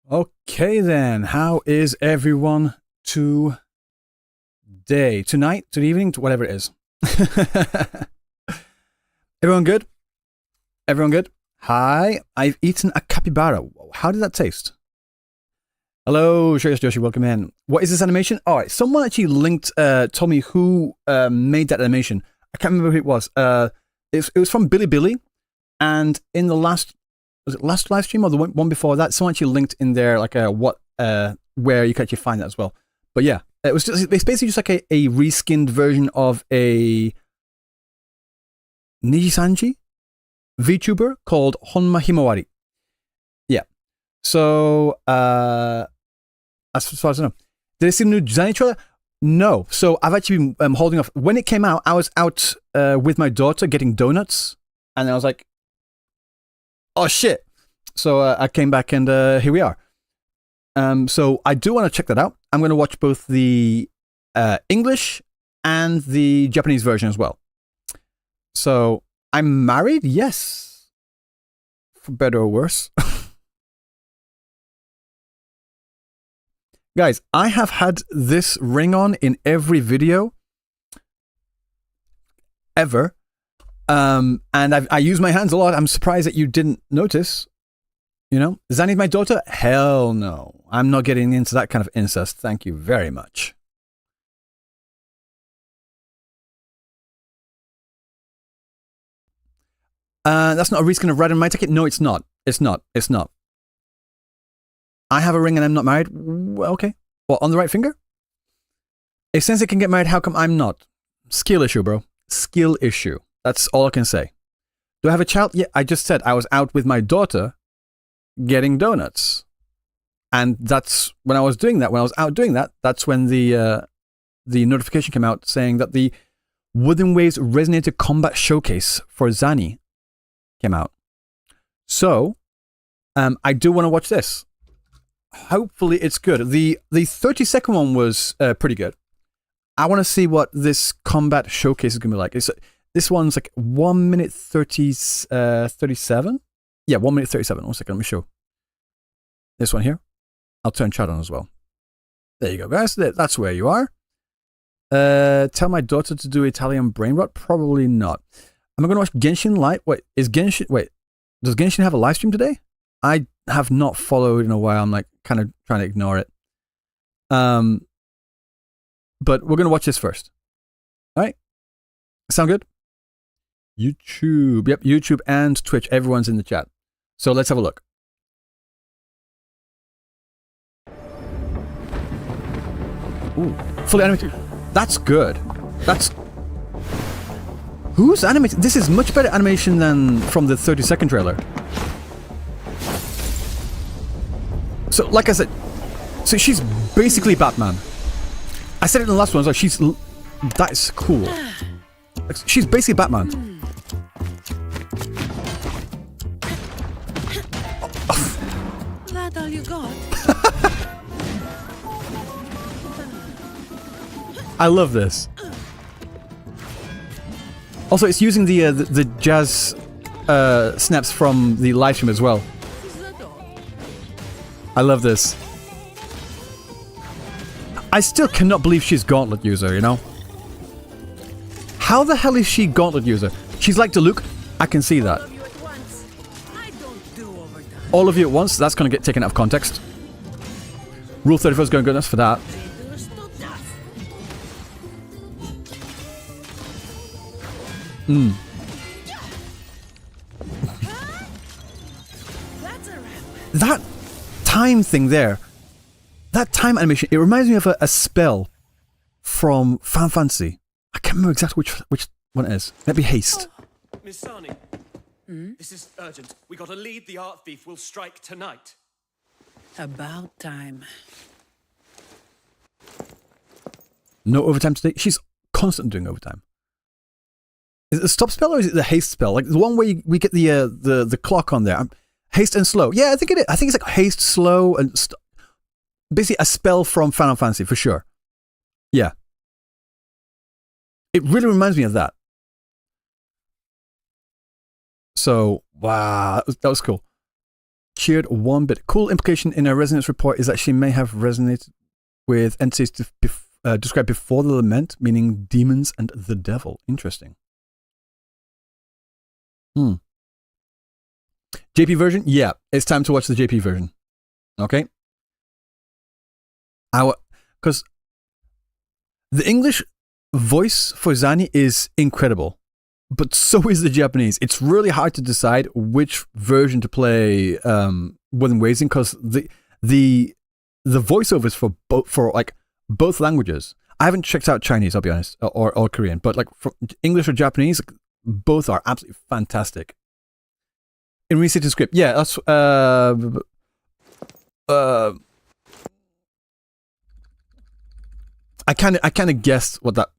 Okay then, how is everyone today? Tonight? To the evening? To whatever it is. Everyone good? Everyone good? Hi, I've eaten a capybara. How did that taste? Hello, Shreyas Joshi, welcome in. What is this animation? Alright, someone actually linked, told me who made that animation. I can't remember who it was. It was from Bilibili, and in the last, was it last live stream or the one before that? Someone actually linked in there like where you can actually find that as well. But yeah, it's basically just like a reskinned version of a Nijisanji VTuber called Honma Himawari. Yeah. So as far as I know, did I see the new Zani trailer? No. So I've actually been holding off. When it came out, I was out with my daughter getting donuts, and I was like, oh shit. So I came back and here we are. So I do want to check that out. I'm going to watch both the English and the Japanese version as well. So I'm married? Yes. For better or worse. Guys, I have had this ring on in every video ever. And I use my hands a lot. I'm surprised that you didn't notice. You know, Zani's my daughter? Hell no. I'm not getting into that kind of incest. Thank you very much. That's not a reskin of Red on my ticket? No, it's not. It's not. It's not. I have a ring and I'm not married? Well, okay. Well, on the right finger? If Sensei can get married, how come I'm not? Skill issue, bro. Skill issue. That's all I can say. Do I have a child? Yeah, I just said I was out with my daughter getting donuts. And that's when I was doing that. When I was out doing that, that's when the notification came out saying that the Wuthering Waves Resonator Combat Showcase for Zani came out. So, I do want to watch this. Hopefully it's good. The 30-second one was pretty good. I want to see what this combat showcase is going to be like. This one's like 1 minute 37? Yeah, 1 minute 37. 1 second, let me show. This one here. I'll turn chat on as well. There you go, guys. That's where you are. Tell my daughter to do Italian brain rot? Probably not. Am I going to watch Genshin live? Wait, does Genshin have a live stream today? I have not followed in a while. I'm like kind of trying to ignore it. But we're going to watch this first. All right. Sound good? YouTube. Yep, YouTube and Twitch. Everyone's in the chat. So let's have a look. Ooh, fully animated. That's good. That's... Who's animated? This is much better animation than from the 30-second trailer. So, like I said, so she's basically Batman. I said it in the last one, I was like, that's cool. Like, she's basically Batman. That all you got? I love this. Also, it's using the jazz snaps from the live stream as well. I love this. I still cannot believe she's Gauntlet user, you know? How the hell is she Gauntlet user? She's like Luke. I can see that. All of you at once? That's going to get taken out of context. Rule 34 is going to go nuts for that. That time thing there, that time animation, it reminds me of a spell from Final Fantasy. I can't remember exactly which one it is. Maybe Haste. Miss Zani, This is urgent. We got a lead. The art thief will strike tonight. About time. No overtime today? She's constantly doing overtime. Is it the stop spell or is it the haste spell? Like the one where we get the clock on there. Haste and slow. Yeah, I think it is. I think it's like haste, slow, and basically a spell from Final Fantasy for sure. Yeah. It really reminds me of that. So, wow, that was cool. Cheered one bit. Cool implication in her resonance report is that she may have resonated with entities described before the lament, meaning demons and the devil. Interesting. JP version? Yeah, it's time to watch the JP version. Okay? Because the English voice for Zani is incredible, but so is the Japanese. It's really hard to decide which version to play Wuthering Waves in, because the voiceovers for both languages. I haven't checked out Chinese, I'll be honest, or Korean, but like for English or Japanese, both are absolutely fantastic. In restated script, yeah, that's I kind of guessed what that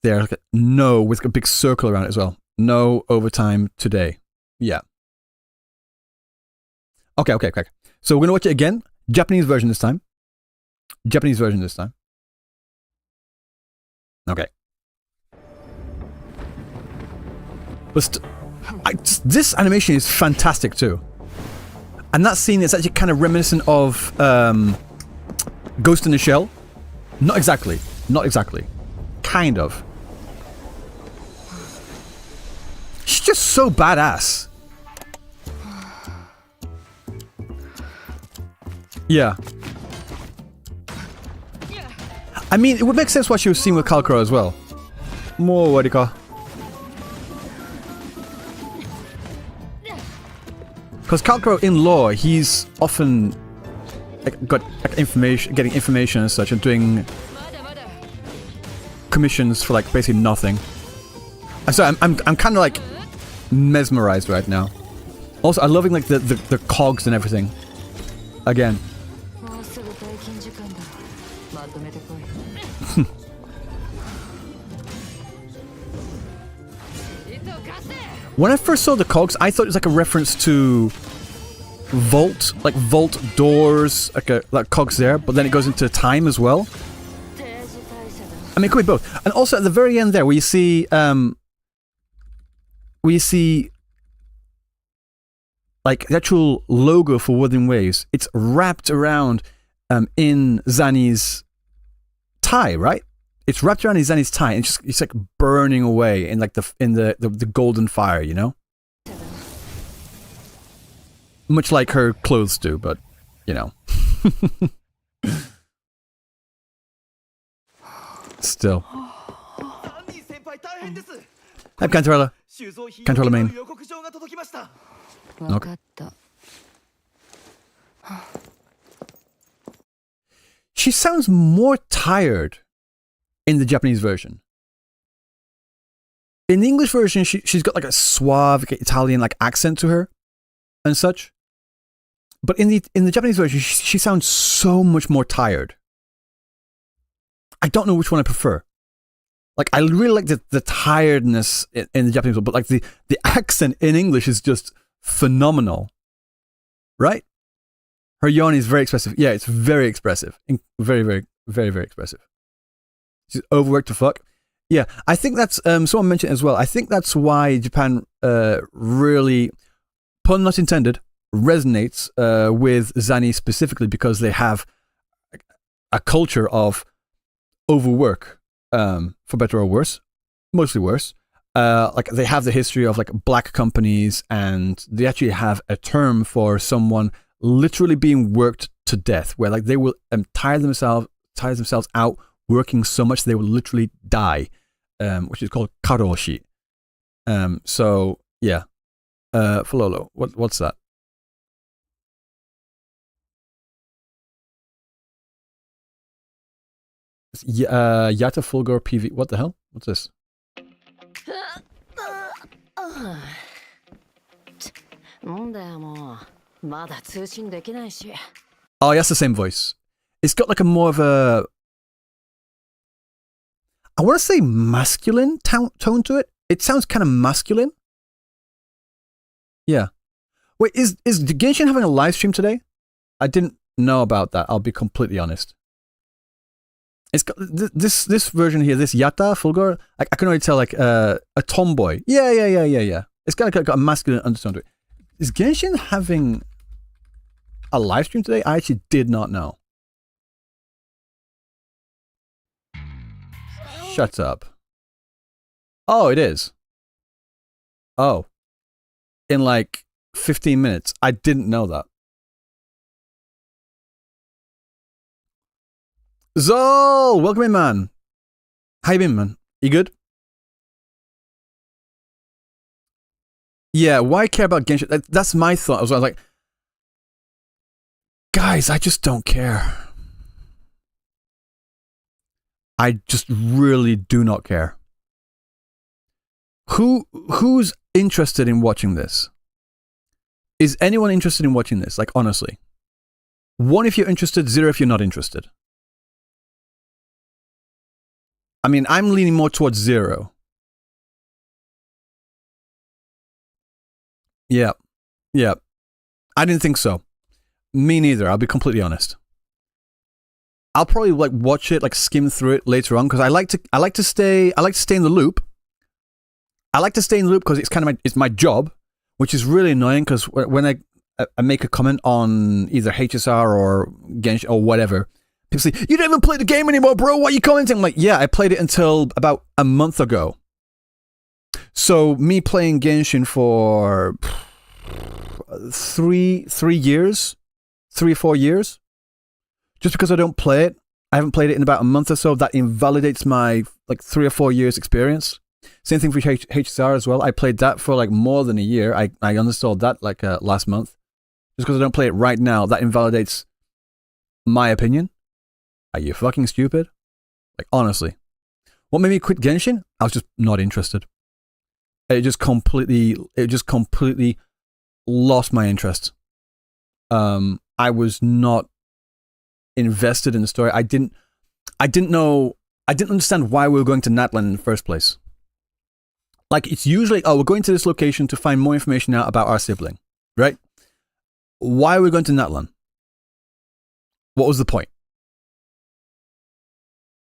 there. Like, no, with a big circle around it as well. No overtime today. Yeah. Okay. So we're gonna watch it again. Japanese version this time. Okay. But this animation is fantastic too. And that scene is actually kind of reminiscent of Ghost in the Shell. Not exactly. Kind of. She's just so badass. Yeah. I mean, it would make sense what she was seeing with Kalkro as well. More what do you call? Because Kalkro in lore, he's often getting information and such, and doing commissions for like basically nothing. So I'm kind of like mesmerized right now. Also, I'm loving like the cogs and everything. Again. When I first saw the cogs, I thought it was like a reference to vault doors, like cogs there, but then it goes into time as well. I mean, it could be both. And also at the very end there, where you see like the actual logo for Wuthering Waves, it's wrapped around in Zani's tie, right? It's wrapped around Zani's tie, and it's like burning away in like the golden fire, you know? Much like her clothes do, but you know. Still. Hi, Controller. Controller main. Okay. She sounds more tired in the Japanese version. In the English version, she's got like a suave Italian like accent to her and such. But in the Japanese version, she sounds so much more tired. I don't know which one I prefer. Like, I really like the tiredness in the Japanese one, but like the accent in English is just phenomenal. Right? Her yawn is very expressive. Yeah, it's very expressive. Very, very, very, very expressive. She's overworked to fuck. Yeah, I think that's, someone mentioned as well, I think that's why Japan really, pun not intended, resonates with Zani specifically, because they have a culture of overwork, for better or worse, mostly worse. Like they have the history of like black companies, and they actually have a term for someone literally being worked to death, where like they will tire themselves out working so much they will literally die, which is called karoshi. So yeah, Fololo, what's that? Yata Fulgor PV. What the hell? What's this? Oh, that's the same voice. It's got like a more of a, I want to say masculine tone to it. It sounds kind of masculine. Yeah. Wait, is Genshin having a live stream today? I didn't know about that. I'll be completely honest. It's got this version here, this Yata Fulgor. I can already tell like a tomboy. Yeah. It's got a masculine undertone to it. Is Genshin having a live stream today? I actually did not know. Shut up. Oh, it is. Oh. In like 15 minutes. I didn't know that. Zol! Welcome in, man. How you been, man? You good? Yeah, why care about Genshin? That's my thought. I was like, guys, I just don't care. I just really do not care. Who's interested in watching this? Is anyone interested in watching this? Like, honestly. 1 if you're interested, 0 if you're not interested. I mean, I'm leaning more towards 0. Yeah. I didn't think so. Me neither, I'll be completely honest. I'll probably like watch it, like skim through it later on because I like to stay in the loop. I like to stay in the loop because it's kind of it's my job, which is really annoying because when I make a comment on either HSR or Genshin or whatever, people say, "You don't even play the game anymore, bro. Why are you commenting?" I'm like, yeah, I played it until about a month ago. So me playing Genshin for 3 years, 3 or 4 years, just because I don't play it, I haven't played it in about a month or so, that invalidates my like 3 or 4 years experience. Same thing for HSR as well. I played that for like more than a year. I uninstalled that like last month. Just because I don't play it right now, that invalidates my opinion. Are you fucking stupid? Like, honestly. What made me quit Genshin? I was just not interested. It just completely lost my interest. I was not invested in the story. I didn't understand why we were going to Natlan in the first place. Like, it's usually, we're going to this location to find more information out about our sibling, right? Why are we going to Natlan? What was the point?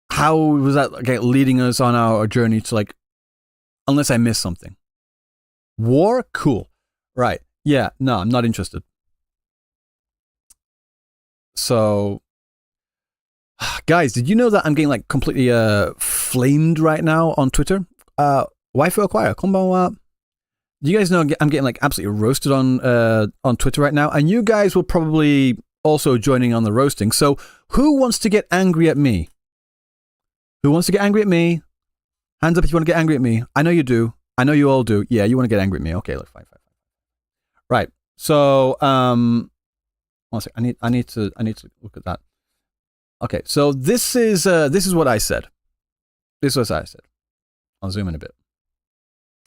How was that leading us on our journey to like, unless I missed something? War? Cool. Right. Yeah, no, I'm not interested. So, guys, did you know that I'm getting like completely flamed right now on Twitter? Waifu Acquire, konbanwa. You guys know I'm getting like absolutely roasted on Twitter right now, and you guys will probably also joining on the roasting. So, who wants to get angry at me? Who wants to get angry at me? Hands up if you want to get angry at me. I know you do. I know you all do. Yeah, you want to get angry at me. Okay, look, fine. Right. So, one second. I need to look at that. Okay, so this is what I said. This is what I said. I'll zoom in a bit.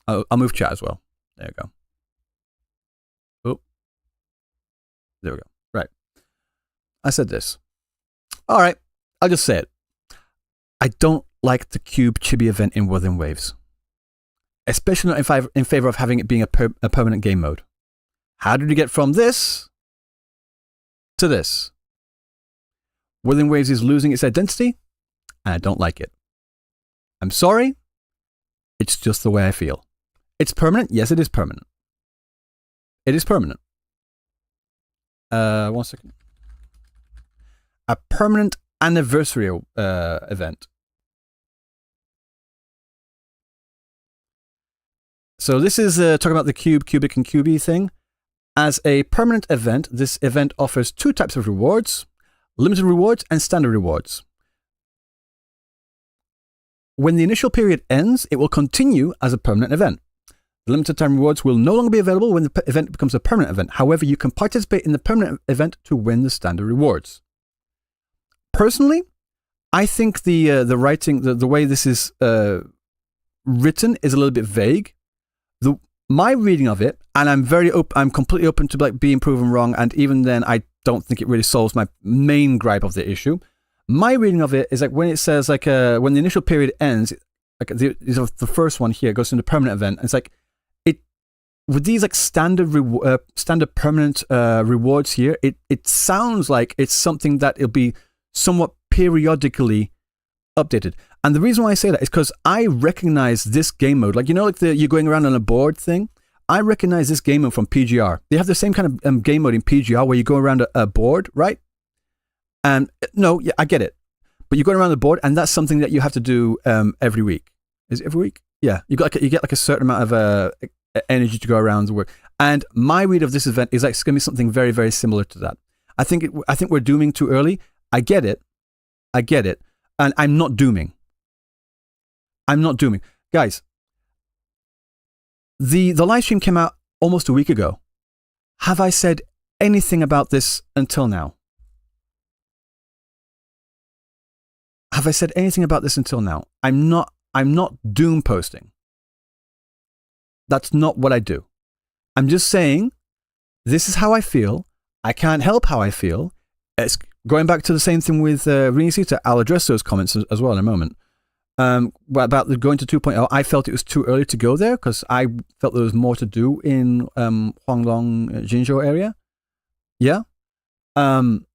I'll move chat as well. There you go. Oh, there we go. Right. I said this. All right. I'll just say it. I don't like the Cube Chibi event in Wuthering Waves, especially not in favor of having it being a permanent game mode. How did you get from this to this? Wuthering Waves is losing its identity, and I don't like it. I'm sorry. It's just the way I feel. It's permanent? Yes, it is permanent. It is permanent. 1 second. A permanent anniversary event. So this is talking about the Cube, Cubic, and QB thing. As a permanent event, this event offers 2 types of rewards: limited rewards and standard rewards. When the initial period ends, it will continue as a permanent event. The limited time rewards will no longer be available when the event becomes a permanent event. However, you can participate in the permanent event to win the standard rewards. Personally, I think the writing, the way this is written is a little bit vague. my reading of it, and I'm completely open to like being proven wrong, and even then, I don't think it really solves my main gripe of the issue. My reading of it is like when it says like when the initial period ends, like the first one here goes into permanent event, and it's like it with these like standard permanent rewards here. It sounds like it's something that it'll be somewhat periodically updated. And the reason why I say that is because I recognize this game mode. Like, you know, like you're going around on a board thing? I recognize this game mode from PGR. They have the same kind of game mode in PGR where you go around a board, right? And no, yeah, I get it. But you go around the board, and that's something that you have to do every week. Is it every week? Yeah. You get like a certain amount of energy to go around the work. And my read of this event is like it's going to be something very, very similar to that. I think we're dooming too early. I get it. And I'm not dooming. Guys, the live stream came out almost a week ago. Have I said anything about this until now? I'm not doom posting. That's not what I do. I'm just saying, this is how I feel. I can't help how I feel. It's going back to the same thing with Renasita. I'll address those comments as well in a moment. About going to 2.0, I felt it was too early to go there because I felt there was more to do in Huanglong, Jinzhou area. Yeah. And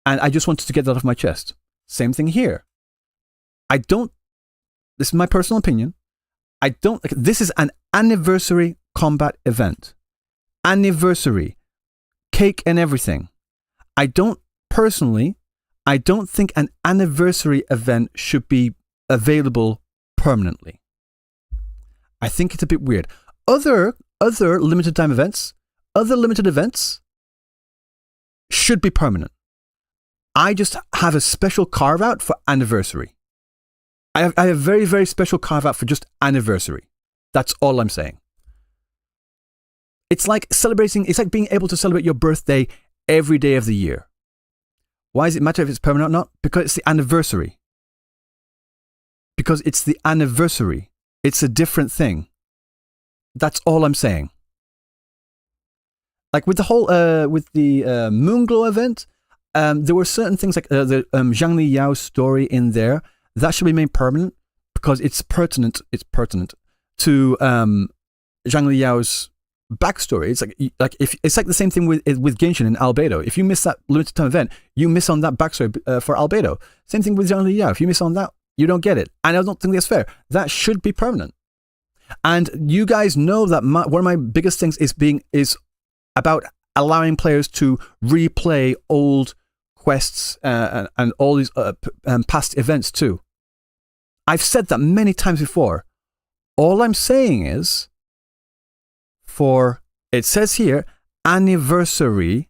I just wanted to get that off my chest. Same thing here. This is my personal opinion. This is an anniversary combat event. Anniversary. Cake and everything. I don't think an anniversary event should be available permanently. I think it's a bit weird. Other limited time events, other limited events should be permanent. I just have a special carve out for anniversary. I have a very, very special carve out for just anniversary. That's all I'm saying. It's like being able to celebrate your birthday every day of the year. Why does it matter if it's permanent or not? Because it's the anniversary. It's a different thing. That's all I'm saying. Like with the whole, with the Moonglow event, there were certain things like the Zhang Li Yao story in there that should be made permanent because it's pertinent to Zhang Li Yao's backstory. It's like the same thing with Genshin and Albedo. If you miss that limited time event, you miss on that backstory for Albedo. Same thing with Zhang Li Yao. If you miss on that, you don't get it. And I don't think that's fair. That should be permanent. And you guys know that one of my biggest things is about allowing players to replay old quests and all these past events too. I've said that many times before. All I'm saying is, it says here, anniversary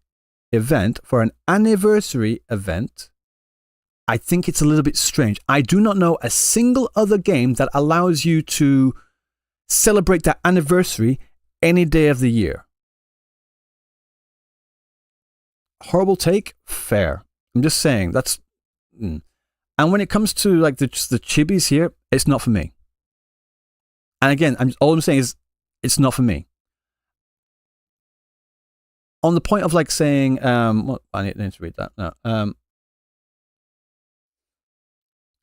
event, for an anniversary event, I think it's a little bit strange. I do not know a single other game that allows you to celebrate that anniversary any day of the year. Horrible take? Fair. I'm just saying, that's... And when it comes to like the chibis here, it's not for me. And again, all I'm saying is, it's not for me. On the point of like saying, well, I need to read that now.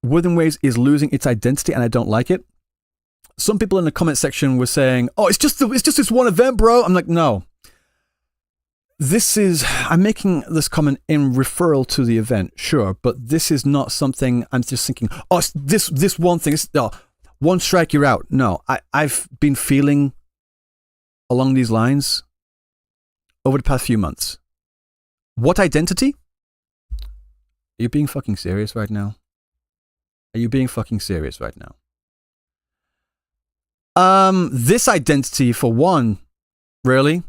Wuthering Waves is losing its identity, and I don't like it. Some people in the comment section were saying, "Oh, it's just this one event, bro." I'm like, no. I'm making this comment in referral to the event, sure, but this is not something I'm just thinking, oh, it's this one thing, one strike, you're out. No, I've been feeling along these lines over the past few months. What identity? Are you being fucking serious right now? This identity for one, really?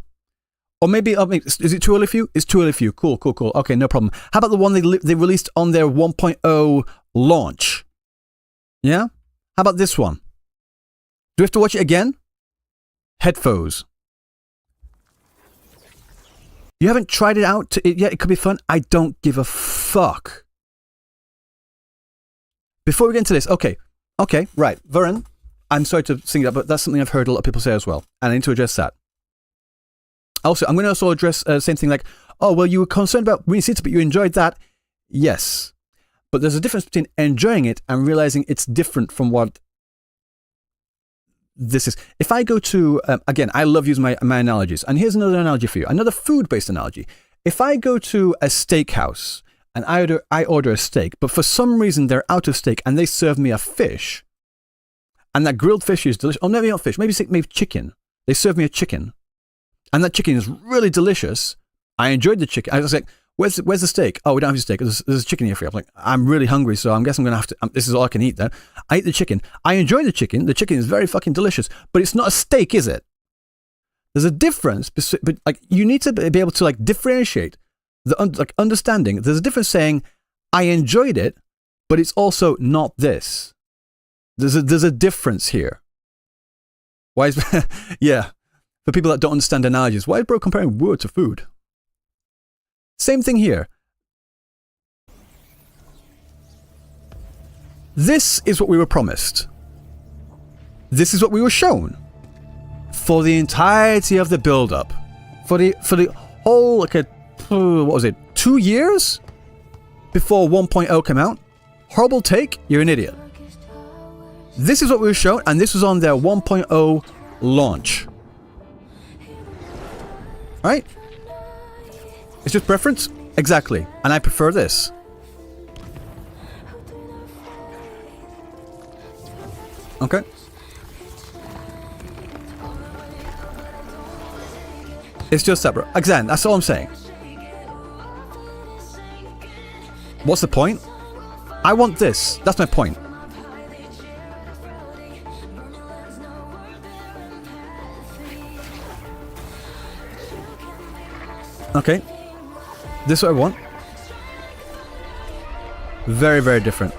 Or maybe, is it too early for you? It's too early for you. Cool. Okay, no problem. How about the one they released on their 1.0 launch? Yeah? How about this one? Do we have to watch it again? Headphones. You haven't tried it out yet? It could be fun. I don't give a fuck. Before we get into this, okay, right, Varen, I'm sorry to sing that, but that's something I've heard a lot of people say as well, and I need to address that. Also, I'm going to also address same thing like, oh, well, you were concerned about Winnie City, but you enjoyed that. Yes, but there's a difference between enjoying it and realizing it's different from what this is. If I go to, again, I love using my analogies, and here's another analogy for you, another food-based analogy. If I go to a steakhouse and I order a steak, but for some reason they're out of steak and they serve me a fish, and that grilled fish is delicious. Oh, maybe not fish, maybe chicken. They serve me a chicken, and that chicken is really delicious. I enjoyed the chicken. I was like, where's the steak? Oh, we don't have your steak. There's a chicken here for you. I'm like, I'm really hungry, so I guess I'm going to have to, this is all I can eat then. I eat the chicken. I enjoy the chicken. The chicken is very fucking delicious, but it's not a steak, is it? There's a difference, but like you need to be able to like differentiate the understanding. There's a difference saying, I enjoyed it, but it's also not this. There's a difference here. Why is, yeah, for people that don't understand analogies, why is bro comparing wood to food? Same thing here. This is what we were promised. This is what we were shown for the entirety of the build-up. For the whole, like what was it, 2 years before 1.0 came out? Horrible take, you're an idiot. This is what we were shown, and this was on their 1.0 launch. Right? It's just preference? Exactly. And I prefer this. Okay. It's just that, bro. Again, that's all I'm saying. What's the point? I want this. That's my point. Okay. This is what I want. Very, very different.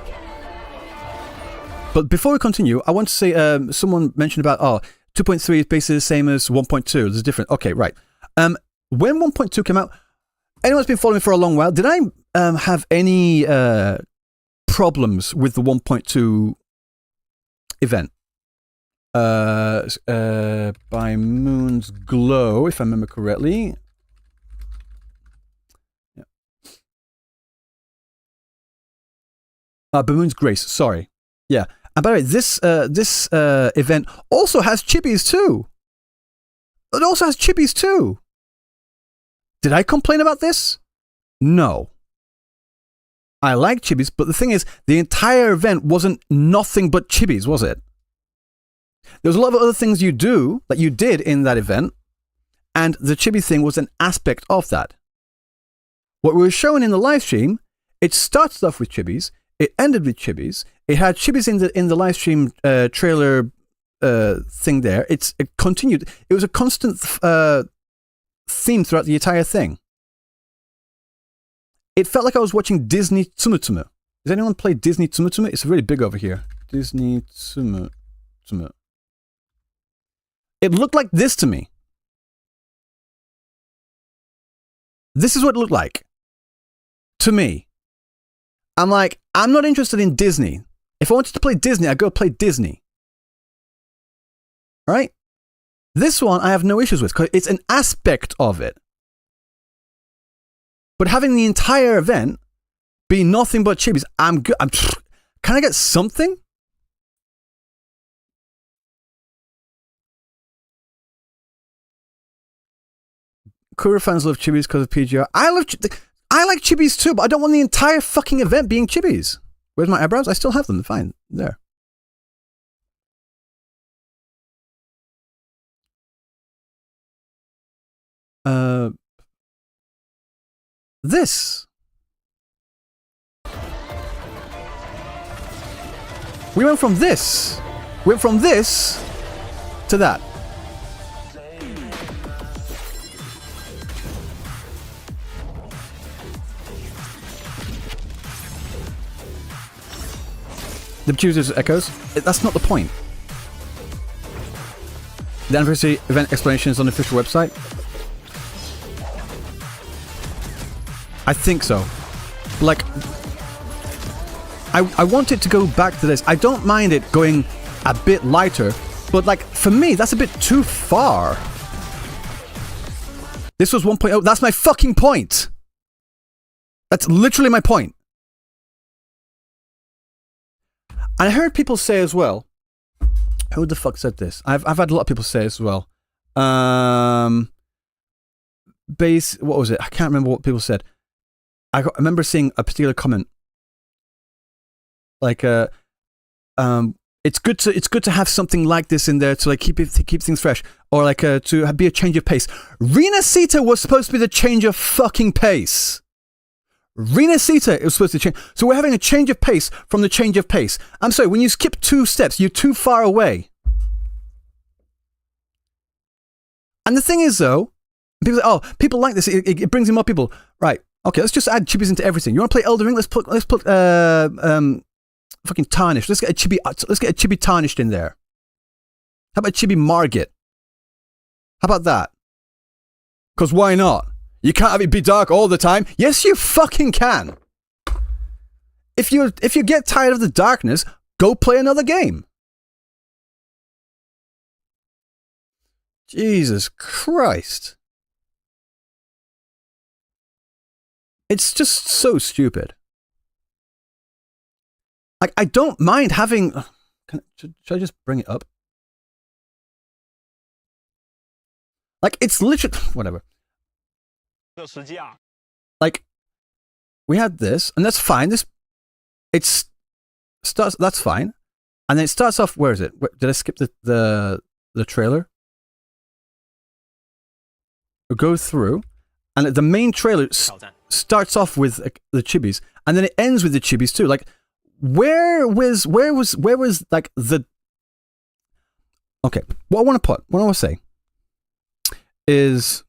But before we continue, I want to say, someone mentioned about, 2.3 is basically the same as 1.2. There's a difference. Okay, right. When 1.2 came out, anyone's been following me for a long while, did I have any problems with the 1.2 event? By Moon's Glow, if I remember correctly. Baboon's Grace, sorry. Yeah. And by the way, this event also has chibis too. It also has chibis too. Did I complain about this? No. I like chibis, but the thing is, the entire event wasn't nothing but chibis, was it? There was a lot of other things you did in that event, and the chibi thing was an aspect of that. What we were showing in the live stream, it started off with chibis, it ended with chibis. It had chibis in the live stream trailer thing there. It continued. It was a constant theme throughout the entire thing. It felt like I was watching Disney Tsumutsumu. Does anyone play Disney Tsumutsumu? It's really big over here. Disney Tsumutsumu. It looked like this to me. This is what it looked like. To me. I'm like, I'm not interested in Disney. If I wanted to play Disney, I'd go play Disney. Right? This one I have no issues with because it's an aspect of it. But having the entire event be nothing but chibis, I'm good. Can I get something? Kura fans love chibis because of PGR. I like chibis too, but I don't want the entire fucking event being chibis. Where's my eyebrows? I still have them. Fine. There. This. We went from this. To that. The choosers echoes. That's not the point. The anniversary event explanation is on the official website. I think so. Like, I want it to go back to this. I don't mind it going a bit lighter. But like, for me, that's a bit too far. This was 1.0. That's my fucking point. That's literally my point. And I heard people say as well, who the fuck said this? I've had a lot of people say this as well. What was it? I can't remember what people said. I remember seeing a particular comment. Like, it's good to have something like this in there to like keep things fresh, or like to be a change of pace. Rina Sita was supposed to be the change of fucking pace. Rina Sita was supposed to change. So we're having a change of pace from the change of pace. I'm sorry, when you skip 2 steps, you're too far away. And the thing is, though, people like this. It brings in more people. Right? Okay, let's just add chibis into everything. You want to play Elden Ring? Let's put fucking tarnished. Let's get a chibi tarnished in there. How about chibi Margit? How about that? Because why not? You can't have it be dark all the time. Yes, you fucking can. If you get tired of the darkness, go play another game. Jesus Christ. It's just so stupid. Like, I don't mind having... Should I just bring it up? Like, it's literally... Whatever. Like, we had this, and that's fine. That's fine. And then it starts off... Where is it? Did I skip the trailer? We'll go through, and the main trailer starts off with the chibis, and then it ends with the chibis too. Like, where was like the... Okay, what I want to say is,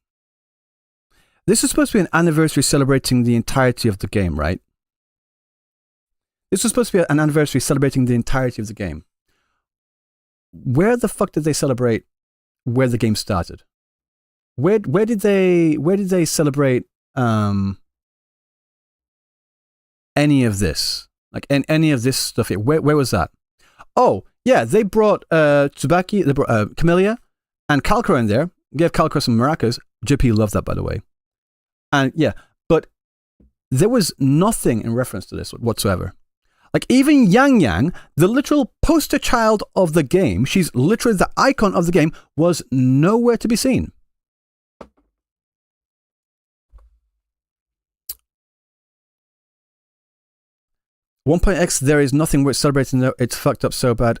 this is supposed to be an anniversary celebrating the entirety of the game, right? This was supposed to be an anniversary celebrating the entirety of the game. Where the fuck did they celebrate where the game started? Where did they celebrate any of this? Like any of this stuff here? Where was that? Oh, yeah, they brought Tsubaki, they brought Camellia and Calcro in there. Gave Calcro some maracas. JP loved that, by the way. And yeah, but there was nothing in reference to this whatsoever. Like, even Yang Yang, the literal poster child of the game, she's literally the icon of the game, was nowhere to be seen. X, there is nothing worth celebrating though. It's fucked up so bad.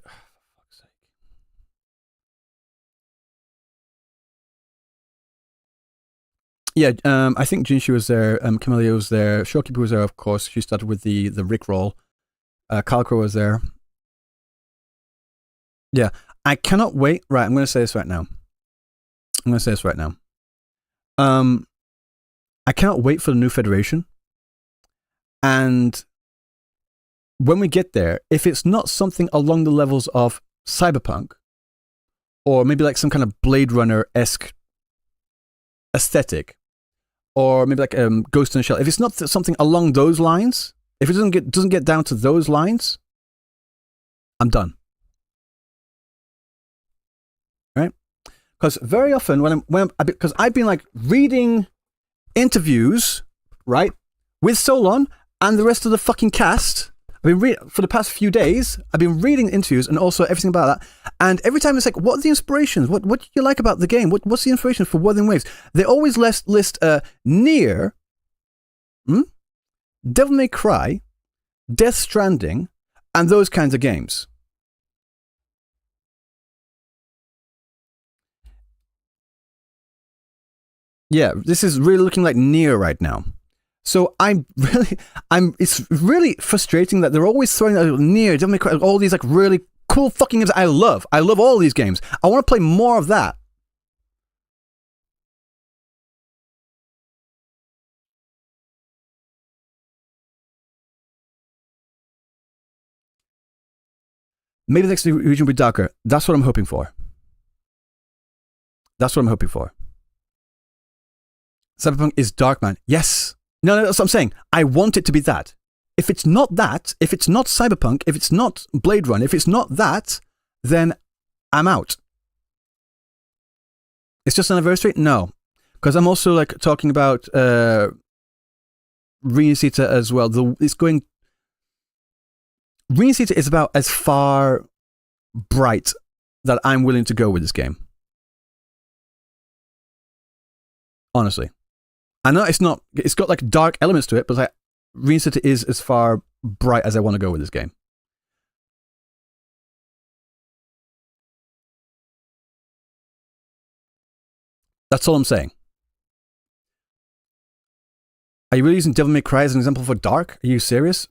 Yeah, I think Jinshi was there, Camellia was there, Shokibu was there, of course. She started with the Rickroll. Calcro was there. Yeah, I cannot wait. Right, I'm going to say this right now. I cannot wait for the new Federation. And when we get there, if it's not something along the levels of Cyberpunk, or maybe like some kind of Blade Runner-esque aesthetic, or maybe like Ghost in the Shell, if it's not something along those lines, if it doesn't get down to those lines, I'm done. Right? Because very often because I've been like reading interviews, right, with Solon and the rest of the fucking cast. I've been for the past few days, I've been reading interviews and also everything about that. And every time it's like, what are the inspirations? What do you like about the game? What's the inspiration for Wuthering Waves? They always list Nier, Devil May Cry, Death Stranding, and those kinds of games. Yeah, this is really looking like Nier right now. So it's really frustrating that they're always throwing out Nier, Devil May Cry, all these like really cool fucking games I love. I love all these games. I want to play more of that. Maybe the next region will be darker. That's what I'm hoping for. Cyberpunk is dark, man. Yes. No, that's what I'm saying. I want it to be that. If it's not that, if it's not Cyberpunk, if it's not Blade Runner, if it's not that, then I'm out. It's just an anniversary? No. Because I'm also like talking about Reinsita as well. Reinsita is about as far bright that I'm willing to go with this game. Honestly. I know it's got like dark elements to it, but like Reinsita is as far bright as I want to go with this game. That's all I'm saying. Are you really using Devil May Cry as an example for dark? Are you serious?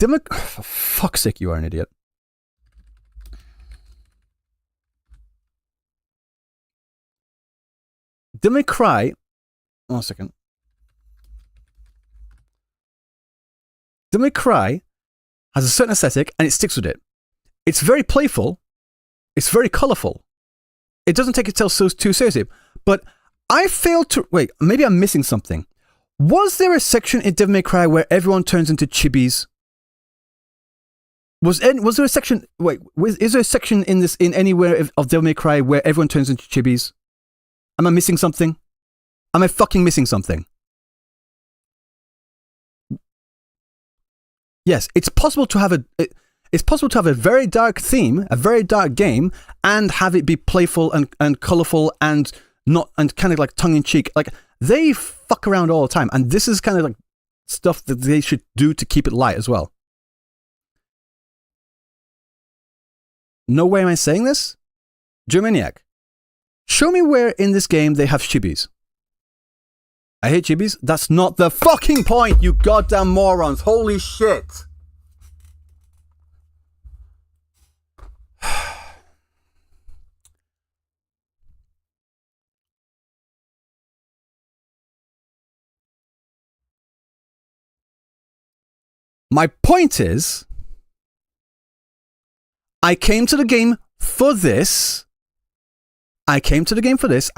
For fuck's sake, you are an idiot. Devil May Cry. 1 second. Devil May Cry has a certain aesthetic and it sticks with it. It's very playful. It's very colourful. It doesn't take itself too seriously. But I failed to... Wait, maybe I'm missing something. Was there a section in Devil May Cry where everyone turns into chibis? Was there a section... Wait, is there a section in anywhere of Devil May Cry where everyone turns into chibis? Am I missing something? Am I fucking missing something? Yes, it's possible to have a very dark theme, a very dark game, and have it be playful and colourful and kind of like tongue in cheek. Like, they fuck around all the time, and this is kind of like stuff that they should do to keep it light as well. No way am I saying this? Germaniac, show me where in this game they have chibis. I hate chibis. That's not the fucking point, you goddamn morons. Holy shit. My point is, I came to the game for this. I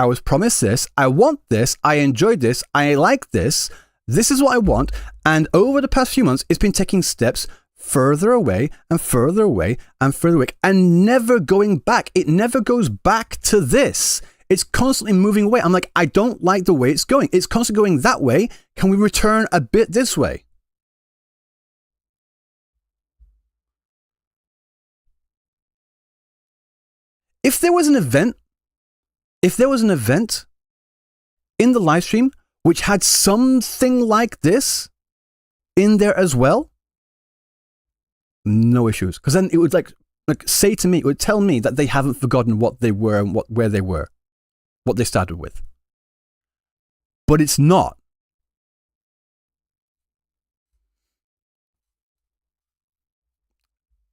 was promised this. I want this. I enjoyed this. I like this. This is what I want. And over the past few months, it's been taking steps further away and further away and further away and never going back. It never goes back to this. It's constantly moving away. I'm like, I don't like the way it's going. It's constantly going that way. Can we return a bit this way? If there was an event in the live stream which had something like this in there as well, no issues. Because then it would like say to me, it would tell me that they haven't forgotten what they were and where they were, what they started with. But it's not.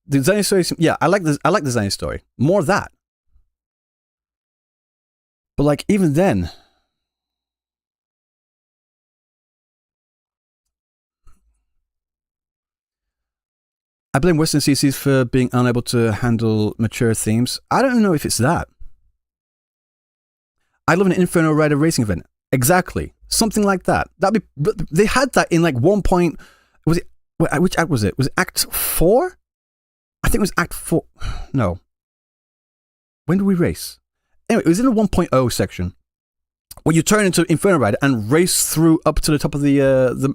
The Zani story, yeah, I like the Zani story. More of that. But like, even then, I blame Western CCs for being unable to handle mature themes. I don't know if it's that. I love an Inferno Rider racing event. Exactly. Something like that. They had that in like 1 point. Was it, which act was it? Was it Act 4? I think it was Act 4. No. When did we race? Anyway, it was in the 1.0 section where you turn into Inferno Rider and race through up to the top of the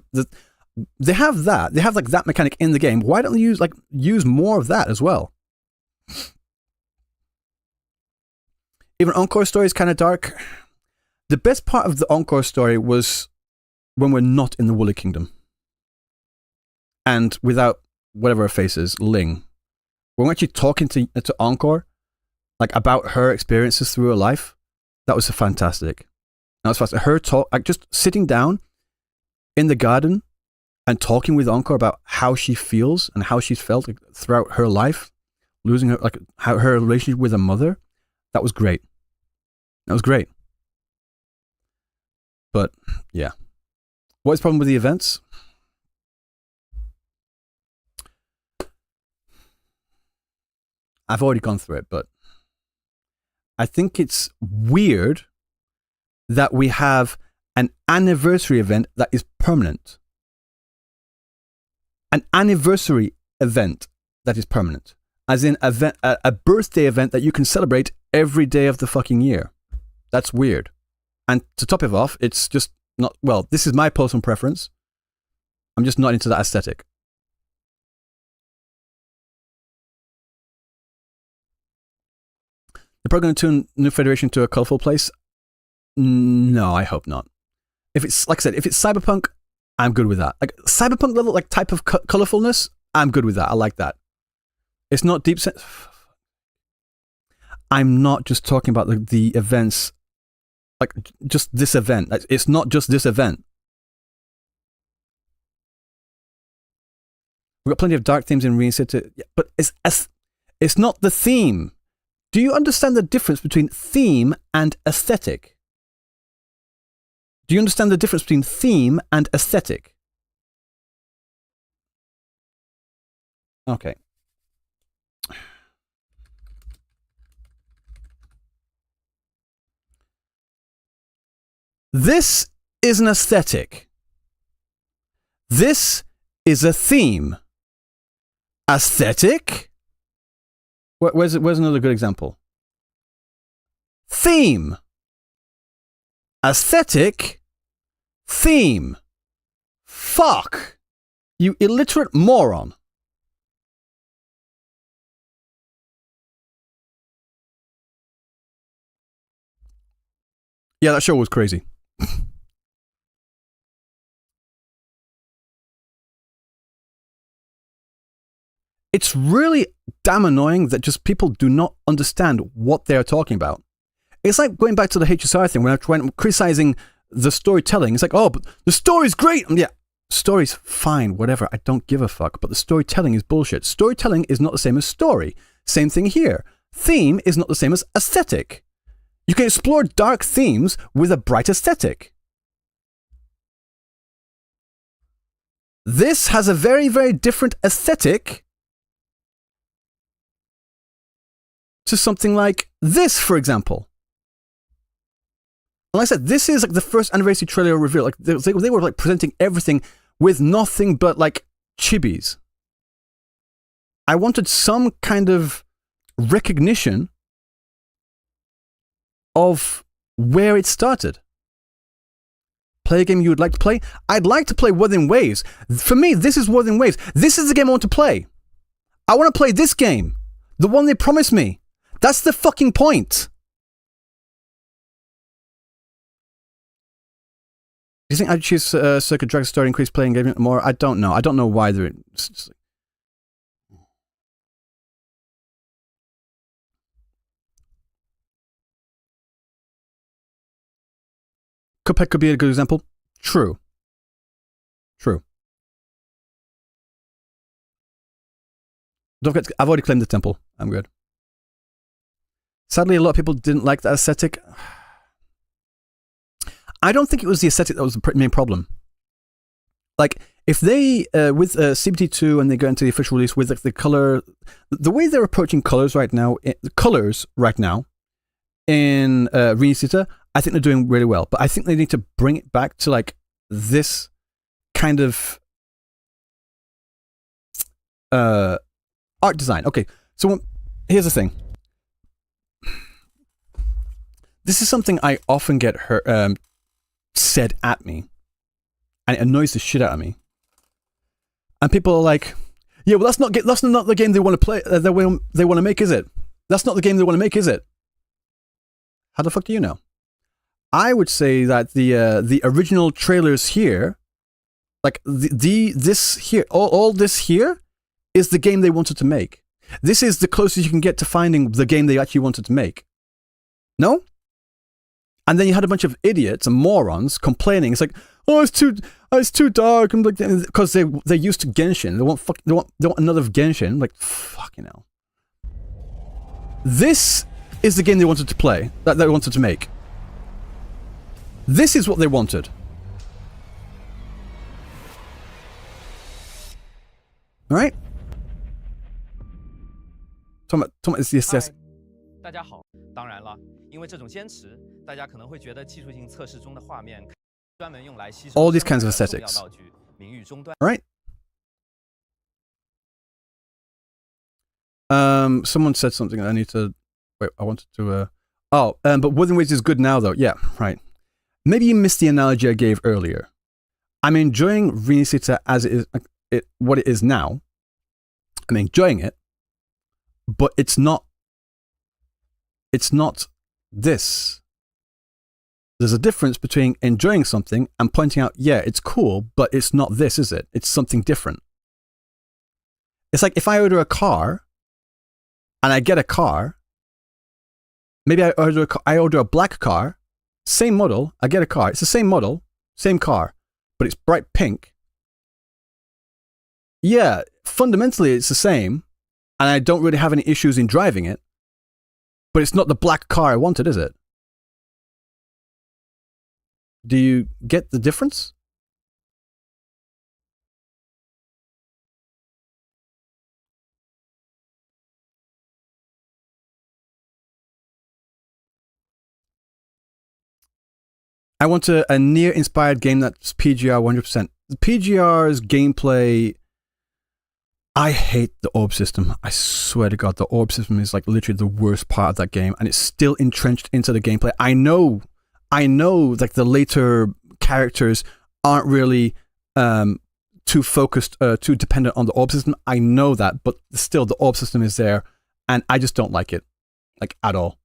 they have that. They have like that mechanic in the game. Why don't they use more of that as well? Even Encore story is kind of dark. The best part of the Encore story was when we're not in the Woolly Kingdom. And without whatever her face is, Ling. When we're actually talking to Encore, like about her experiences through her life, that was fantastic. That was fast. Her talk, like just sitting down in the garden and talking with Encore about how she feels and how she's felt throughout her life, losing her, like how her relationship with her mother, that was great. That was great. But yeah, what is the problem with the events? I've already gone through it, but I think it's weird that we have an anniversary event that is permanent. An anniversary event that is permanent. as in a birthday event that you can celebrate every day of the fucking year. That's weird. And to top it off, it's just not, well, this is my personal preference. I'm just not into that aesthetic. They're probably going to turn New Federation to a colourful place. No, I hope not. If it's, like I said, if it's cyberpunk, I'm good with that. Like cyberpunk level, like type of colourfulness, I'm good with that. I like that. It's not deep sense. I'm not just talking about the events, like just this event. It's not just this event. We've got plenty of dark themes in Reincita, but it's not the theme. Do you understand the difference between theme and aesthetic? Do you understand the difference between theme and aesthetic? Okay. This is an aesthetic. This is a theme. Aesthetic? Where's another good example? Theme. Aesthetic. Theme. Fuck. You illiterate moron. Yeah, that show was crazy. It's really damn annoying that just people do not understand what they're talking about. It's like going back to the HSR thing when I'm criticizing the storytelling. It's like, oh, but the story's great. Yeah, story's fine, whatever. I don't give a fuck. But the storytelling is bullshit. Storytelling is not the same as story. Same thing here. Theme is not the same as aesthetic. You can explore dark themes with a bright aesthetic. This has a very, very different aesthetic to something like this, for example. Like I said, this is like the first anniversary trailer reveal. Like they were like presenting everything with nothing but like chibis. I wanted some kind of recognition of where it started. Play a game you would like to play? I'd like to play Wuthering Waves. For me, this is Wuthering Waves. This is the game I want to play. I want to play this game. The one they promised me. That's the fucking point. Do you think I'd choose Circuit Dragon Story increase play engagement more? I don't know. I don't know why they're... Cuphead could be a good example. True. True. Don't forget, I've already claimed the temple. I'm good. Sadly, a lot of people didn't like that aesthetic. I don't think it was the aesthetic that was the main problem. Like, if they, with CBT2 and they go into the official release with like, the color, the way they're approaching colors right now in Reincita, I think they're doing really well. But I think they need to bring it back to like this kind of art design. Okay, so here's the thing. This is something I often get said at me, and it annoys the shit out of me. And people are like, "Yeah, well, that's not the game they want to play. They want to make, is it? That's not the game they want to make, is it?" How the fuck do you know? I would say that the original trailers here, like this here, all this here, is the game they wanted to make. This is the closest you can get to finding the game they actually wanted to make. No? And then you had a bunch of idiots and morons complaining. It's like, oh, it's too dark. And like, because they're used to Genshin. They want another Genshin. Like, fucking hell. This is the game they wanted to play. That they wanted to make. This is what they wanted. All right? Talking about this yes. 大家好，当然了，因为这种坚持，大家可能会觉得技术性测试中的画面专门用来吸收 all these kinds of aesthetics. 道具，名誉终端。 All right? Someone said something I need to... Wait, I wanted to... but Wuthering Waves is good now, though. Yeah, right. Maybe you missed the analogy I gave earlier. I'm enjoying Rinasita as it is, what it is now. I'm enjoying it, but it's not this. There's a difference between enjoying something and pointing out, yeah, it's cool, but it's not this, is it? It's something different. It's like if I order a car and I get a car, maybe I order a black car, same model, I get a car. It's the same model, same car, but it's bright pink. Yeah, fundamentally it's the same, and I don't really have any issues in driving it, but it's not the black car I wanted, is it? Do you get the difference? I want a Nier-inspired game that's PGR 100%. The PGR's gameplay... I hate the orb system. I swear to God, the orb system is like literally the worst part of that game, and it's still entrenched into the gameplay. I know like the later characters aren't really too focused, too dependent on the orb system. I know that, but still the orb system is there, and I just don't like it, like at all.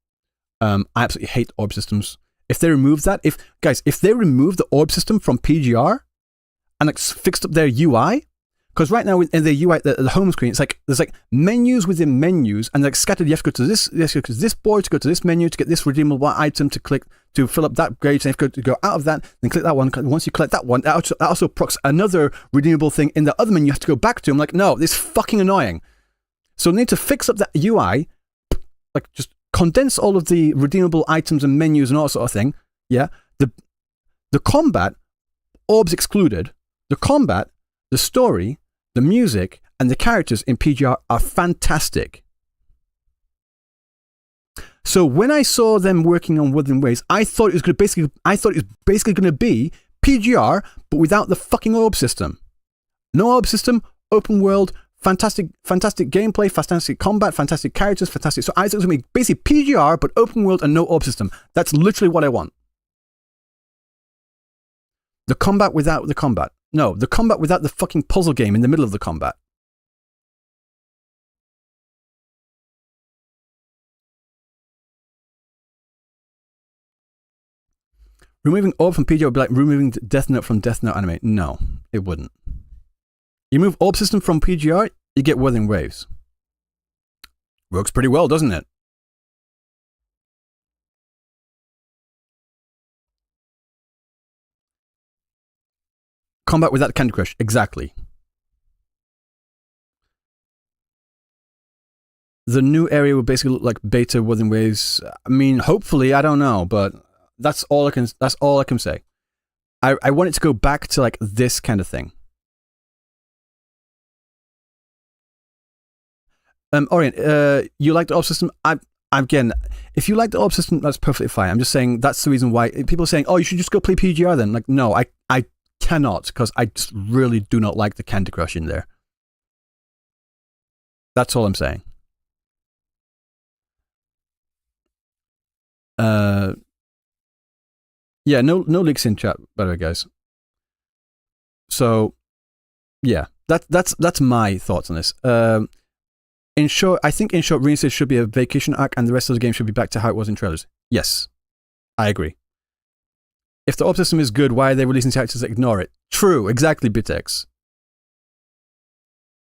I absolutely hate orb systems. If they remove that, if they remove the orb system from PGR and like fixed up their UI, because right now in the UI, the home screen, it's like there's like menus within menus, and like scattered. You have to go to this board to go to this menu to get this redeemable item to click to fill up that gauge. And you have to go out of that, then click that one. Once you click that one, that also procs another redeemable thing in the other menu. You have to go back to. I'm like, no, this is fucking annoying. So they need to fix up that UI, like just condense all of the redeemable items and menus and all that sort of thing. Yeah, the combat, orbs excluded. The combat, the story, the music, and the characters in PGR are fantastic. So when I saw them working on Wuthering Waves, I thought it was basically going to be PGR, but without the fucking orb system. No orb system, open world, fantastic gameplay, fantastic combat, fantastic characters, fantastic. So I thought it was going to be basically PGR, but open world and no orb system. That's literally what I want. The combat without the combat. No, the combat without the fucking puzzle game in the middle of the combat. Removing orb from PGR would be like removing Death Note from Death Note anime. No, it wouldn't. You move orb system from PGR, you get Wuthering Waves. Works pretty well, doesn't it? Combat without Candy Crush, exactly. The new area will basically look like beta Wuthering Waves. I mean, hopefully, I don't know, but that's all I can say. I want it to go back to like this kind of thing. Orient, you like the orb system? Again, if you like the orb system, that's perfectly fine. I'm just saying that's the reason why people are saying, oh, you should just go play PGR then. Like, no, I cannot, because I just really do not like the Candy Crush in there. That's all I'm saying. Yeah, no leaks in chat, by the way, guys. So, yeah, that's my thoughts on this. In short, Rinasita should be a vacation arc, and the rest of the game should be back to how it was in trailers. Yes, I agree. If the orb system is good, why are they releasing characters that ignore it? True, exactly, Bitex.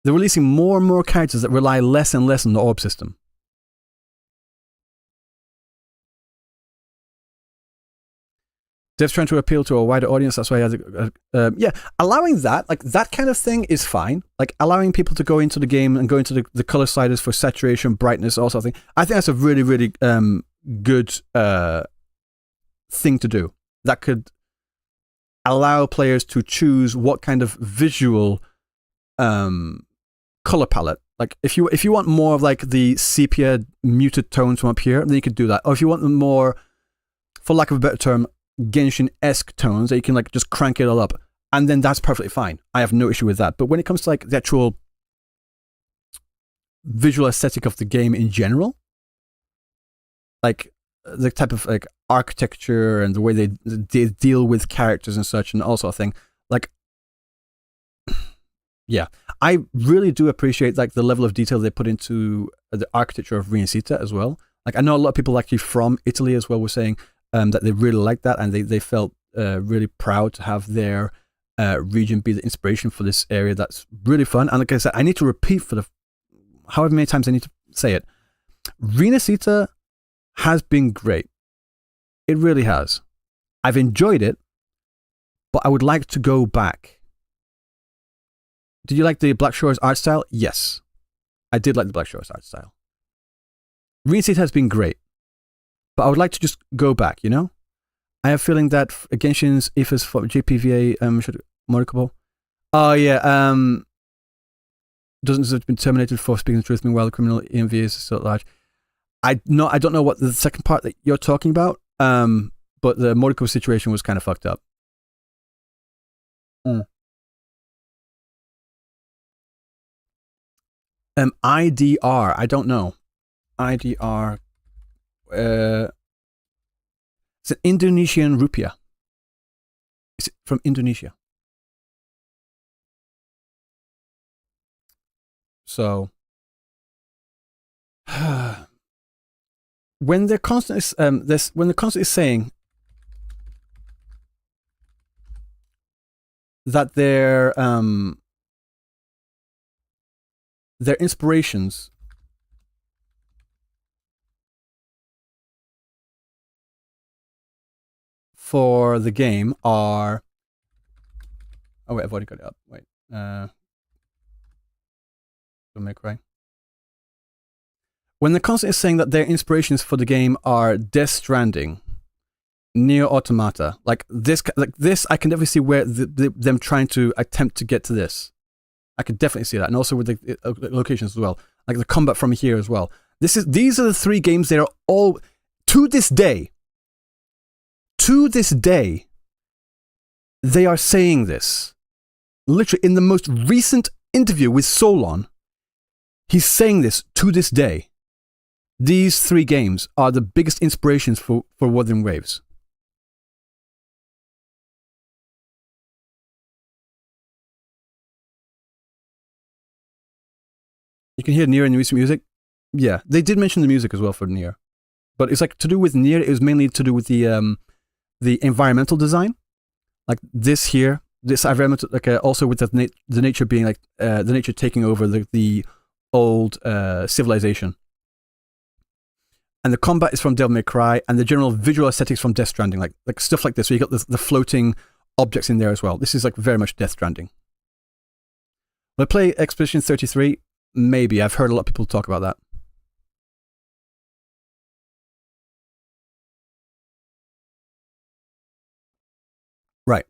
They're releasing more and more characters that rely less and less on the orb system. Dev's trying to appeal to a wider audience, that's why he has yeah, allowing that, like that kind of thing is fine. Like allowing people to go into the game and go into the color sliders for saturation, brightness, all sort of thing. I think that's a really, really good thing to do. That could allow players to choose what kind of visual color palette. Like if you want more of like the sepia muted tones from up here, then you could do that. Or if you want them more, for lack of a better term, Genshin-esque tones, that you can like just crank it all up, and then that's perfectly fine. I have no issue with that. But when it comes to like the actual visual aesthetic of the game in general. Like the type of like architecture and the way they deal with characters and such and all sort of thing. Like, yeah, I really do appreciate like the level of detail they put into the architecture of Rinascita as well. Like I know a lot of people actually from Italy as well were saying that they really liked that and they felt really proud to have their region be the inspiration for this area. That's really fun. And like I said, I need to repeat for the however many times I need to say it. Rinascita has been great. It really has. I've enjoyed it, but I would like to go back. Did you like the Black Shores art style? Yes. I did like the Black Shores art style. Rinascita has been great, but I would like to just go back, you know? I have a feeling that Genshin's IFAs for JPVA should markable. Oh yeah, doesn't have been terminated for speaking the truth, meanwhile the criminal EMV is still at large. I don't know what the second part that you're talking about, but the Moriko situation was kind of fucked up. IDR, I don't know. IDR, it's an Indonesian rupiah. It's from Indonesia. So, when they're constantly saying that their inspirations for the game are, oh wait, I've already got it up. Wait, don't make right. When the concept is saying that their inspirations for the game are Death Stranding, Nier Automata, like this, I can definitely see where them trying to attempt to get to this. I could definitely see that, and also with the locations as well, like the combat from here as well. These are the three games that are all to this day, they are saying this. Literally, in the most recent interview with Solon, he's saying this to this day. These three games are the biggest inspirations for Wuthering Waves. You can hear Nier in the recent music. Yeah, they did mention the music as well for Nier, but it's like to do with Nier. It was mainly to do with the environmental design, like this environmental, like also with the nature being like the nature taking over the old civilization, and the combat is from Devil May Cry, and the general visual aesthetics from Death Stranding, like stuff like this. So you got the floating objects in there as well. This is like very much Death Stranding. Will I play Expedition 33? Maybe. I've heard a lot of people talk about that. Right.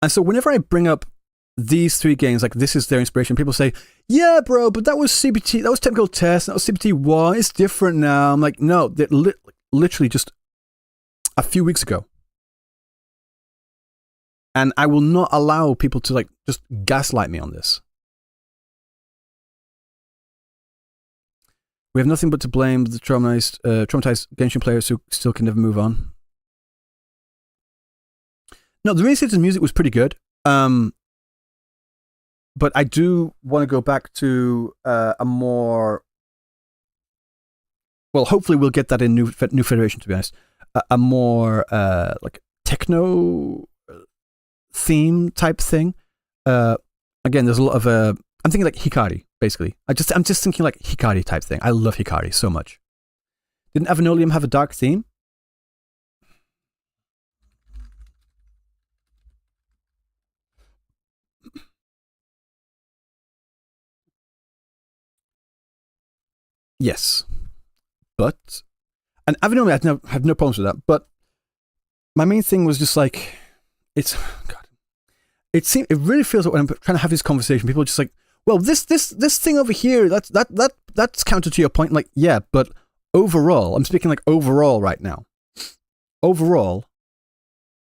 And so whenever I bring up these three games, like this is their inspiration, people say, yeah, bro, but that was CBT, that was technical test, that was CBT1, it's different now. I'm like, no, literally just a few weeks ago. And I will not allow people to like just gaslight me on this. We have nothing but to blame the traumatized Genshin players who still can never move on. No, the Rinascita's music was pretty good. But I do want to go back to a more... Well, hopefully we'll get that in New Federation, to be honest. A more like techno theme type thing. Again, there's a lot of... I'm thinking like Hikari, basically. I'm just thinking like Hikari type thing. I love Hikari so much. Didn't Avenolium have a dark theme? Yes. But... And Avenolium, I have no problems with that. But my main thing was just like... God. It really feels like when I'm trying to have this conversation, people are just like, well, this thing over here, that's counter to your point. Like, yeah, but overall, I'm speaking like overall right now. Overall,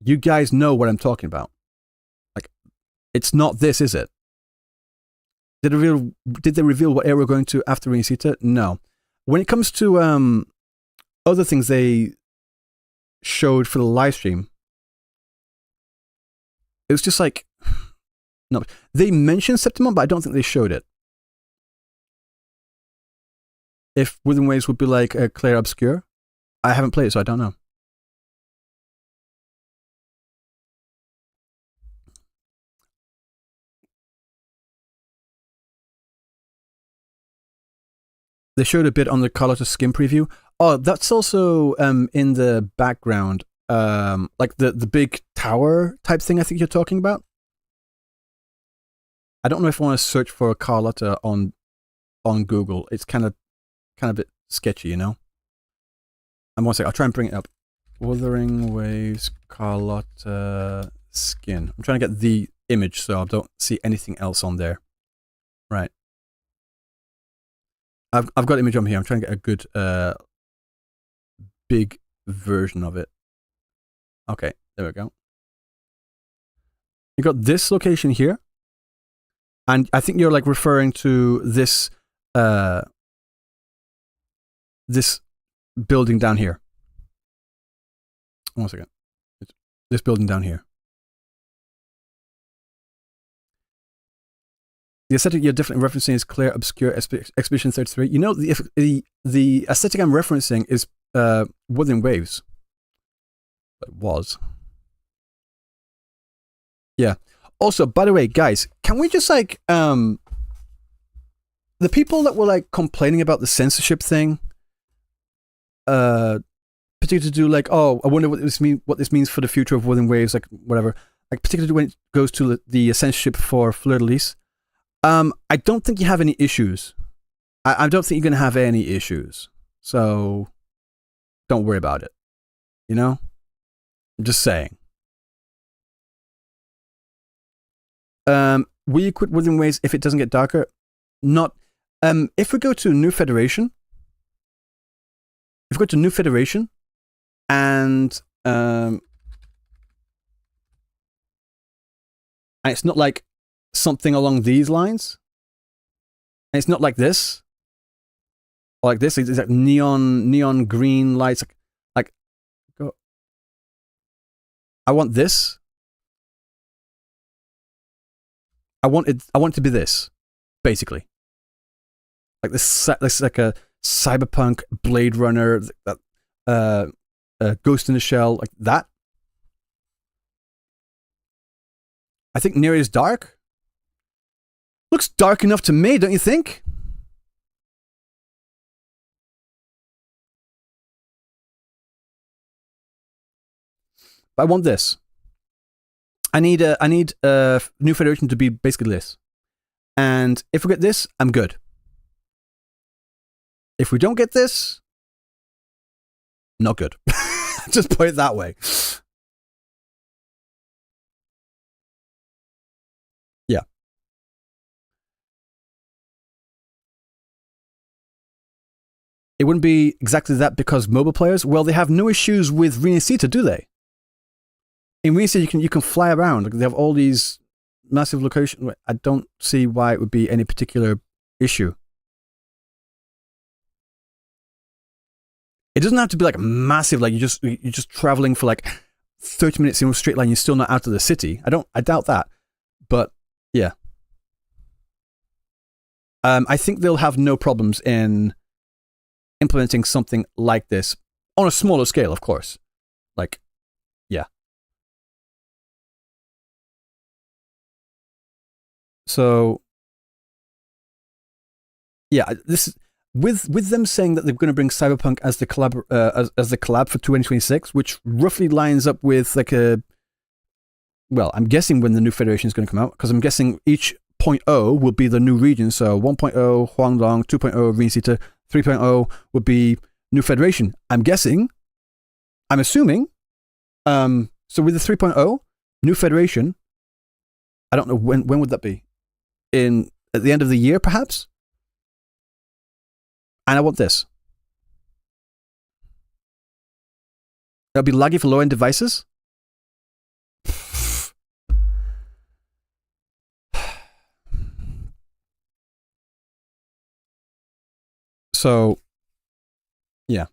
you guys know what I'm talking about. Like, it's not this, is it? Did they reveal what area we're going to after Renacita? No. When it comes to other things they showed for the live stream, it was just like, no, they mentioned Septimon, but I don't think they showed it. If Wuthering Waves would be like a Claire Obscure, I haven't played it, so I don't know. They showed a bit on the Carlotta skin preview. Oh, that's also in the background, like the big tower type thing. I think you're talking about. I don't know if I want to search for Carlotta on Google. It's kind of a bit sketchy, you know. And one second, I'll try and bring it up. Wuthering Waves Carlotta skin. I'm trying to get the image so I don't see anything else on there. Right. I've got the image on here. I'm trying to get a good big version of it. Okay, there we go. You got this location here, and I think you're like referring to this this building down here. One second. It's this building down here. The aesthetic you're definitely referencing is Claire Obscure Expedition 33. You know, the aesthetic I'm referencing is Wuthering Waves. It was. Yeah. Also, by the way, guys, can we just like the people that were like complaining about the censorship thing, particularly to do like, oh, I wonder what this means for the future of Wuthering Waves, like whatever, like particularly when it goes to the censorship for Fleur de Lis. I don't think you have any issues. I don't think you're going to have any issues. So, don't worry about it. You know? I'm just saying. Will you quit Wuthering Waves if it doesn't get darker? Not. If we go to New Federation, and it's not like something along these lines, and it's not like this, or like this. It's like neon green lights. Like, go. I want this. I want it to be this, basically. Like this like a cyberpunk Blade Runner, Ghost in the Shell, like that. I think Near is dark. Looks dark enough to me, don't you think? But I want this. I need New Federation to be basically this. And if we get this, I'm good. If we don't get this, not good. Just put it that way. Yeah. It wouldn't be exactly that because mobile players, well, they have no issues with Renacita, do they? In Renacita, you can fly around. They have all these massive locations. I don't see why it would be any particular issue. It doesn't have to be like massive, like you're just traveling for like 30 minutes in a straight line. You're still not out of the city. I doubt that. But yeah, I think they'll have no problems in implementing something like this on a smaller scale, of course. Like, yeah. So, yeah, this with them saying that they're going to bring Cyberpunk as the collab as the collab for 2026, which roughly lines up with like a, well, I'm guessing when the New Federation is going to come out, because I'm guessing each 0.0 will be the new region. So 1.0 Huanglong, 2.0 Renacita, 3.0 would be New Federation. I'm assuming. So with the 3.0 New Federation, I don't know when would that be? At the end of the year, perhaps? And I want this. That'll be laggy for low-end devices. So, yeah.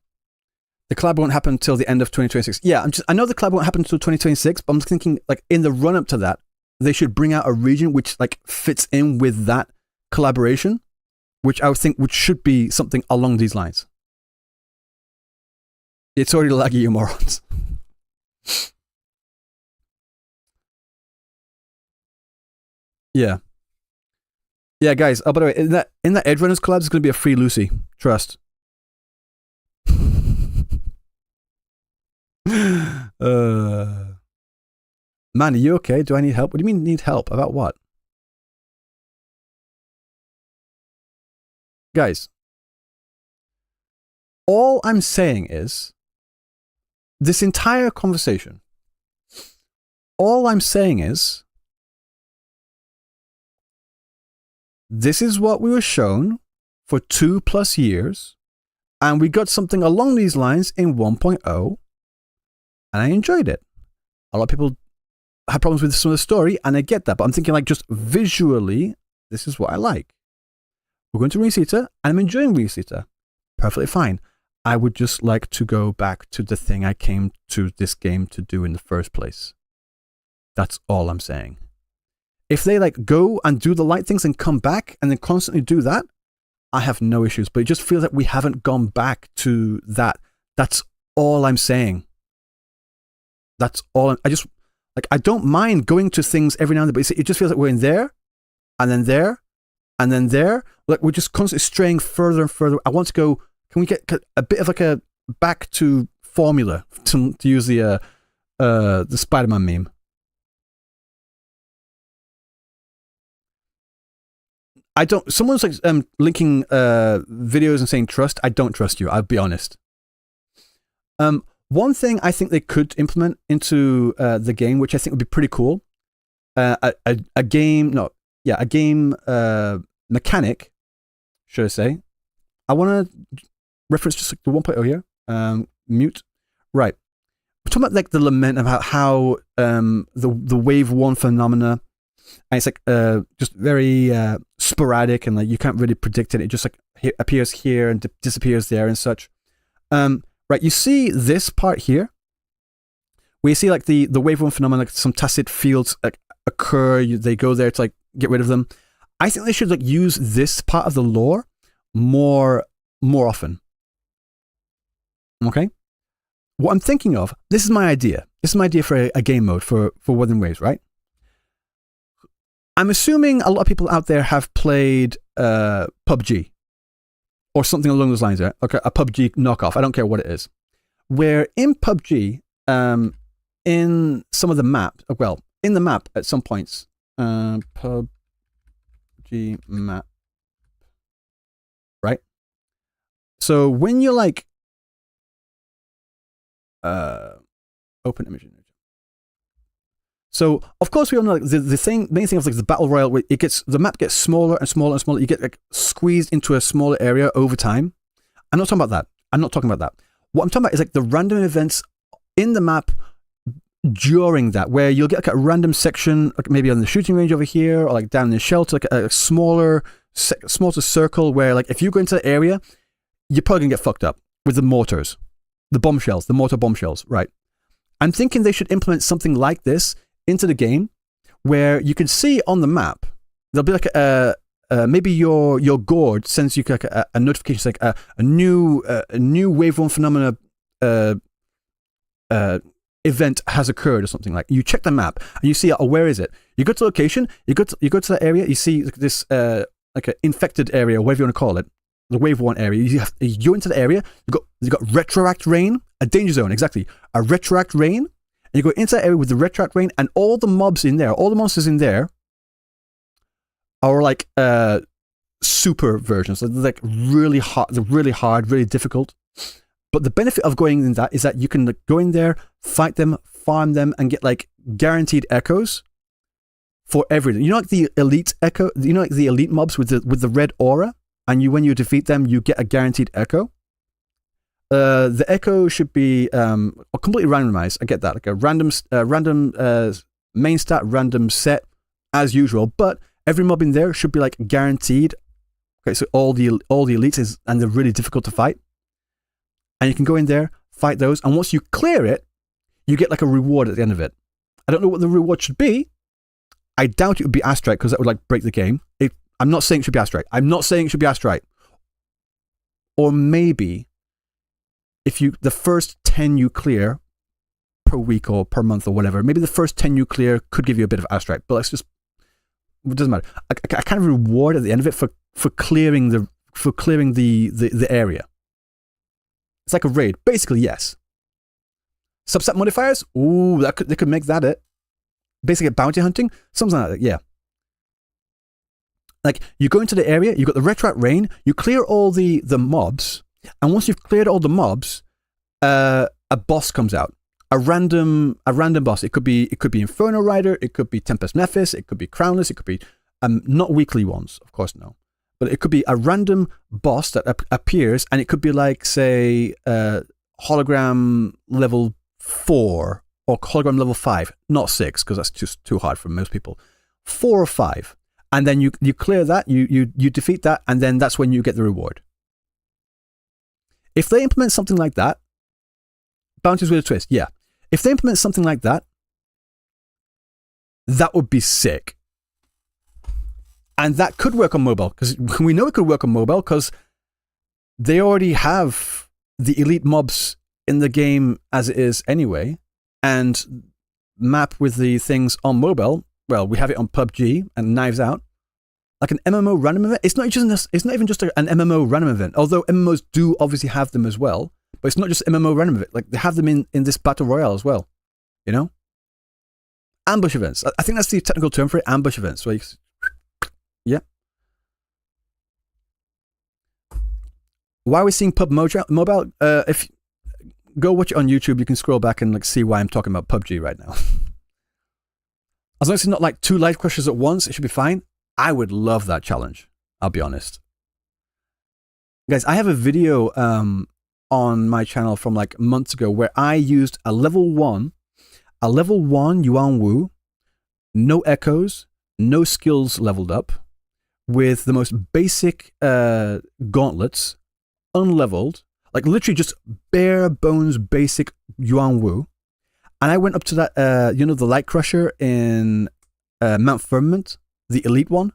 The collab won't happen until the end of 2026. Yeah, I know the collab won't happen until 2026, but I'm thinking like in the run up to that, they should bring out a region which like fits in with that collaboration, which I would think which should be something along these lines. It's already laggy, you morons. Yeah. Yeah, guys. Oh, by the way, in that Edge Runners collab, there's going to be a free Lucy. Trust. Man, are you okay? Do I need help? What do you mean need help? About what? Guys, all I'm saying is this entire conversation, all I'm saying is this is what we were shown for 2+ years, and we got something along these lines in 1.0, and I enjoyed it. A lot of people had problems with some of the story, and I get that, but I'm thinking like just visually, this is what I like. We're going to Reseta, and I'm enjoying Reseta. Perfectly fine. I would just like to go back to the thing I came to this game to do in the first place. That's all I'm saying. If they like go and do the light things and come back and then constantly do that, I have no issues. But it just feels like we haven't gone back to that. That's all I'm saying. That's all. I just like I don't mind going to things every now and then, but it just feels like we're in there, and then there, and then there. Like we're just constantly straying further and further. I want to go. Can we get a bit of like a back to formula to use the Spider-Man meme? I don't. Someone's like linking videos and saying trust. I don't trust you. I'll be honest. One thing I think they could implement into the game, which I think would be pretty cool, a game mechanic, should I say? I want to reference just like the 1.0 here. Mute. Right. We're talking about like the lament about how the wave 1 phenomena. And it's like just very sporadic and like you can't really predict it. It just like appears here and disappears there and such. Right, you see this part here, where you see like the wave 1 phenomenon, like some tacit fields occur. They go there to like get rid of them. I think they should like use this part of the lore more often. Okay, what I'm thinking of. This is my idea. This is my idea for a game mode for Wuthering Waves, right? I'm assuming a lot of people out there have played PUBG or something along those lines, right? Okay, a PUBG knockoff. I don't care what it is. Where in PUBG, in some of the map, well, in the map at some points, PUBG map, right? So when you're like, open image. So of course we all know like, the main thing of like the battle royale, where the map gets smaller and smaller and smaller. You get like squeezed into a smaller area over time. I'm not talking about that. What I'm talking about is like the random events in the map during that, where you'll get like a random section, like maybe on the shooting range over here, or like down in the shelter, like a smaller circle where like if you go into the area, you're probably gonna get fucked up with the mortars, the bombshells, the mortar bombshells, right? I'm thinking they should implement something like this into the game, where you can see on the map there'll be like maybe your gourd sends you like a notification, like a new wave 1 phenomena event has occurred or something. Like you check the map and you see, oh, where is it? You go to the location, you go to that area, you see this like an infected area, whatever you want to call it, the wave 1 area. You go into the area, you got retroact rain, a danger zone, exactly, a retroact rain. And you go into that area with the retroact rain, and all the mobs in there, all the monsters in there are like super versions. They're like really hard, really difficult. But the benefit of going in that is that you can like, go in there, fight them, farm them, and get like guaranteed echoes for everything. You know, like the elite echo. You know, like the elite mobs with the red aura, and when you defeat them, you get a guaranteed echo. The echo should be completely randomized. I get that, like a random main stat, random set as usual. But every mob in there should be like guaranteed Okay, so all the elites and they're really difficult to fight. And you can go in there, fight those, and once you clear it, you get like a reward at the end of it. I don't know what the reward should be. I doubt it would be Astrite because that would like break the game. I'm not saying it should be Astrite. I'm not saying it should be Astrite. Or maybe if the first 10 you clear per week or per month or whatever, maybe the first 10 you clear could give you a bit of Astrite, but it doesn't matter. A kind of reward at the end of it for clearing the area. It's like a raid. Basically, yes. Subset modifiers? Ooh, they could make that it. Basically, bounty hunting? Something like that, yeah. Like, you go into the area, you've got the Retrat Rain, you clear all the mobs, and once you've cleared all the mobs, a boss comes out. A random boss. It could be Inferno Rider, it could be Tempest Nephis, it could be Crownless, it could be not weekly ones, of course, no. But it could be a random boss that appears, and it could be like, say, hologram level 4 or hologram level 5, not 6, because that's just too hard for most people. 4 or 5. And then you clear that, you defeat that, and then that's when you get the reward. If they implement something like that, bounties with a twist, yeah. If they implement something like that, that would be sick. And that could work on mobile, because we know it could work on mobile, because they already have the elite mobs in the game as it is anyway, and map with the things on mobile. Well, we have it on PUBG and Knives Out. Like an MMO random event. It's not even just an MMO random event, although MMOs do obviously have them as well. But it's not just MMO random event. Like, they have them in this Battle Royale as well. You know? Ambush events. I think that's the technical term for it, ambush events. Where yeah. Why are we seeing Pub Mobile? If go watch it on YouTube, you can scroll back and like see why I'm talking about PUBG right now. As long as it's not like 2 life crushes at once, it should be fine. I would love that challenge. I'll be honest. Guys, I have a video on my channel from like months ago where I used a level 1 Yuan Wu, no echoes, no skills leveled up, with the most basic gauntlets, unleveled, like literally just bare bones basic Yuan Wu. And I went up to that, the Light Crusher in Mount Firmament, the elite one.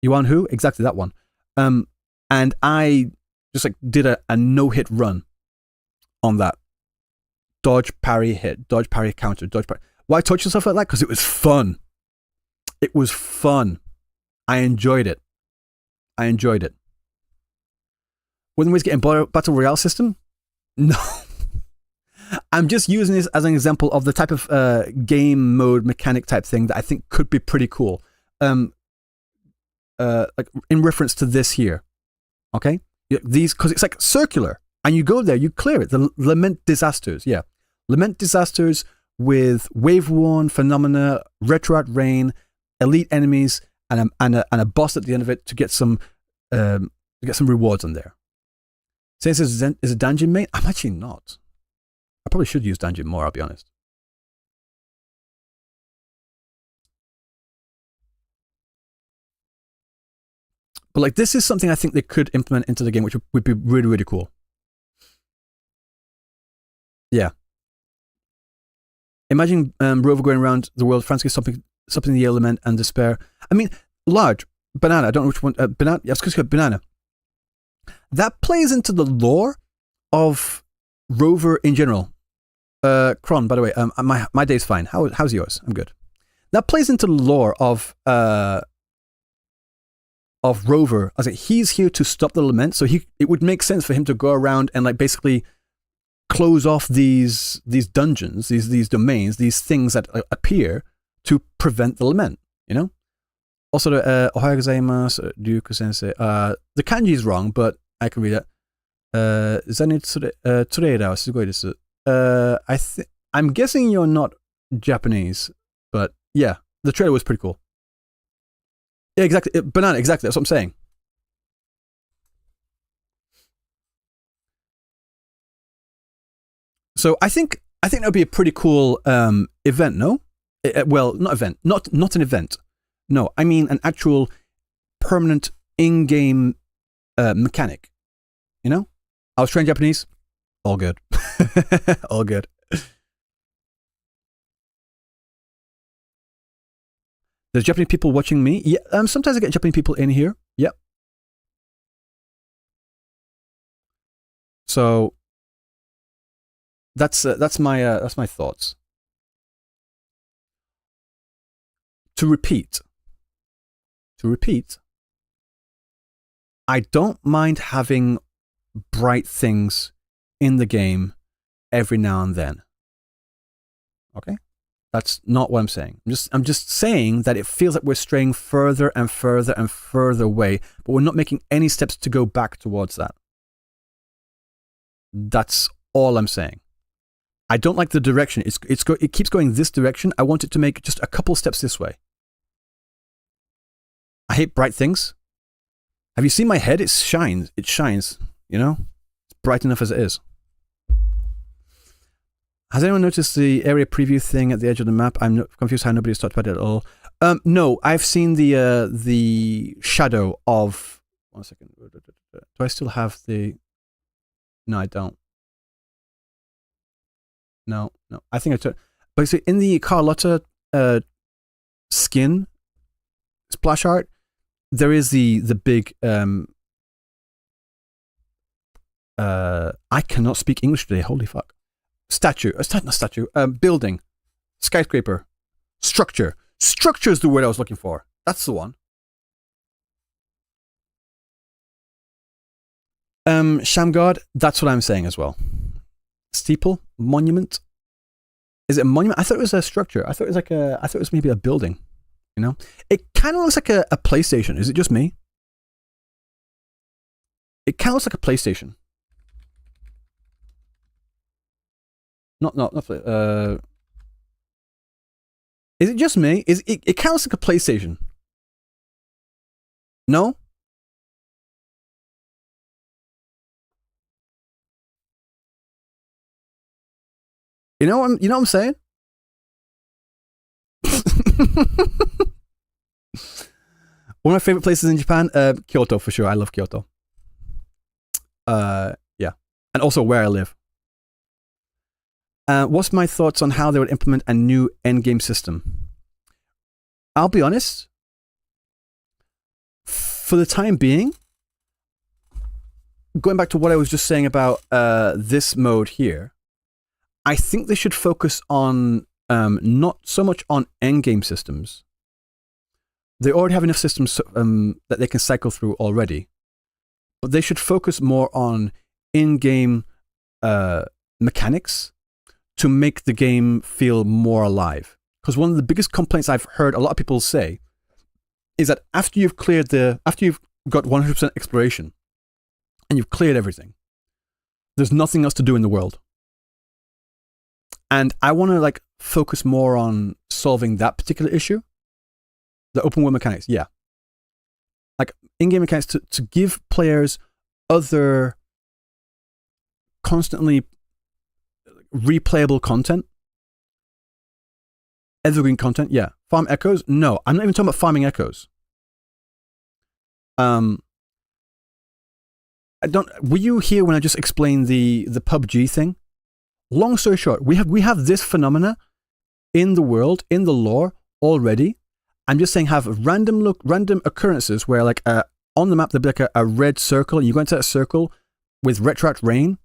Yuan Hu, exactly that one. And I just like did a no-hit run on that. Dodge, parry, hit, dodge, parry, counter, dodge, parry. Why touch yourself like that? Because it was fun. It was fun. I enjoyed it. Wouldn't we get in Battle Royale system? No. I'm just using this as an example of the type of game mode mechanic type thing that I think could be pretty cool. Like in reference to this here. Okay? These, because it's like circular. And you go there, you clear it. The Lament Disasters, yeah. Lament Disasters with Wave 1, Phenomena, Retrat Rain, elite enemies, and a boss at the end of it to get some rewards on there. Since is a dungeon main, I'm actually not. I probably should use dungeon more, I'll be honest. But like, this is something I think they could implement into the game, which would be really, really cool. Yeah. Imagine Rover going around the world frantically stopping the element and despair. I mean, large banana. I don't know which one. Banana. Yeah, I was going to say banana. That plays into the lore of Rover in general. Kron, by the way, my day's fine. How's yours? I'm good. That plays into the lore of Rover. I was like, he's here to stop the lament, so it would make sense for him to go around and like basically close off these dungeons, these domains, these things that appear to prevent the lament, you know? Also, Ohayou gozaimasu, Ryuko sensei. The kanji is wrong, but I can read it. Zani tsureira wa sugoi desu. I'm guessing you're not Japanese, but yeah, the trailer was pretty cool. Yeah, exactly. Banana, exactly. That's what I'm saying. So I think that would be a pretty cool event, no? Well, not event. Not an event. No, I mean an actual permanent in-game mechanic. You know? I was trained Japanese. All good. All good. There's Japanese people watching me. Yeah, sometimes I get Japanese people in here. Yep. So that's my thoughts. To repeat, I don't mind having bright things in the game every now and then. Okay? That's not what I'm saying. I'm just saying that it feels like we're straying further and further and further away, but we're not making any steps to go back towards that. That's all I'm saying. I don't like the direction. It keeps going this direction. I want it to make just a couple steps this way. I hate bright things. Have you seen my head? It shines. You know? It's bright enough as it is. Has anyone noticed the area preview thing at the edge of the map? I'm confused how nobody's talked about it at all. No, I've seen the shadow of... 1 second. Do I still have the... No, I don't. No. I think I took... But see, in the Carlotta skin splash art, there is the big... I cannot speak English today, holy fuck. Building, skyscraper, structure. Structure is the word I was looking for. That's the one. Shamgod, that's what I'm saying as well. Steeple, monument. Is it a monument? I thought it was a structure. I thought it was maybe a building. You know, it kind of looks like a PlayStation. Is it just me? It kind of looks like a PlayStation. Not. Is it just me? It kind of looks like a PlayStation? No. You know what I'm saying? One of my favorite places in Japan, Kyoto for sure. I love Kyoto. Yeah, and also where I live. What's my thoughts on how they would implement a new endgame system? I'll be honest. For the time being, going back to what I was just saying about this mode here, I think they should focus on not so much on endgame systems. They already have enough systems that they can cycle through already. But they should focus more on in-game mechanics to make the game feel more alive. Because one of the biggest complaints I've heard a lot of people say is that after you've got 100% exploration and you've cleared everything, there's nothing else to do in the world. And I want to focus more on solving that particular issue. The open world mechanics, yeah. In-game mechanics to give players other constantly replayable content. Evergreen content, yeah. Farm echoes? No, I'm not even talking about farming echoes. Were you here when I just explained the PUBG thing? Long story short, we have this phenomena in the world, in the lore already. I'm just saying have random occurrences where on the map there'll be a red circle, and you go into that circle with retroact rain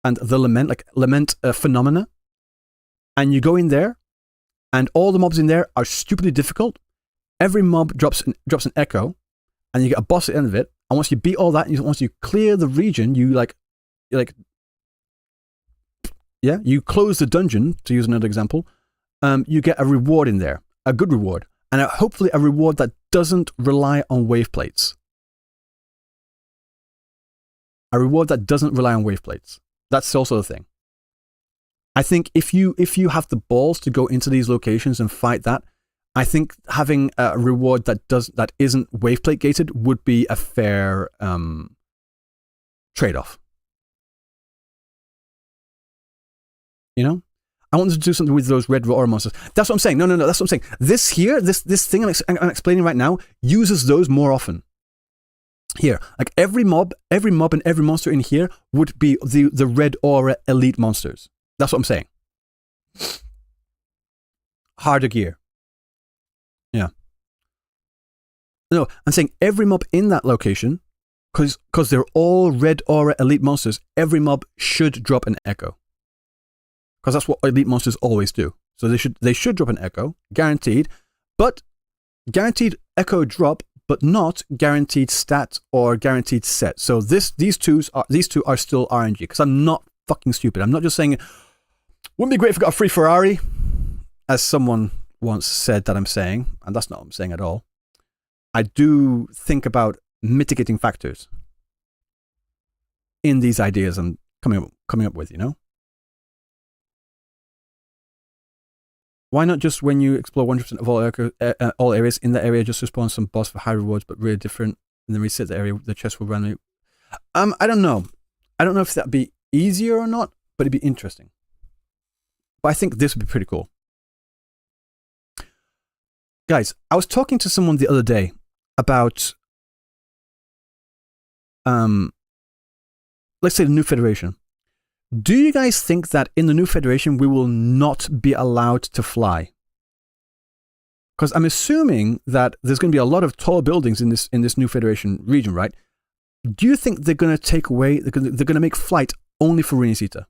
and the lament phenomena, and you go in there, and all the mobs in there are stupidly difficult. Every mob drops an echo, and you get a boss at the end of it. And once you beat all that, and once you clear the region, you close the dungeon, to use another example. You get a reward in there, a good reward, and hopefully a reward that doesn't rely on wave plates. A reward that doesn't rely on wave plates. That's also the thing. I think if you have the balls to go into these locations and fight that, I think having a reward that isn't wave plate gated would be a fair trade-off. You know? I want them to do something with those red aura monsters. That's what I'm saying. No, that's what I'm saying. This here, this thing I'm explaining right now, uses those more often. Here, like every mob and every monster in here would be the red aura elite monsters. That's what I'm saying. Harder gear. Yeah. No, I'm saying every mob in that location, because they're all red aura elite monsters, every mob should drop an echo. Because that's what elite monsters always do. So they should drop an echo, guaranteed, but guaranteed echo drop, but not guaranteed stat or guaranteed set. So these two are still RNG, because I'm not fucking stupid. I'm not just saying, wouldn't it be great if we got a free Ferrari, as someone once said that I'm saying, and that's not what I'm saying at all. I do think about mitigating factors in these ideas I'm coming up with, you know? Why not just when you explore 100% of all areas in the area, just respawn some boss for high rewards, but really different, and then reset the area, the chest will randomly... I don't know. I don't know if that'd be easier or not, but it'd be interesting. But I think this would be pretty cool. Guys, I was talking to someone the other day about, let's say the New Federation. Do you guys think that in the New Federation we will not be allowed to fly? Because I'm assuming that there's going to be a lot of tall buildings in this New Federation region, right? Do you think they're going to take away, they're going to make flight only for Rinasita?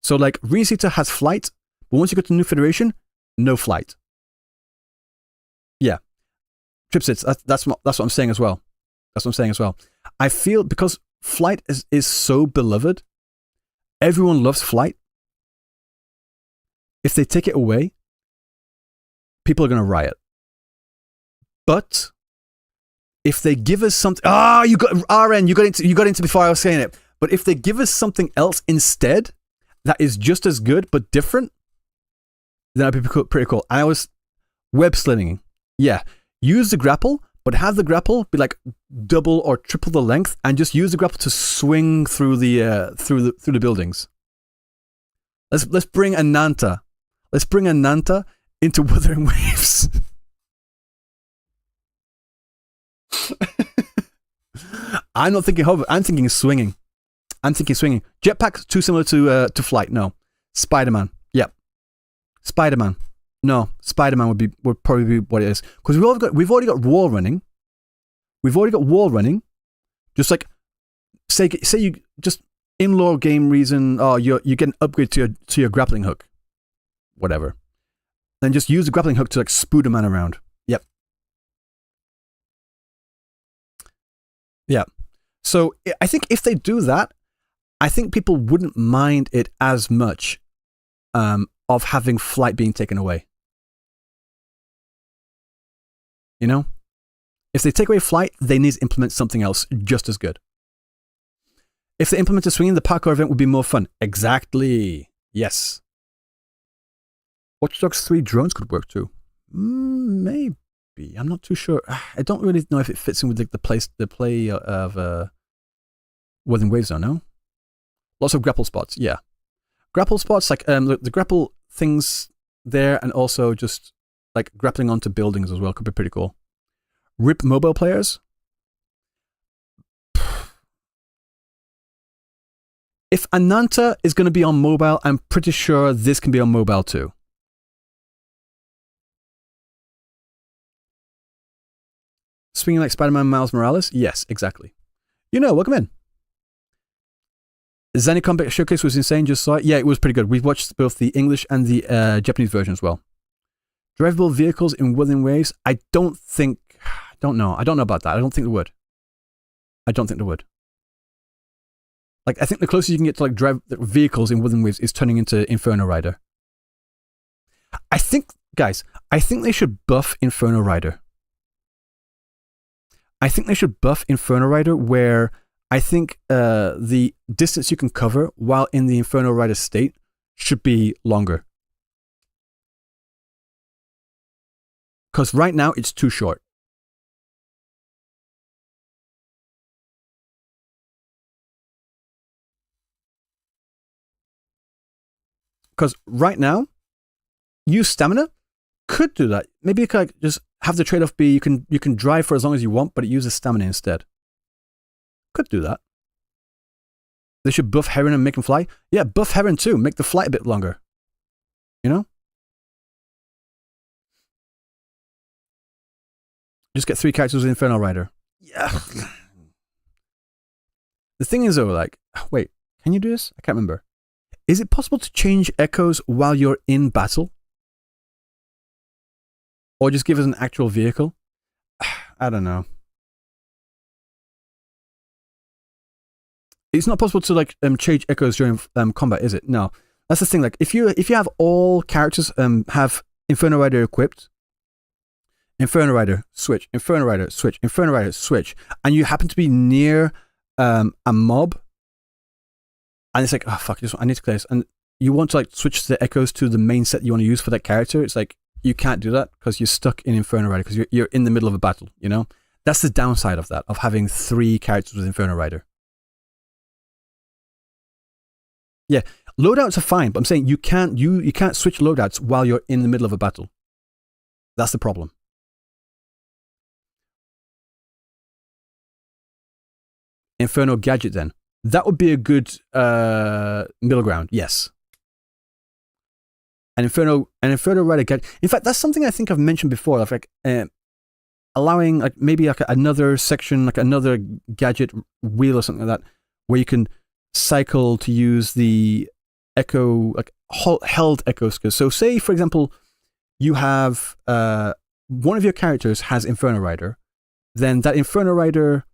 So like Rinasita has flight, but once you go to the New Federation, no flight. Yeah. Tripsits, that's what I'm saying as well. That's what I'm saying as well. I feel because flight is so beloved, everyone loves flight. If they take it away, people are going to riot. But if they give us something, you got RN, you got into before I was saying it. But if they give us something else instead that is just as good but different, then that'd be pretty cool. And I was web slinging. Yeah, use the grapple, but have the grapple be like double or triple the length, and just use the grapple to swing through the buildings. Let's bring Ananta. Let's bring Ananta into Wuthering Waves. I'm not thinking hover. I'm thinking swinging. Jetpack's too similar to flight. No, Spider-Man. Yep, Spider-Man. No, Spider-Man would probably be what it is, because we've already got wall running. We've already got wall running. Just like say you just in-law game reason. Oh, you get an upgrade to your grappling hook, whatever. Then just use the grappling hook to like Spooderman around. Yep. Yeah. So I think if they do that, I think people wouldn't mind it as much of having flight being taken away. You know? If they take away flight, they need to implement something else just as good. If they implemented swinging, the parkour event would be more fun. Exactly. Yes. Watch Dogs 3 drones could work too. Maybe. I'm not too sure. I don't really know if it fits in with the play of Wuthering Waves, though, no? Lots of grapple spots, yeah. Grapple spots, like the grapple things there, and also just like grappling onto buildings as well could be pretty cool. RIP mobile players. If Ananta is going to be on mobile, I'm pretty sure this can be on mobile too. Swinging like Spider-Man Miles Morales? Yes, exactly. You know, welcome in. Zani Combat Showcase was insane, just saw it. Yeah, it was pretty good. We've watched both the English and the Japanese version as well. Drivable vehicles in Wuthering Waves? I don't know about that. I don't think they would. Like, I think the closest you can get to like drive vehicles in Wuthering Waves is turning into Inferno Rider. I think they should buff Inferno Rider. Where I think the distance you can cover while in the Inferno Rider state should be longer. Because right now it's too short. Because right now, use stamina could do that. maybe you could like, just have the trade-off be you can drive for as long as you want, but it uses stamina instead. Could do that. They should buff Heron and make him fly. Yeah, buff Heron too. Make the flight a bit longer. You know? Just get 3 characters with Inferno Rider. Yeah. The thing is though, like, wait, can you do this? I can't remember. Is it possible to change echoes while you're in battle? Or just give us an actual vehicle? I don't know. It's not possible to like change echoes during combat, is it? No. That's the thing. Like if you have all characters have Inferno Rider equipped, Inferno Rider switch, Inferno Rider switch, Inferno Rider switch, and you happen to be near a mob, and it's like, oh fuck, I need to clear this, and you want to like switch the echoes to the main set you want to use for that character. It's like you can't do that because you're stuck in Inferno Rider because you're in the middle of a battle. You know, that's the downside of that, of having 3 characters with Inferno Rider. Yeah, loadouts are fine, but I'm saying you can't switch loadouts while you're in the middle of a battle. That's the problem. Inferno Gadget then. That would be a good middle ground, yes. An Inferno Rider Gadget. In fact, that's something I think I've mentioned before, of like allowing like maybe like another section, like another gadget wheel or something like that, where you can cycle to use the echo, like held echo skills. So say, for example, you have one of your characters has Inferno Rider, then that Inferno Rider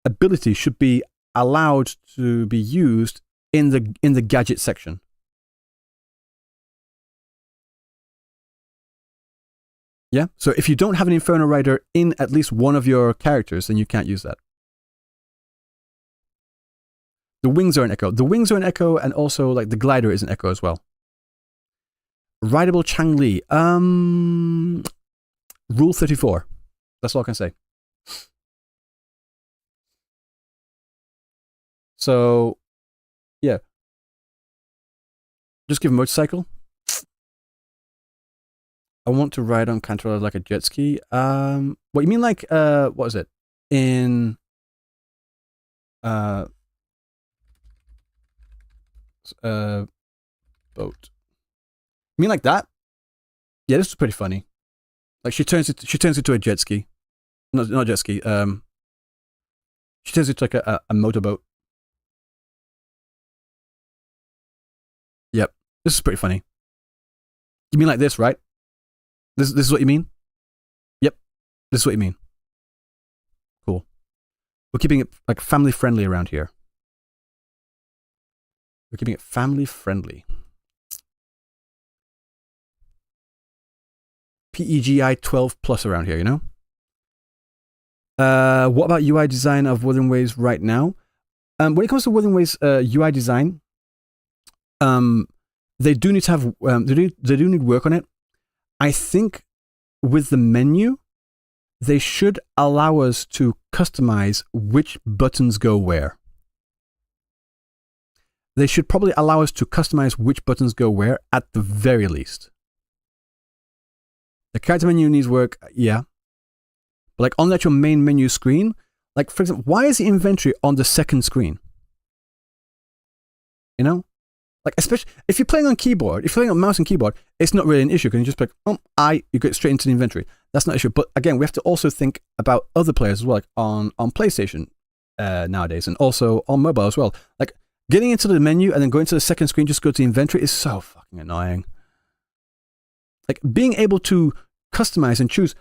ability should be allowed to be used in the gadget section. Yeah? So if you don't have an Inferno Rider in at least one of your characters, then you can't use that. The wings are an echo. The wings are an echo, and also like the glider is an echo as well. Rideable Changli. Rule 34. That's all I can say. So, yeah. Just give a motorcycle. I want to ride on controller like a jet ski. What you mean like, what is it? In, boat. You mean like that? Yeah, this is pretty funny. Like she turns into a jet ski. No, not a jet ski. She turns into like a motorboat. Yep, this is pretty funny. You mean like this, right? This is what you mean? Yep, this is what you mean. Cool. We're keeping it like family friendly around here. We're keeping it family friendly. PEGI 12 plus around here, you know? What about UI design of Wuthering Waves right now? When it comes to Wuthering Waves UI design, they do need to have they do need work on it. I think with the menu, they should allow us to customize which buttons go where. They should probably allow us to customize which buttons go where at the very least. The character menu needs work, yeah. But like on that your main menu screen, like for example, why is the inventory on the second screen? You know? Like especially if you're playing on keyboard, if you're playing on mouse and keyboard, it's not really an issue. Can you just be like, you get straight into the inventory. That's not an issue. But again, we have to also think about other players as well, like on PlayStation nowadays, and also on mobile as well. Like getting into the menu and then going to the second screen, just go to the inventory is so fucking annoying. Like being able to customize and choose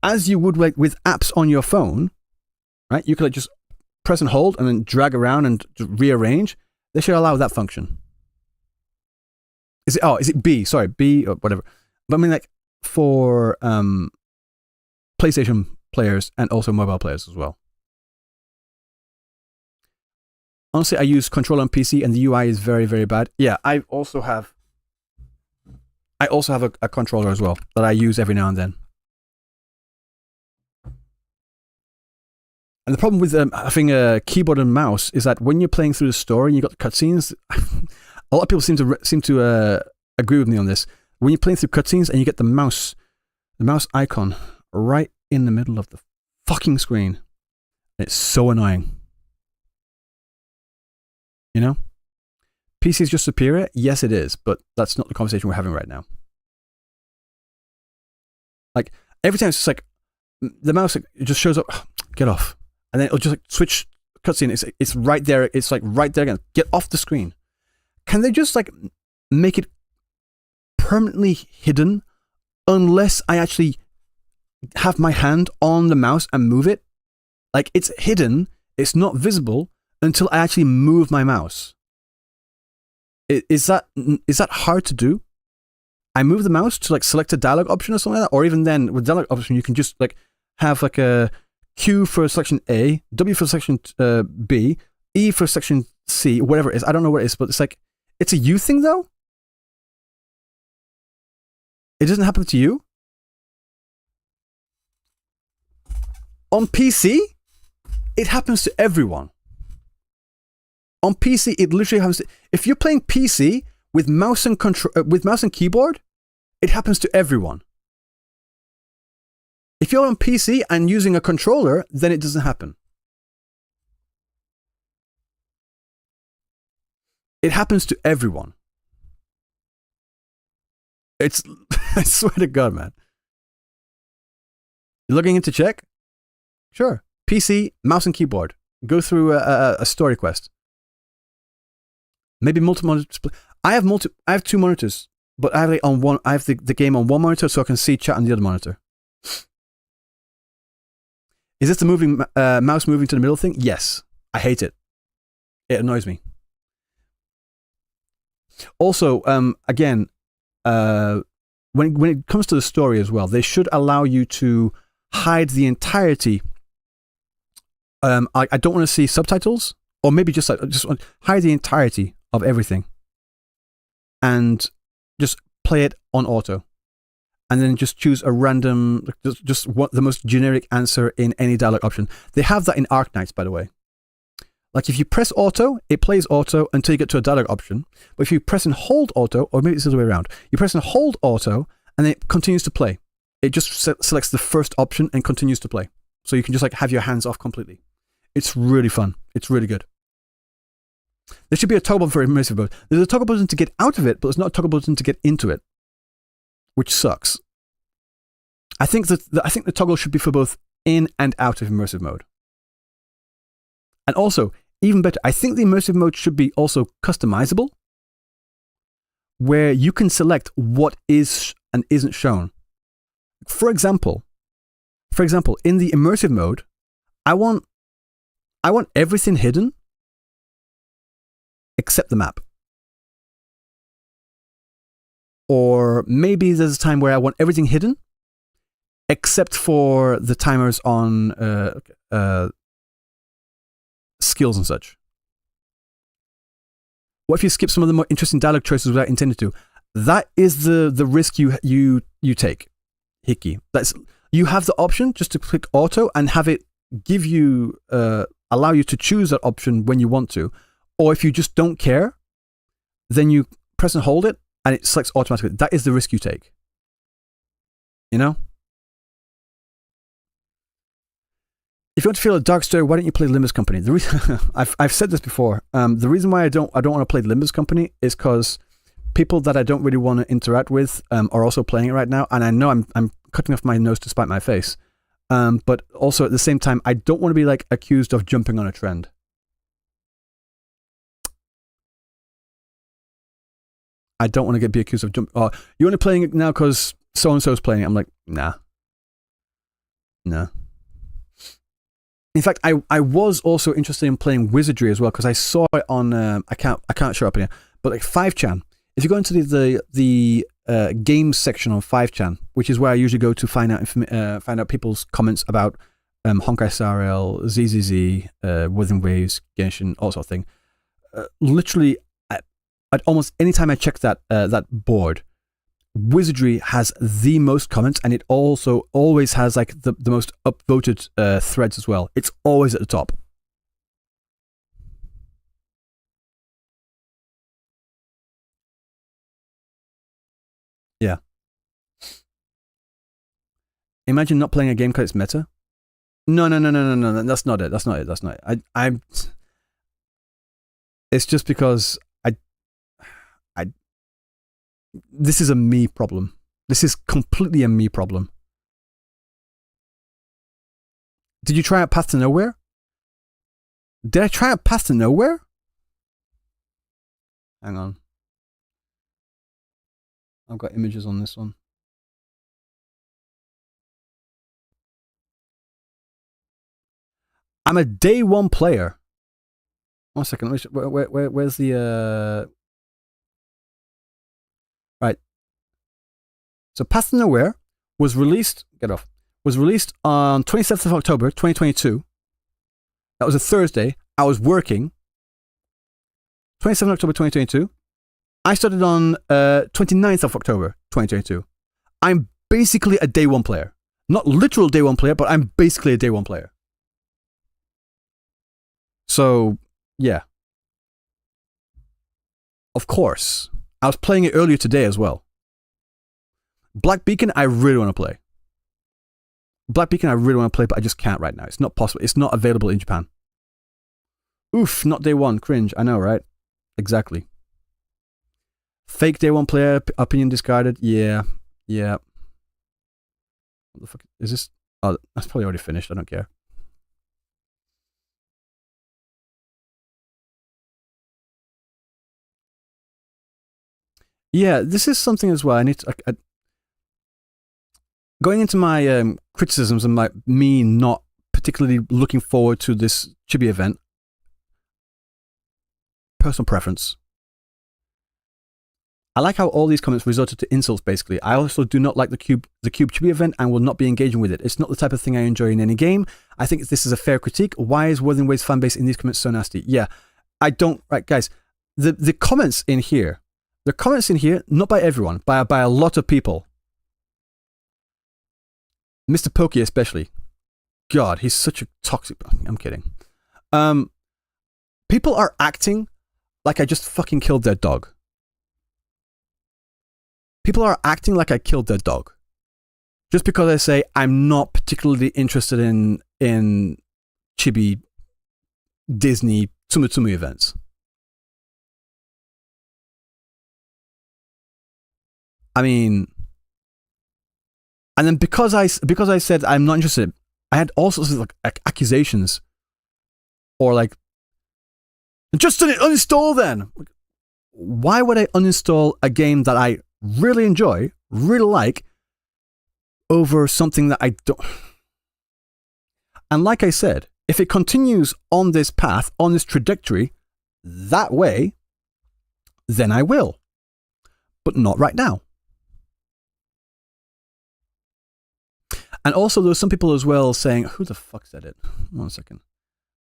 as you would like with apps on your phone, right? You could like just press and hold and then drag around and rearrange. They should allow that function. Is it B? Sorry, B or whatever. But I mean, like for PlayStation players and also mobile players as well. Honestly, I use control on PC and the UI is very, very bad. Yeah, I also have a controller as well that I use every now and then. And the problem with having a keyboard and mouse is that when you're playing through the story and you've got the cutscenes, a lot of people seem to agree with me on this. When you're playing through cutscenes and you get the mouse The mouse icon right in the middle of the fucking screen. It's so annoying. You know? PC is just superior? Yes, it is, but that's not the conversation we're having right now. Like, every time it's just like, the mouse it just shows up, get off. And then it'll just like switch cutscene. It's right there. It's like right there again. Get off the screen. Can they just like make it permanently hidden unless I actually have my hand on the mouse and move it? Like, it's hidden, it's not visible until I actually move my mouse. Is that hard to do? I move the mouse to like select a dialogue option or something like that, or even then with dialogue option you can just like have like a Q for section A, W for section B, E for section C, whatever it is. I don't know what it is, but it's like, it's a you thing though? It doesn't happen to you? On PC, it happens to everyone. On PC, it literally happens to, if you're playing PC with mouse and with mouse and keyboard, it happens to everyone. If you're on PC and using a controller, then it doesn't happen. It happens to everyone. It's, I swear to God, man. You're logging in to check? Sure. PC, mouse and keyboard. Go through a story quest. Maybe multi-monitor. I have two monitors, but I have like on one. I have the game on one monitor, so I can see chat on the other monitor. Is this the moving mouse moving to the middle thing? Yes, I hate it. It annoys me. Also, again, when it comes to the story as well, they should allow you to hide the entirety. I don't want to see subtitles, or maybe just hide the entirety of everything, and just play it on auto, and then just choose a random, just what the most generic answer in any dialogue option. They have that in Arknights, by the way. Like if you press auto, it plays auto until you get to a dialogue option. But if you press and hold auto, or maybe it's the other way around, you press and hold auto, and then it continues to play. It just selects the first option and continues to play. So you can just like have your hands off completely. It's really fun. It's really good. There should be a toggle for immersive mode. There's a toggle button to get out of it, but there's not a toggle button to get into it, which sucks. I think the toggle should be for both in and out of immersive mode. And also, even better, I think the immersive mode should be also customizable, where you can select what is and isn't shown. For example, in the immersive mode, I want everything hidden except the map. Or maybe there's a time where I want everything hidden except for the timers on skills and such. What if you skip some of the more interesting dialogue choices without intending to? That is the risk you take, Hickey. You have the option just to click auto and have it give you allow you to choose that option when you want to. Or if you just don't care, then you press and hold it and it selects automatically. That is the risk you take. You know? If you want to feel a dark story, why don't you play Limbus Company? The reason I've said this before. The reason why I don't want to play Limbus Company is because people that I don't really want to interact with are also playing it right now, and I know I'm cutting off my nose to spite my face. But also at the same time, I don't want to be like accused of jumping on a trend. I don't want to be accused of jumping. Oh, you're only playing it now because so and so is playing it. I'm like, nah. In fact, I was also interested in playing Wizardry as well because I saw it on I can't show up here, but like 5chan. If you go into the games section on 5chan, which is where I usually go to find out people's comments about Honkai Star Rail, ZZZ, Wuthering Waves, Genshin, all sort of thing. Literally, at almost any time I check that board, Wizardry has the most comments, and it also always has like the most upvoted threads as well. It's always at the top. Yeah. Imagine not playing a game because it's meta. No. That's not it. I. It's just because I. This is a me problem. This is completely a me problem. Did you try out Path to Nowhere? Did I try out Path to Nowhere? Hang on. I've got images on this one. I'm a day one player. 1 second. Where's the... Right. So Path to Nowhere was released... Was released on 27th of October, 2022. That was a Thursday. I was working. 27th October, 2022. I started on 29th of October, 2022. I'm basically a day one player. Not literal day one player, but I'm basically a day one player. So, yeah. Of course. I was playing it earlier today as well. Black Beacon, I really want to play. Black Beacon, I really want to play, but I just can't right now. It's not possible. It's not available in Japan. Oof, not day one. Cringe. I know, right? Exactly. Fake day one player, opinion discarded. Yeah. What the fuck is this? Oh, that's probably already finished. I don't care. Yeah, this is something as well. I need to... going into my criticisms and me not particularly looking forward to this chibi event, personal preference. I like how all these comments resorted to insults, basically. I also do not like the Cube Chibi event and will not be engaging with it. It's not the type of thing I enjoy in any game. I think this is a fair critique. Why is Wuthering Waves fanbase in these comments so nasty? Yeah, I don't... Right, guys, the comments in here, not by everyone, by a lot of people. Mr. Pokey especially. God, he's such a toxic... I'm kidding. People are acting like I just fucking killed their dog. People are acting like I killed their dog. Just because I say I'm not particularly interested in chibi Disney Tsum events. I mean... And then because I said I'm not interested, I had all sorts of like accusations, or like, just uninstall then. Why would I uninstall a game that I really enjoy, really like, over something that I don't? And like I said, if it continues on this path, on this trajectory, that way, then I will, but not right now. And also, there's some people as well saying, who the fuck said it? 1 second.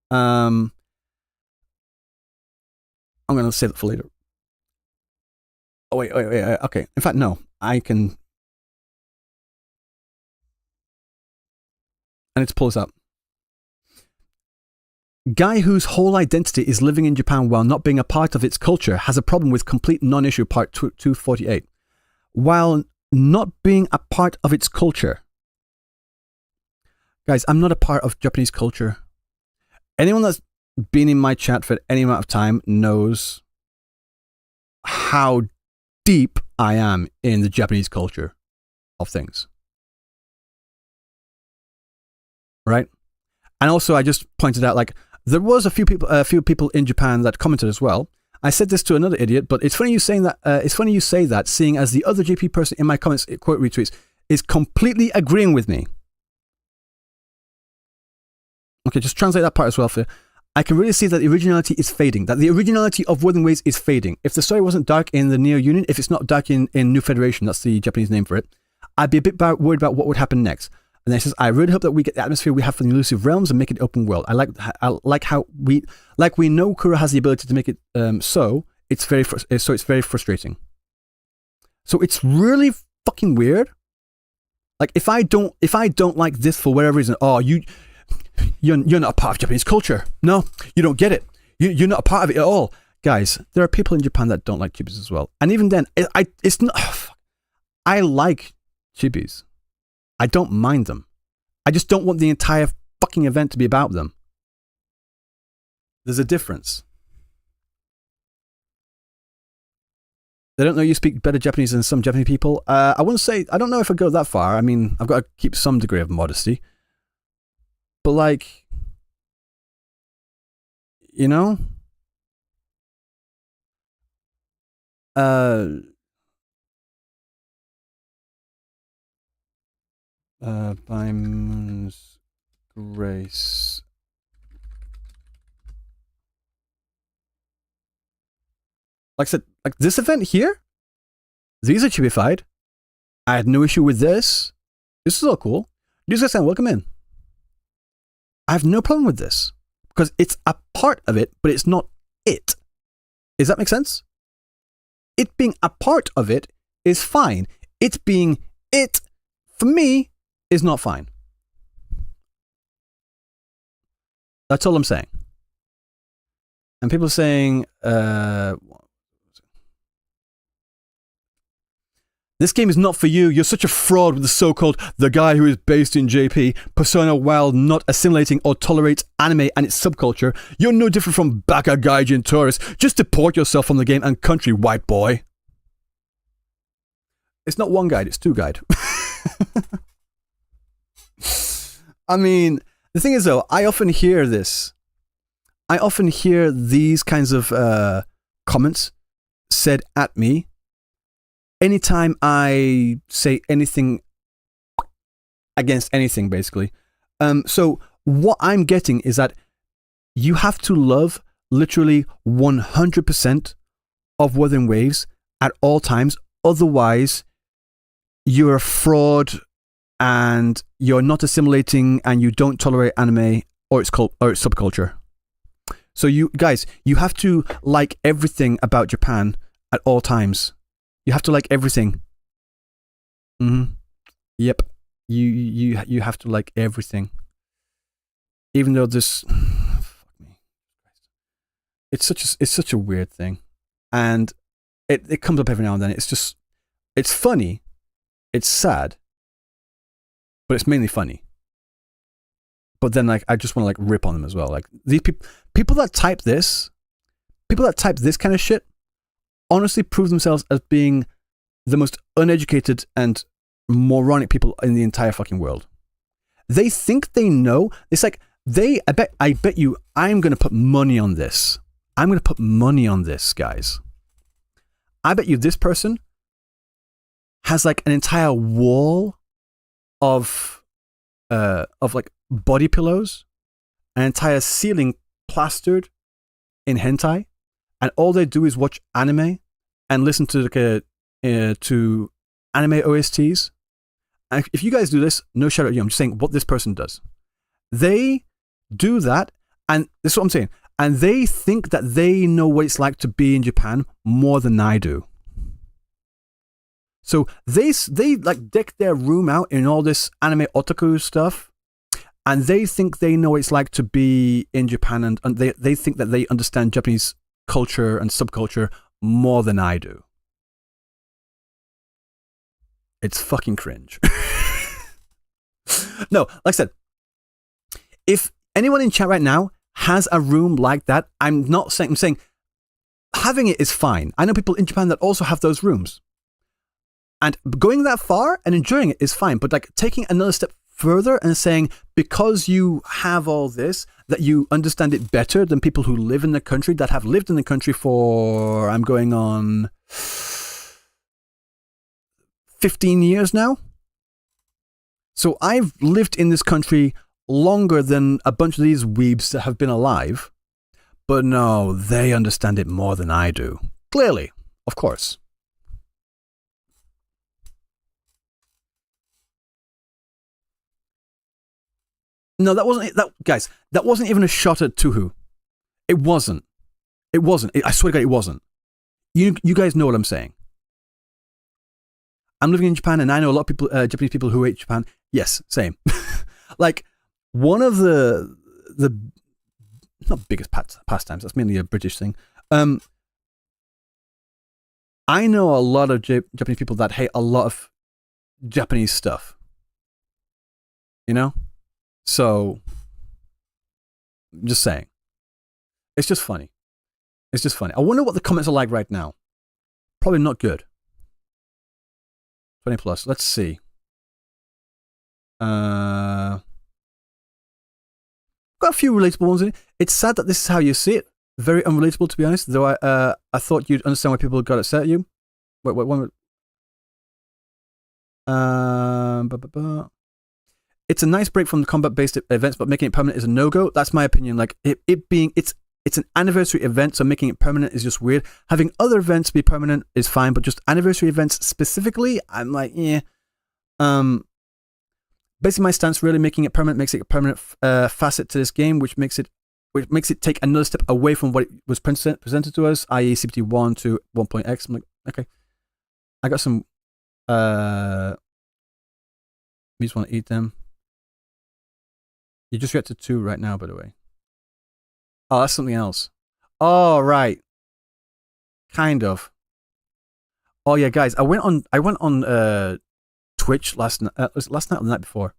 I'm going to say that for later. Oh, wait. Okay. In fact, no. I need to pull this up. Guy whose whole identity is living in Japan while not being a part of its culture has a problem with complete non-issue part 248. While not being a part of its culture... Guys, I'm not a part of Japanese culture. Anyone that's been in my chat for any amount of time knows how deep I am in the Japanese culture of things. Right? And also, I just pointed out, like, there was a few people in Japan that commented as well. I said this to another idiot, but it's funny you saying that. It's funny you say that, seeing as the other JP person in my comments, quote retweets, is completely agreeing with me. Okay, just translate that part as well. I can really see that the originality is fading. That the originality of Wuthering Waves is fading. If the story wasn't dark in the Neo Union, if it's not dark in New Federation, that's the Japanese name for it, I'd be a bit worried about what would happen next. And then it says, I really hope that we get the atmosphere we have for the elusive realms and make it open world. I like how we know Kura has the ability to make it so it's very frustrating. So it's really fucking weird. Like if I don't like this for whatever reason, you're not a part of Japanese culture. No, you don't get it. You're not a part of it at all. Guys, there are people in Japan that don't like chibis as well. And even then, it's not... I like chibis. I don't mind them. I just don't want the entire fucking event to be about them. There's a difference. They don't know you speak better Japanese than some Japanese people. I wouldn't say, I don't know if I go that far. I mean, I've got to keep some degree of modesty. But like, you know? By Moon's grace. Like I said, like this event here, these are chibified. I had no issue with this. This is all cool. These guys saying, welcome in. I have no problem with this because it's a part of it, but it's not it. Does that make sense? It being a part of it is fine. It being it, for me, is not fine. That's all I'm saying. And people are saying, this game is not for you. You're such a fraud with the so-called the guy who is based in JP persona while not assimilating or tolerates anime and its subculture. You're no different from Baka Gaijin tourists. Just deport yourself from the game and country, white boy. It's not one guide, it's two guide. I mean, the thing is though, I often hear this. I often hear these kinds of comments said at me anytime I say anything against anything, basically. So what I'm getting is that you have to love literally 100% of Wuthering Waves at all times. Otherwise, you're a fraud and you're not assimilating and you don't tolerate anime or its subculture. So you guys, you have to like everything about Japan at all times. You have to like everything. Yep. You have to like everything. Even though this, fuck me, it's such a weird thing, and it comes up every now and then. It's funny, it's sad, but it's mainly funny. But then like I just want to like rip on them as well. Like these people that type this kind of shit, honestly prove themselves as being the most uneducated and moronic people in the entire fucking world. They think they know. It's like I bet you I'm going to put money on this. I'm going to put money on this, guys. I bet you this person has like an entire wall of like body pillows, an entire ceiling plastered in hentai, and all they do is watch anime and listen to to anime OSTs. And if you guys do this, no shout out to you. I'm just saying what this person does. They do that, and this is what I'm saying. And they think that they know what it's like to be in Japan more than I do. So they like deck their room out in all this anime otaku stuff, and they think they know what it's like to be in Japan, and they think that they understand Japanese culture and subculture more than I do. It's fucking cringe. No, like I said, if anyone in chat right now has a room like that, I'm saying having it is fine. I know people in Japan that also have those rooms. And going that far and enjoying it is fine. But like taking another step further and saying, because you have all this, that you understand it better than people who live in the country, that have lived in the country for, I'm going on 15 years now. So I've lived in this country longer than a bunch of these weebs that have been alive. But no, they understand it more than I do. Clearly, of course. No, that wasn't that, guys. That wasn't even a shot at Tuhu. It wasn't. I swear to God, it wasn't. You guys know what I'm saying. I'm living in Japan, and I know a lot of people, Japanese people who hate Japan. Yes, same. Like one of the not biggest pastimes. That's mainly a British thing. I know a lot of Japanese people that hate a lot of Japanese stuff. You know? So, I'm just saying. It's just funny. It's just funny. I wonder what the comments are like right now. Probably not good. 20 plus. Let's see. Got a few relatable ones in it. It's sad that this is how you see it. Very unrelatable, to be honest. Though I thought you'd understand why people got upset at you. Wait, one minute. It's a nice break from the combat-based events, but making it permanent is a no-go. That's my opinion. Like it's an anniversary event, so making it permanent is just weird. Having other events be permanent is fine, but just anniversary events specifically, I'm like, yeah. Basically, my stance really making it permanent makes it a permanent facet to this game, which makes it take another step away from what it was presented to us, i.e. CPT1 to 1.x. I'm like, okay. I got some... you just want to eat them. You just reacted to 2 right now, by the way. Oh, that's something else. Oh, right. Kind of. Oh, yeah, guys. I went on Twitch last night or the night before.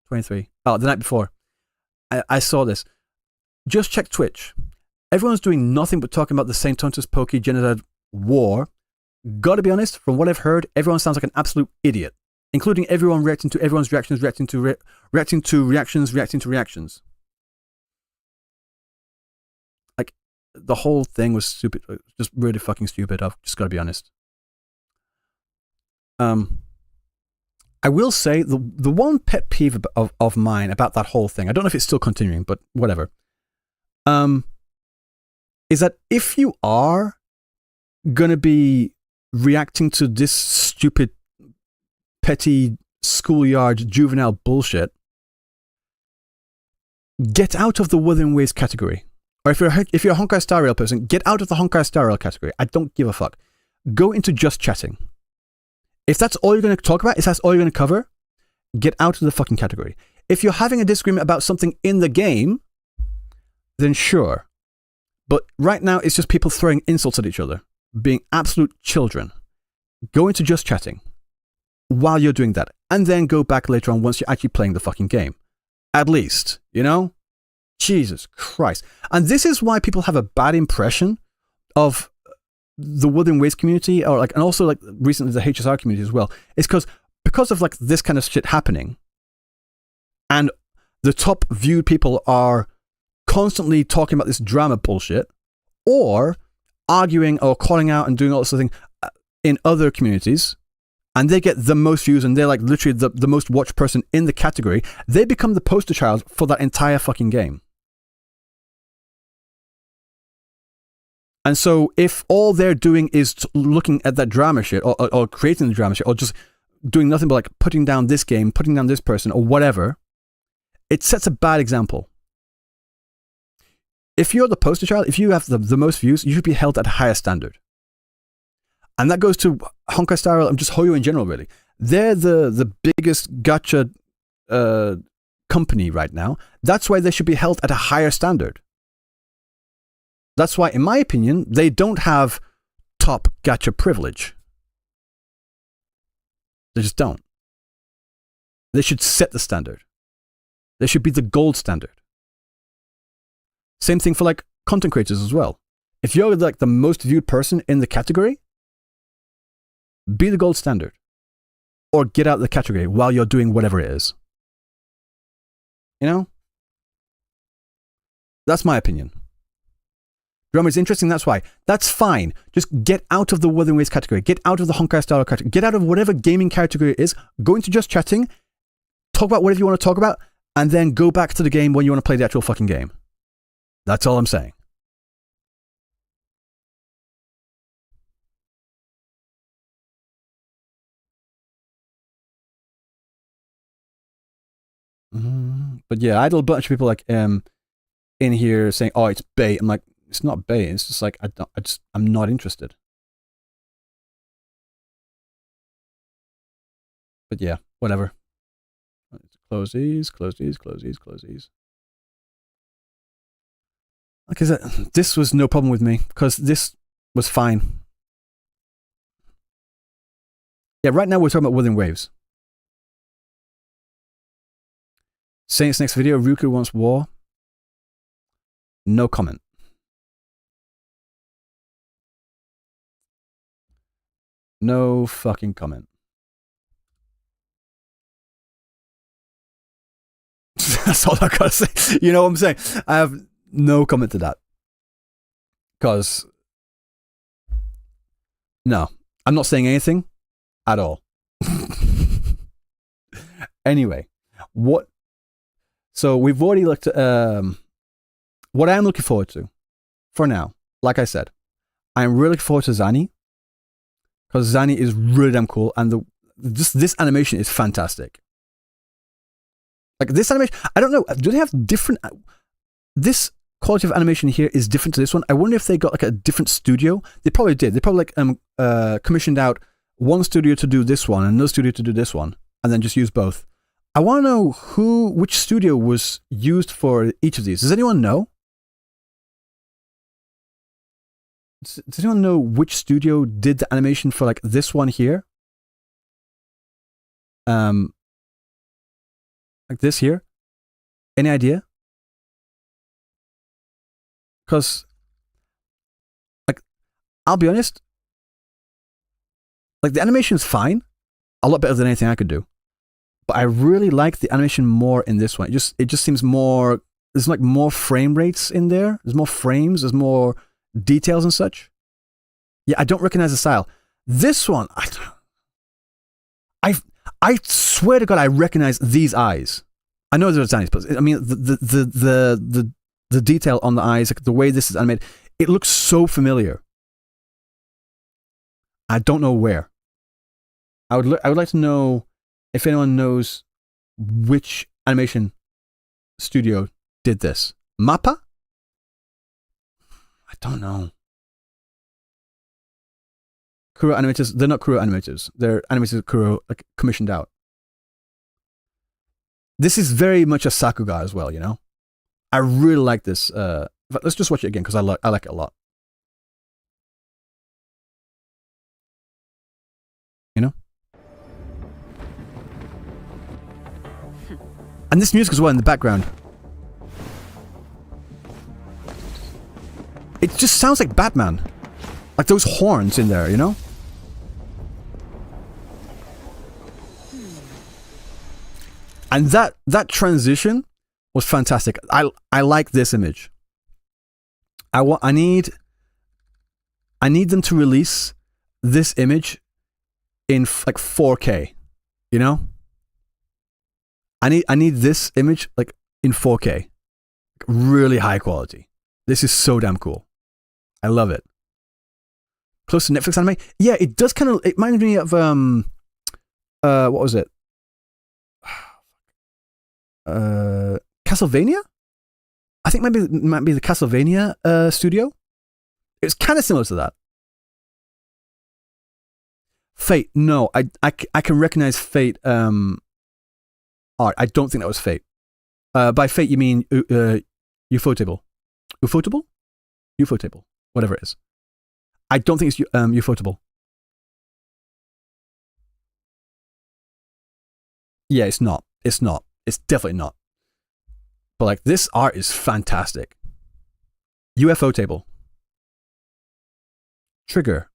23. Oh, the night before. I saw this. Just check Twitch. Everyone's doing nothing but talking about the St. Tontus Pokey Genocide War. Gotta be honest, from what I've heard, everyone sounds like an absolute idiot. Including everyone reacting to everyone's reactions, reacting to reactions. Like, the whole thing was stupid. Just really fucking stupid. I've just gotta be honest. I will say the one pet peeve of mine about that whole thing, I don't know if it's still continuing, but whatever, is that if you are gonna be reacting to this stupid, petty, schoolyard, juvenile bullshit, get out of the Wuthering Waves category. Or if you're a Honkai Star Rail person, get out of the Honkai Star Rail category. I don't give a fuck. Go into just chatting. If that's all you're going to talk about, if that's all you're going to cover, get out of the fucking category. If you're having a disagreement about something in the game, then sure. But right now, it's just people throwing insults at each other, being absolute children. Go into just chatting while you're doing that, and then go back later on once you're actually playing the fucking game. At least, you know? Jesus Christ. And this is why people have a bad impression of the Wuthering Waves community, or like, and also like recently the HSR community as well. It's because of like this kind of shit happening, and the top viewed people are constantly talking about this drama bullshit, or arguing or calling out and doing all this sort of thing in other communities, and they get the most views, and they're like literally the most watched person in the category. They become the poster child for that entire fucking game. And so if all they're doing is looking at that drama shit, or creating the drama shit, or just doing nothing but like putting down this game, putting down this person, or whatever, it sets a bad example. If you're the poster child, if you have the most views, you should be held at a higher standard. And that goes to Honkai Star Rail and just Hoyo in general, really. They're the biggest gacha company right now. That's why they should be held at a higher standard. That's why, in my opinion, they don't have top gacha privilege. They just don't. They should set the standard. They should be the gold standard. Same thing for like content creators as well. If you're like the most viewed person in the category, be the gold standard. Or get out of the category while you're doing whatever it is. You know? That's my opinion. Drama is interesting, that's why. That's fine. Just get out of the Wuthering Waves category. Get out of the Honkai Star Rail category. Get out of whatever gaming category it is. Go into just chatting. Talk about whatever you want to talk about. And then go back to the game when you want to play the actual fucking game. That's all I'm saying. But yeah, I had a bunch of people like in here saying, "Oh, it's bait." I'm like, it's not bait. It's just like I'm not interested. But yeah, whatever. Close these. Like I said, this was no problem with me because this was fine. Yeah, right now we're talking about Wuthering Waves. Saints next video, Ruku wants war. No comment. No fucking comment. That's all I gotta say. You know what I'm saying? I have no comment to that. Because, no, I'm not saying anything at all. Anyway, so we've already looked at what I am looking forward to for now. Like I said, I'm really looking forward to Zani, because Zani is really damn cool, and this animation is fantastic. Like this animation, I don't know, do they have different? This quality of animation here is different to this one. I wonder if they got like a different studio. They probably did. They probably like commissioned out one studio to do this one and another studio to do this one, and then just use both. I want to know which studio was used for each of these. Does anyone know? Does anyone know which studio did the animation for like this one here? Like this here? Any idea? Because, like, I'll be honest, like the animation is fine, a lot better than anything I could do. But I really like the animation more in this one. It just seems more. There's like more frame rates in there. There's more frames. There's more details and such. Yeah, I don't recognize the style. This one, I swear to God, I recognize these eyes. I know they're Zani's, but I mean the detail on the eyes, like the way this is animated, it looks so familiar. I don't know where. I would like to know if anyone knows which animation studio did this. Mappa? I don't know. Kuro animators, they're not Kuro animators. They're animators Kuro like, commissioned out. This is very much a Sakuga as well, you know? I really like this. But let's just watch it again because I like it a lot. You know? And this music as well in the background. It just sounds like Batman. Like those horns in there, you know? And that transition was fantastic. I like this image. I need them to release this image in like 4K, you know? I need this image like in 4K. Really high quality. This is so damn cool. I love it. Close to Netflix anime? Yeah, it does kind of, it reminds me of what was it? Castlevania? I think it might be the Castlevania studio. It's kind of similar to that. Fate, no, I can recognize Fate art. I don't think that was Fate. By Fate you mean Ufotable. Ufotable? Ufotable. Whatever it is. I don't think it's Ufotable. Yeah, it's not. It's not. It's definitely not. But like this art is fantastic. UFO table. Trigger.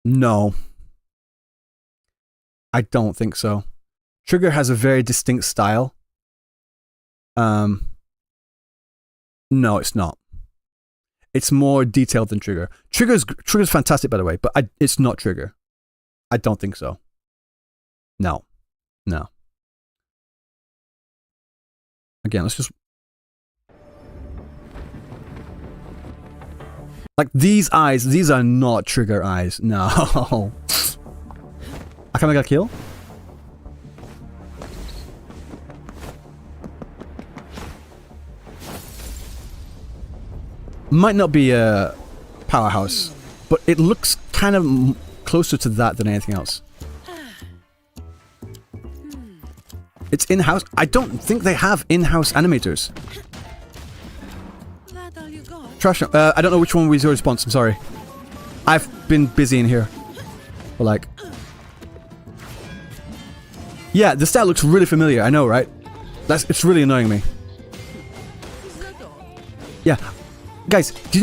No. I don't think so. Trigger has a very distinct style. No, it's not. It's more detailed than Trigger. Trigger's fantastic, by the way, but it's not Trigger. I don't think so. No. Again, let's just... Like, these eyes, these are not Trigger eyes. No. Akame got a kill? Might not be a powerhouse, but it looks kind of closer to that than anything else. It's in-house. I don't think they have in-house animators. Trash. I don't know which one was your response. I'm sorry. I've been busy in here. But like... Yeah, the stat looks really familiar, I know, right? It's really annoying me. Yeah. Guys, did you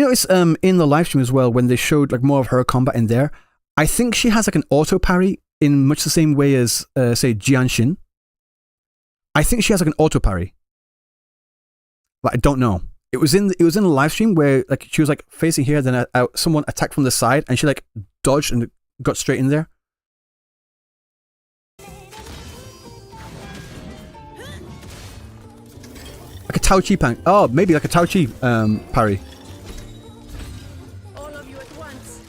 notice in the live stream as well, when they showed like more of her combat in there, I think she has like an auto parry in much the same way as, say, Jianshin. I think she has like an auto parry. But I don't know. It was in the live stream where like she was like facing here, then someone attacked from the side, and she like dodged and got straight in there. Like a Tao Chi pan. Oh, maybe like a Tao Chi parry. All of you at once.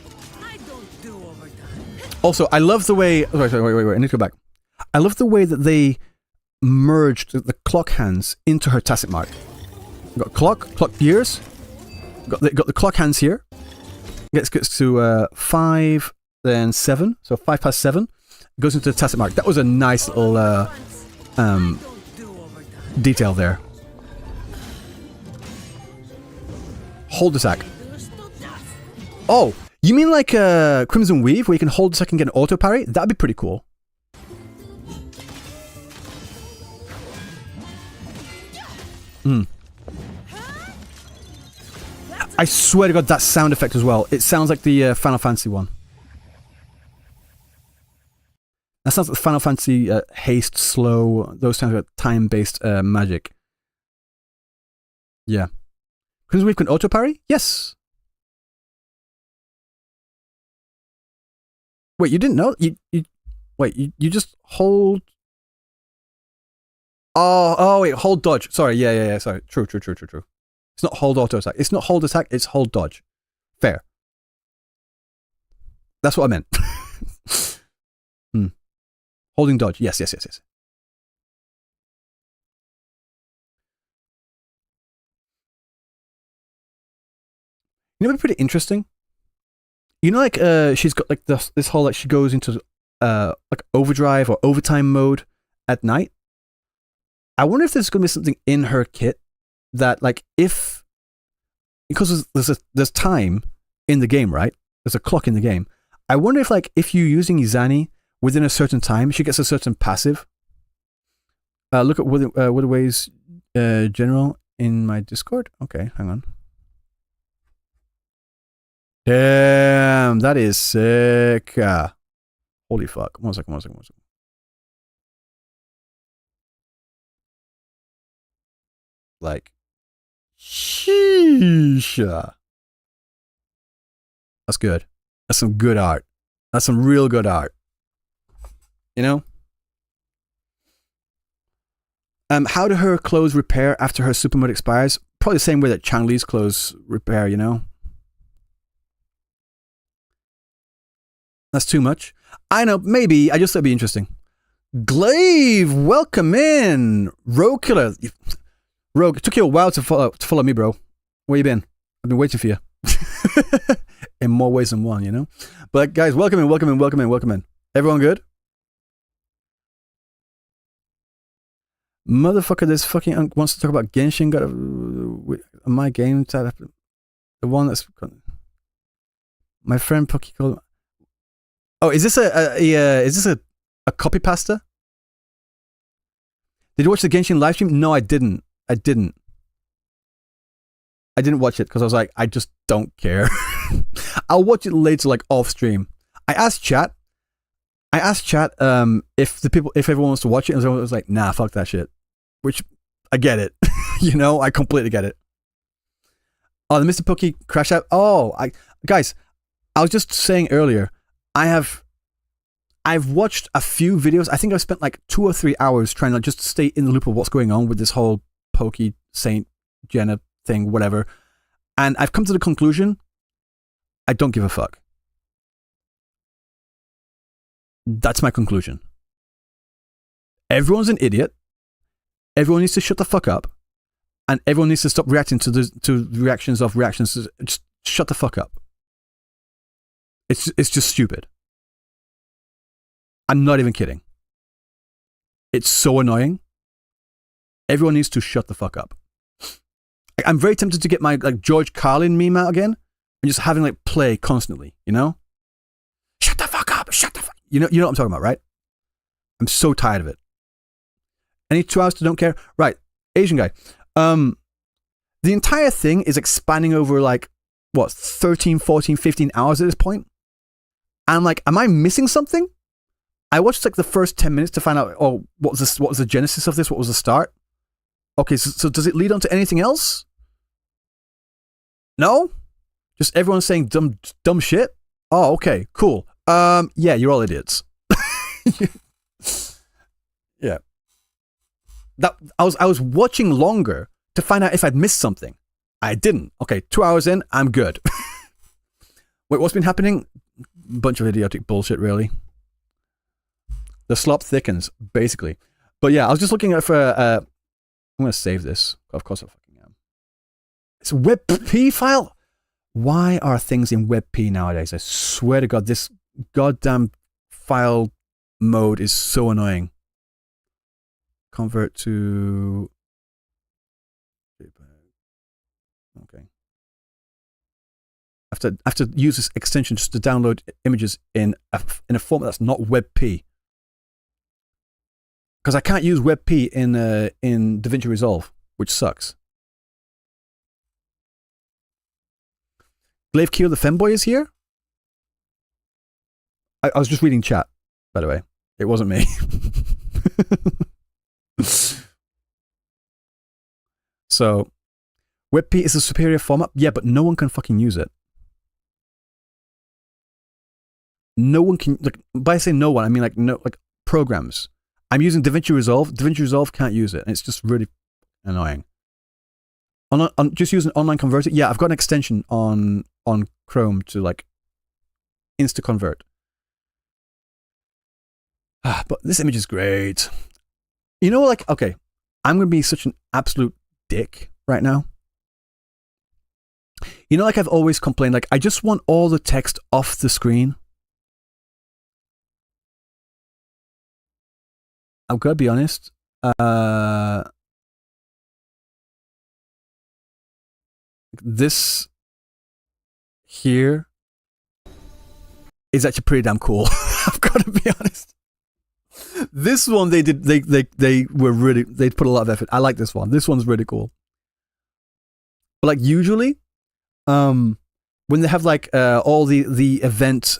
I don't do overtime. Also, I love the way. Sorry, wait. I need to go back. I love the way that they merged the clock hands into her tacit mark. Got clock gears. Got the clock hands here. Gets to 5, then 7. So 5 past 7 goes into the tacit mark. That was a nice little detail there. Hold attack. Oh, you mean like Crimson Weave, where you can hold attack and get an auto parry? That'd be pretty cool. I swear to God, that sound effect as well. It sounds like the Final Fantasy one. That sounds like Final Fantasy haste, slow, those kinds of time-based magic. Yeah. Crimson Weave can auto parry? Yes. Wait, you didn't know? You just hold. Oh, wait, hold dodge. Sorry, yeah. Sorry, true. It's not hold auto attack. It's not hold attack. It's hold dodge. Fair. That's what I meant. Holding dodge. Yes. You know, it'd be pretty interesting. You know, like she's got like this whole like she goes into like overdrive or overtime mode at night. I wonder if there's going to be something in her kit that like because there's time in the game, right? There's a clock in the game. I wonder if like if you're using Zani within a certain time, she gets a certain passive. Look at Wuthering Waves general in my Discord. Okay, hang on. Damn, that is sick. Holy fuck. One second. Like, sheesh. That's good. That's some good art. That's some real good art. You know? How do her clothes repair after her super mode expires? Probably the same way that Chang-Li's clothes repair, you know? That's too much. I know, maybe. I just thought it'd be interesting. Glaive, welcome in. Rogue Killer. Rogue, it took you a while to follow me, bro. Where you been? I've been waiting for you. In more ways than one, you know? But guys, welcome in. Everyone good? Motherfucker, this fucking wants to talk about Genshin. Got my game tab. The one that's my friend Poki called. Oh, is this a copy pasta? Did you watch the Genshin live stream? No, I didn't. I didn't watch it because I was like, I just don't care. I'll watch it later, like off stream. I asked chat if everyone wants to watch it, and everyone was like, nah, fuck that shit. Which I get it. You know, I completely get it. Oh, the Mr. Pookie crash out. Oh, guys, I was just saying earlier, I've watched a few videos. I think I've spent like 2 or 3 hours trying to just stay in the loop of what's going on with this whole Pokey Saint Jenna thing, whatever. And I've come to the conclusion, I don't give a fuck. That's my conclusion. Everyone's an idiot. Everyone needs to shut the fuck up. And everyone needs to stop reacting to the reactions. Just shut the fuck up. It's just stupid. I'm not even kidding. It's so annoying. Everyone needs to shut the fuck up. I'm very tempted to get my like George Carlin meme out again and just having like play constantly, you know? Shut the fuck up, shut the fuck. You know what I'm talking about, right? I'm so tired of it. Any 2 hours to don't care? Right, Asian guy. The entire thing is expanding over like, what, 13, 14, 15 hours at this point? And I'm like, am I missing something? I watched like the first 10 minutes to find out, oh, what was the genesis of this? What was the start? Okay, so does it lead on to anything else? No? Just everyone saying dumb shit? Oh, okay, cool. Yeah, you're all idiots. Yeah. That I was watching longer to find out if I'd missed something. I didn't. Okay, 2 hours in, I'm good. Wait, what's been happening? Bunch of idiotic bullshit, really. The slop thickens, basically. But yeah, I was just looking at for. I'm gonna save this. Of course, I fucking am. It's a WebP file. Why are things in WebP nowadays? I swear to God, this goddamn file mode is so annoying. Convert to. Okay. I have to use this extension just to download images in a format that's not WebP. Because I can't use WebP in DaVinci Resolve, which sucks. Glaive Keel the Femboy is here? I was just reading chat, by the way. It wasn't me. So, WebP is a superior format? Yeah, but no one can fucking use it. No one can, like, by saying no one, I mean like no, like programs. I'm using DaVinci Resolve. DaVinci Resolve can't use it. And it's just really annoying. Just use an online converter. Yeah, I've got an extension on Chrome to like insta convert. But this image is great. You know, like, okay, I'm going to be such an absolute dick right now. You know, like I've always complained, like I just want all the text off the screen. I'm going to be honest. This here is actually pretty damn cool. I've got to be honest. This one they put a lot of effort. I like this one. This one's really cool. But like usually, when they have like all the event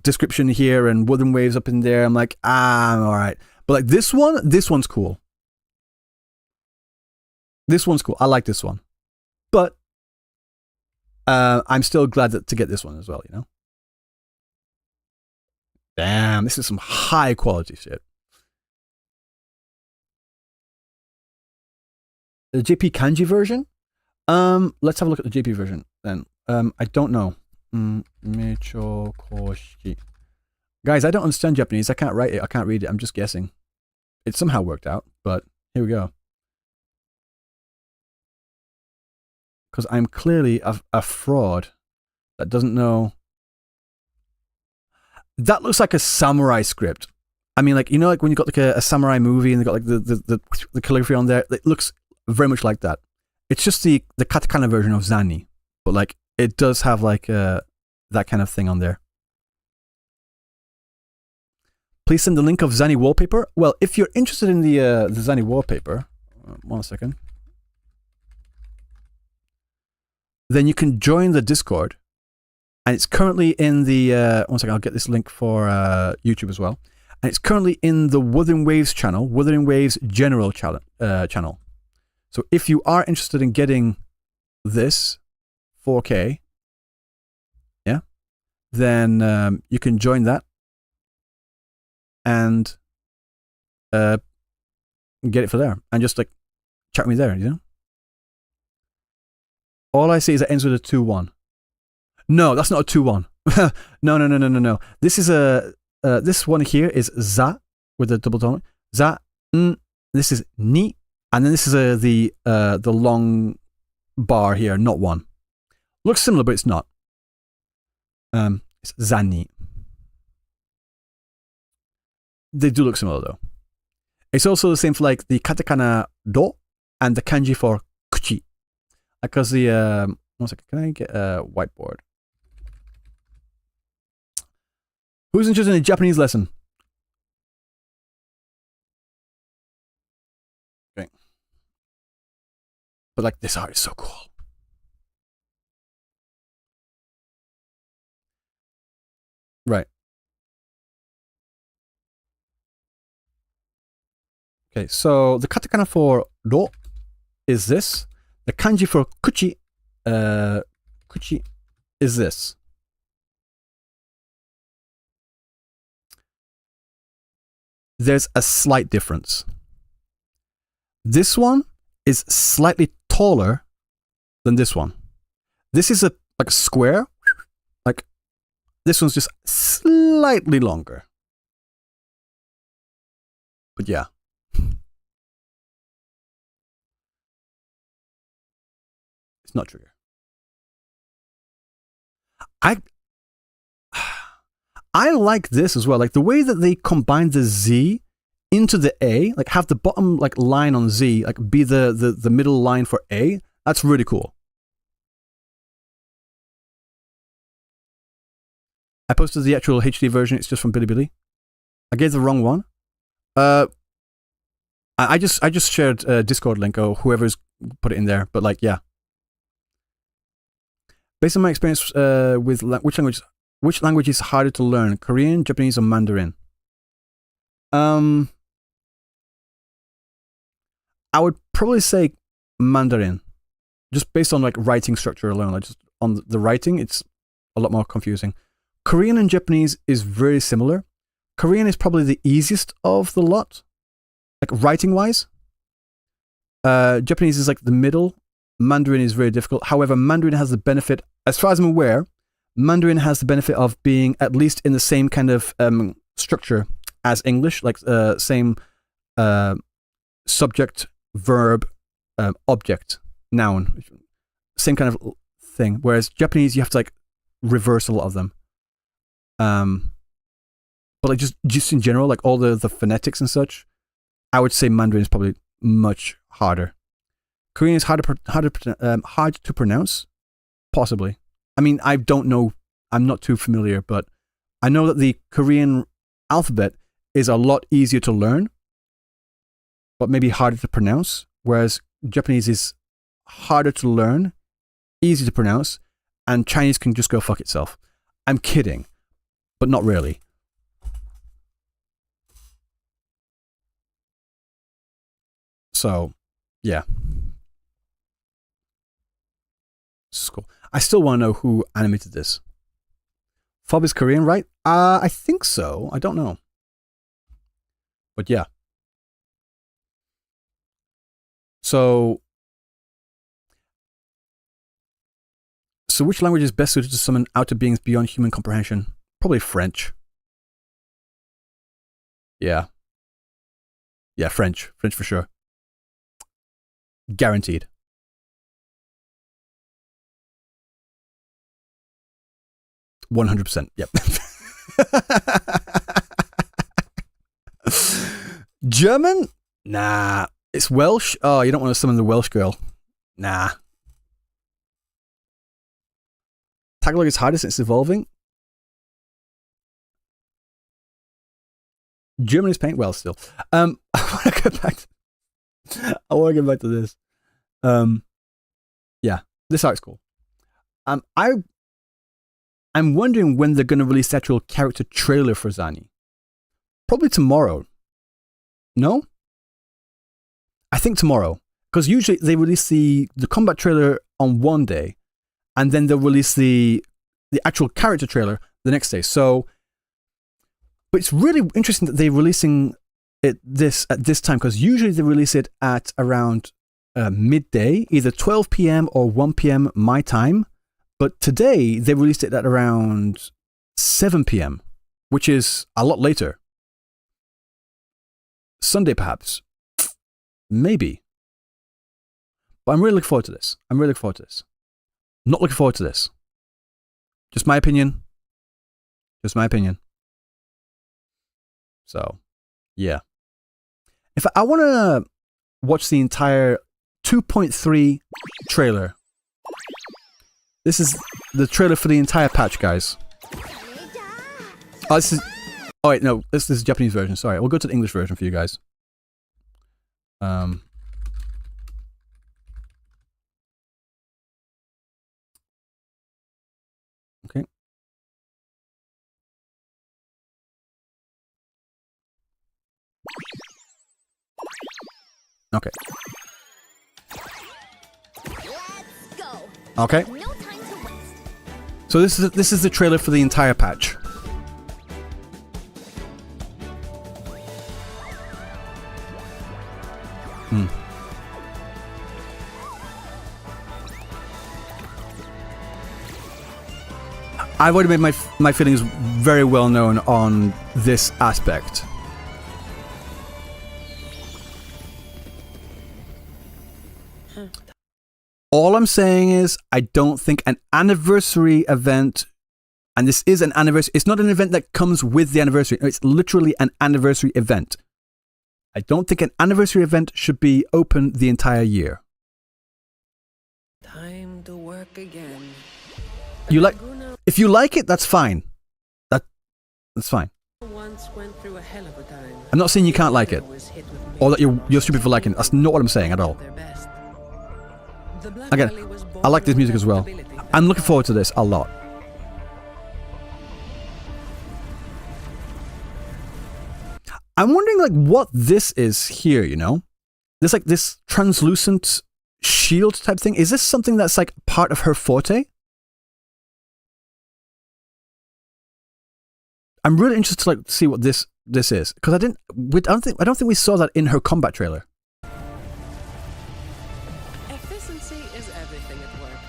description here and Wuthering Waves up in there, I'm like, I'm all right. But like this one's cool. This one's cool. I like this one. But I'm still glad to get this one as well, you know? Damn, this is some high quality shit. The JP Kanji version? Let's have a look at the JP version then. I don't know. Mechokoshi. Guys, I don't understand Japanese. I can't write it. I can't read it. I'm just guessing. It somehow worked out, but here we go. Because I'm clearly a fraud that doesn't know. That looks like a samurai script. I mean, like, you know, like when you got like a samurai movie and they got like the calligraphy on there. It looks very much like that. It's just the katakana version of Zani, but like it does have like that kind of thing on there. Please send the link of Zani wallpaper. Well, if you're interested in the Zani wallpaper, 1 second. Then you can join the Discord, and it's currently in the 1 second. I'll get this link for YouTube as well, and it's currently in the Wuthering Waves channel, Wuthering Waves General channel. So if you are interested in getting this 4K, yeah, then you can join that and get it for there, and just like chat with me there, you know. All I see is it ends with a 2-1. No, that's not a 2-1. No. This is this one here is za with a double tone. Za, this is ni, and then this is the long bar here, not one. Looks similar, but it's not. It's Zani. They do look similar though. It's also the same for like the katakana do and the kanji for kuchi. Because the 1 second, can I get a whiteboard? Who's interested in a Japanese lesson? Okay. But like, this art is so cool. Right. Okay, so the katakana for ro is this. The kanji for kuchi, kuchi is this. There's a slight difference. This one is slightly taller than this one. This is like a square. Like, this one's just slightly longer. But yeah. It's not trigger. I like this as well. Like the way that they combine the Z into the A, like have the bottom like line on Z, like be the middle line for A. That's really cool. I posted the actual HD version. It's just from Bilibili. I gave the wrong one. I just shared a Discord link or whoever's put it in there. But like, yeah. Based on my experience with which language is harder to learn, Korean, Japanese, or Mandarin? I would probably say Mandarin, just based on like writing structure alone. Like just on the writing, it's a lot more confusing. Korean and Japanese is very similar. Korean is probably the easiest of the lot, like writing wise. Japanese is like the middle. Mandarin is very difficult. However, Mandarin has the benefit, as far as I'm aware, Mandarin has the benefit of being at least in the same kind of structure as English, like same subject, verb, object, noun, same kind of thing. Whereas Japanese, you have to like reverse a lot of them. But like just in general, like all the phonetics and such, I would say Mandarin is probably much harder. Korean is hard to pronounce, possibly. I mean, I don't know. I'm not too familiar, but I know that the Korean alphabet is a lot easier to learn, but maybe harder to pronounce. Whereas Japanese is harder to learn, easy to pronounce, and Chinese can just go fuck itself. I'm kidding, but not really. So, yeah. This is cool. I still want to know who animated this. Fob is Korean, right? I think so. I don't know. But yeah. So which language is best suited to summon outer beings beyond human comprehension? Probably French. Yeah. Yeah, French. French for sure. Guaranteed. %. Yep. German? Nah. It's Welsh? Oh, you don't want to summon the Welsh girl. Nah. Tagalog is harder since it's evolving. German is paint well still. I want to get back to this. Yeah, this art's cool. I'm wondering when they're going to release the actual character trailer for Zani. Probably tomorrow. No? I think tomorrow. Because usually they release the combat trailer on one day, and then they'll release the actual character trailer the next day. So, but it's really interesting that they're releasing this at this time, because usually they release it at around midday, either 12 p.m. or 1 p.m. my time. But today, they released it at around 7 p.m., which is a lot later. Sunday, perhaps. Maybe. But I'm really looking forward to this. Not looking forward to this. Just my opinion. So, yeah. If I want to watch the entire 2.3 trailer, this is the trailer for the entire patch, guys. Oh, this is. Oh wait, no. This is the Japanese version. Sorry, we'll go to the English version for you guys. Okay. Okay. Let's go. Okay. No time to waste. So this is the trailer for the entire patch. I've already made my feelings very well known on this aspect. All I'm saying is I don't think an anniversary event, and this is an anniversary, it's not an event that comes with the anniversary, it's literally an anniversary event. I don't think an anniversary event should be open the entire year. Time to work again. If you like it, that's fine. That's fine. Once went through a hell of a time. I'm not saying you can't like it, Was hit with or that you're stupid for liking it. That's not what I'm saying at all. their best. The Black Again, Valley was born I like this with music as well. adaptability. I'm looking forward to this a lot. I'm wondering like what this is here, you know? There's like this translucent shield type thing. Is this something that's like part of her forte? I'm really interested to like see what this is, because I don't think we saw that in her combat trailer. Efficiency is everything at work.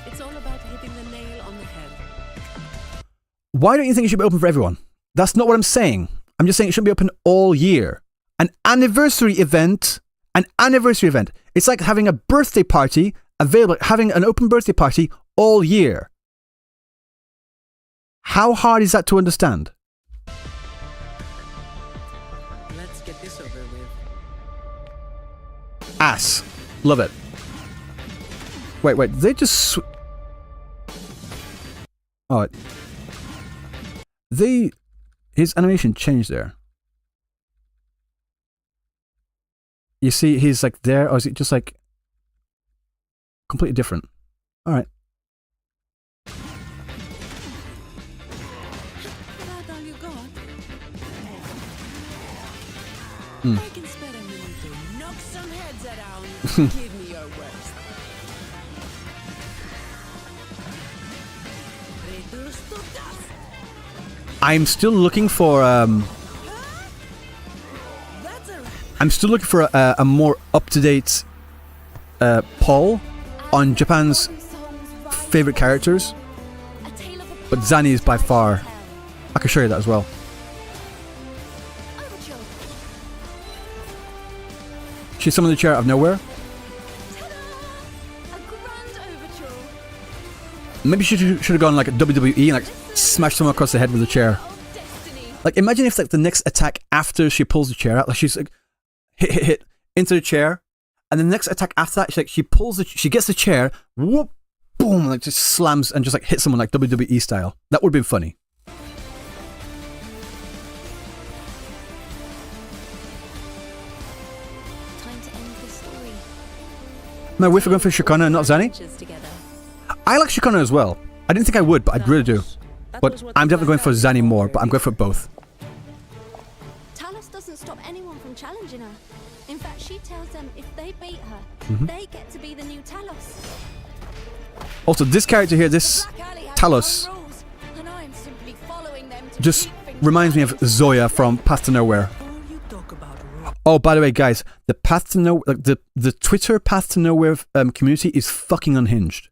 It's all about hitting the nail on the head. Why don't you think it should be open for everyone? That's not what I'm saying. I'm just saying it shouldn't be open all year. An anniversary event. It's like having a birthday party available, having an open birthday party all year. How hard is that to understand? Let's get this over with. Ass. Love it. Wait, they just... Oh, his animation changed there. You see, he's like there, or is it just like completely different? All right. That all you got? Mm. I can spare a minute to knock some heads around. Give me your worst. Reduce to dust. I'm still looking for That's a wrap. I'm still looking for a more up-to-date poll on Japan's favorite characters, but Zani is by far. I can show you that as well. She's summoned the chair out of nowhere. Maybe she should have gone like a WWE and like smashed someone across the head with a chair. Like imagine if like the next attack after she pulls the chair out, like she's like hit into the chair, and the next attack after that, she gets the chair, whoop, boom, like just slams and just like hits someone like WWE style. That would have been funny. Time to end this story. No, we're going for Shikana and not Zani. I like Shikana as well. I didn't think I would, but I really do. But I'm definitely going for Zani more, but I'm going for both. Talos doesn't stop anyone from challenging her. In fact, she tells them if they beat her, they get to be the new Talos. Also, this character here, this Black Alley has Talos, no rules, and I am simply following them to just keep things reminds me right. of Zoya from Path to Nowhere. All you talk about rules. Oh, by the way, guys, the Path to Nowhere, like the Twitter Path to Nowhere community is fucking unhinged.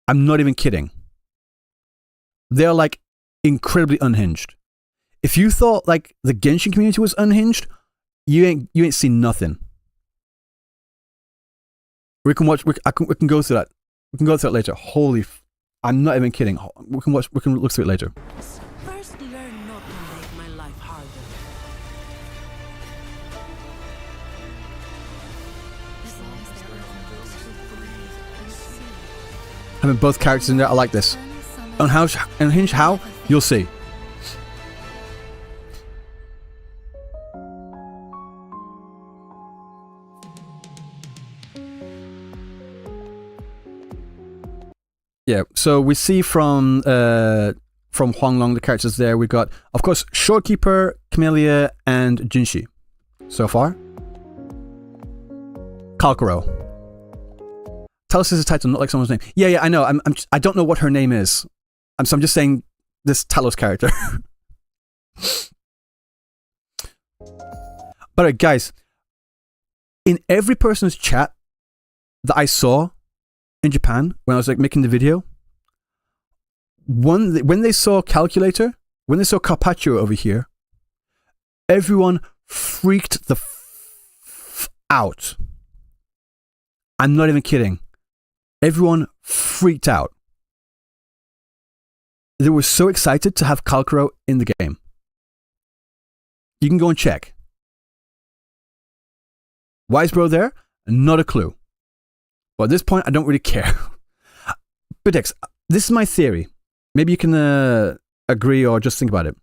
I'm not even kidding. They're like incredibly unhinged. If you thought like the Genshin community was unhinged, you ain't seen nothing. We can watch. We can go through that. We can go through it later. I'm not even kidding. We can watch. We can look through it later. First, learn not to make my life harder. Having both characters in there, I like this. Unhinged how? You'll see. Yeah, so we see from Huanglong the characters there. We got, of course, Shorekeeper, Camellia, and Jinshi. So far. Kalkaro. Talos is a title, not like someone's name. Yeah, I know. I don't know what her name is. So I'm just saying this Talos character. But guys, in every person's chat that I saw in Japan when I was like making the video, when they saw Calculator, when they saw Carpaccio over here, everyone freaked the out. I'm not even kidding. Everyone freaked out. They were so excited to have Kalkaro in the game. You can go and check. Why is bro there? Not a clue. But at this point, I don't really care. Bitex, this is my theory. Maybe you can agree or just think about it.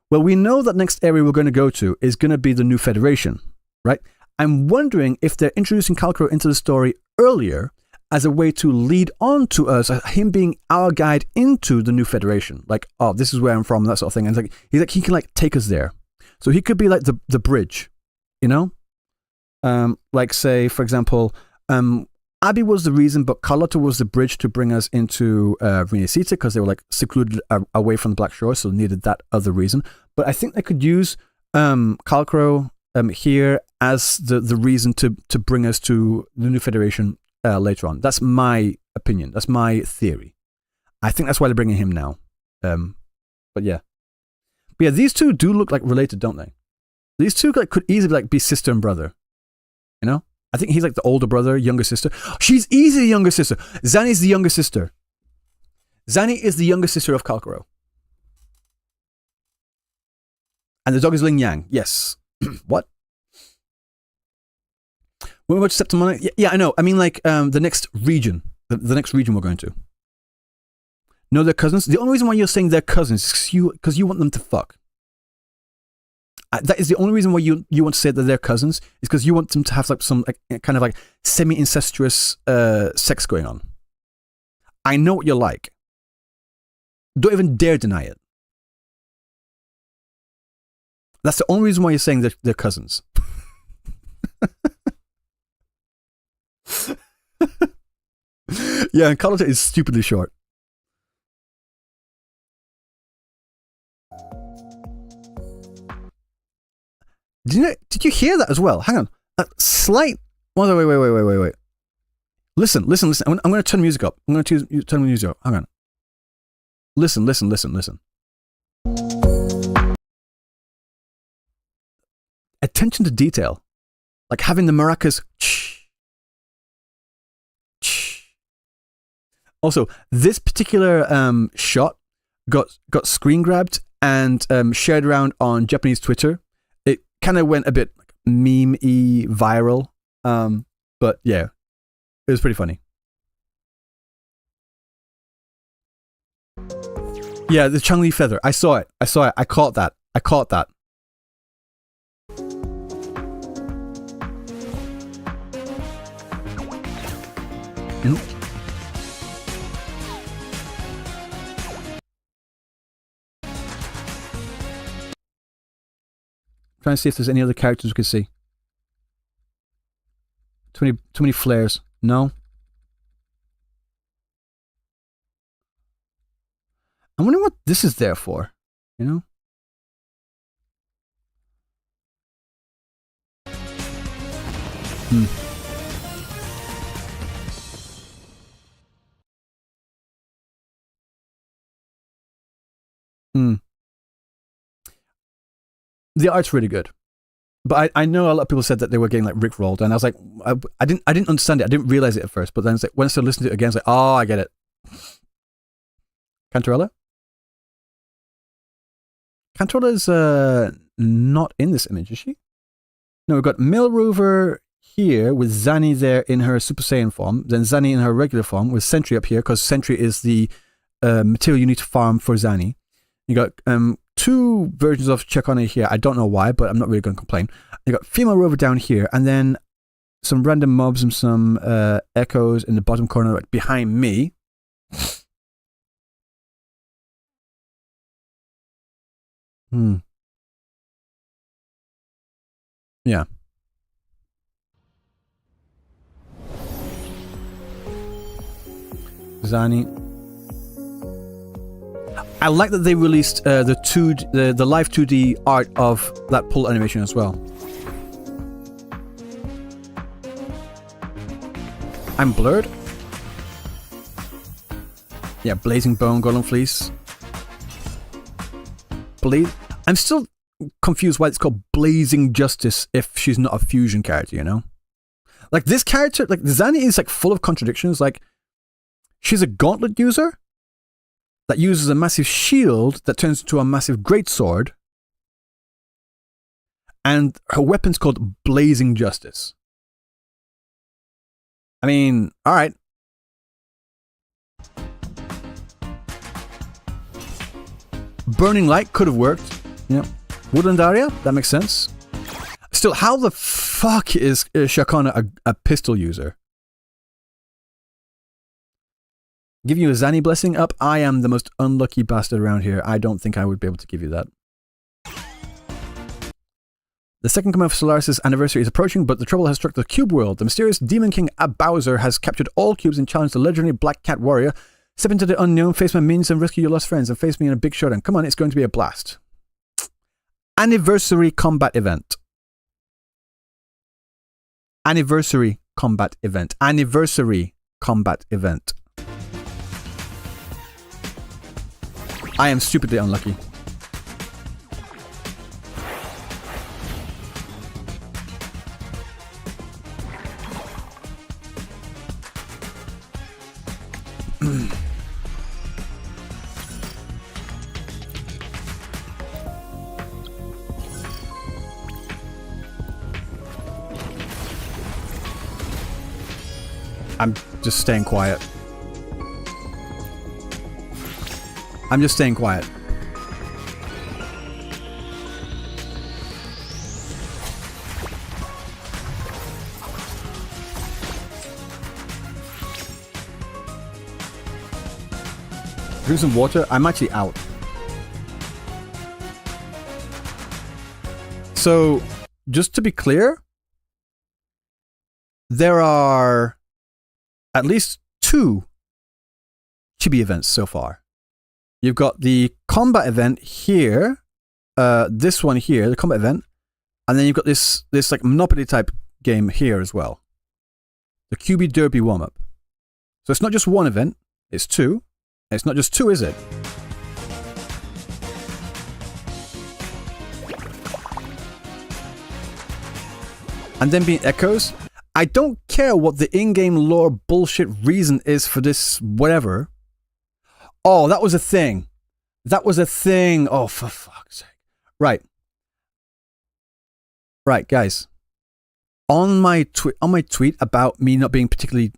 Well, we know that next area we're going to go to is going to be the New Federation, right? I'm wondering if they're introducing Kalkaro into the story earlier as a way to lead on to us, him being our guide into the New Federation. Like, oh, this is where I'm from, that sort of thing. And he can like take us there. So he could be like the bridge, you know? Like say, for example, Abby was the reason, but Carlotta was the bridge to bring us into Renacita because they were like secluded away from the Black Shore, so needed that other reason. But I think they could use Kalkaro here as the reason to bring us to the New Federation later on. That's my opinion. That's my theory. I think that's why they're bringing him now. But yeah, these two do look like related, don't they? These two like could easily be sister and brother. You know? I think he's like the older brother, younger sister. She's easily the younger sister. Zani's the younger sister. Zani is the younger sister of Kalkaro. And the dog is Ling Yang. Yes. What? When we go to Septimania? Yeah, I know. I mean, like the next region. The next region we're going to. No, they're cousins. The only reason why you're saying they're cousins is because you want them to fuck. That is the only reason why you want to say that they're cousins, is because you want them to have like some like, kind of like semi-incestuous sex going on. I know what you're like. Don't even dare deny it. That's the only reason why you're saying that they're cousins. Yeah, and Carlotta is stupidly short. Did you hear that as well? Hang on. Slight. Wait. Listen. I'm going to turn the music up. I'm going to turn the music up. Hang on. Listen. Attention to detail. Like having the maracas. Also, this particular shot got screen grabbed and shared around on Japanese Twitter. It kind of went a bit meme-y viral, but yeah, it was pretty funny. Yeah, the Changli feather. I saw it. I caught that. Mm-hmm. Trying to see if there's any other characters we can see. Too many flares. No. I'm wondering what this is there for. You know? The art's really good, but I know a lot of people said that they were getting like rickrolled, and I was like, I didn't understand it. I didn't realize it at first, but then it's like when I started listening to it again, it's like, oh, I get it. Cantarella is not in this image, is she? No, we've got Milrover here with Zani there in her Super Saiyan form, then Zani in her regular form with Sentry up here because Sentry is the material you need to farm for Zani. You got 2 versions of Chakana here. I don't know why, but I'm not really going to complain. You got female rover down here, and then some random mobs and some echoes in the bottom corner right behind me. Yeah. Zani. I like that they released the live 2D art of that pull animation as well. I'm blurred. Yeah, Blazing Bone, Golden Fleece. I'm still confused why it's called Blazing Justice if she's not a fusion character, you know? Like this character, like Zani is like full of contradictions. Like she's a gauntlet user that uses a massive shield that turns into a massive greatsword, and her weapon's called Blazing Justice. I mean, alright. Burning Light could have worked. Yeah. Woodland Area, that makes sense. Still, how the fuck is Shakana a pistol user? Give you a Zani blessing up? I am the most unlucky bastard around here. I don't think I would be able to give you that. The second coming of Solaris' anniversary is approaching, but the trouble has struck the Cube world. The mysterious Demon King Bowser has captured all cubes and challenged the legendary Black Cat Warrior. Step into the unknown, face my minions and rescue your lost friends, and face me in a big showdown. Come on, it's going to be a blast. Anniversary combat event. Anniversary combat event. Anniversary combat event. I am stupidly unlucky. I'm just staying quiet. I'm just staying quiet. Drink some water. I'm actually out. So, just to be clear, there are at least 2 chibi events so far. You've got the combat event here, this one here, the combat event, and then you've got this like Monopoly type game here as well. The QB Derby warm-up. So it's not just 1 event, it's 2. It's not just 2, is it? And then being echoes. I don't care what the in-game lore bullshit reason is for this whatever. Oh, that was a thing. That was a thing. Oh, for fuck's sake. Right. Right, guys. On my tweet about me not being particularly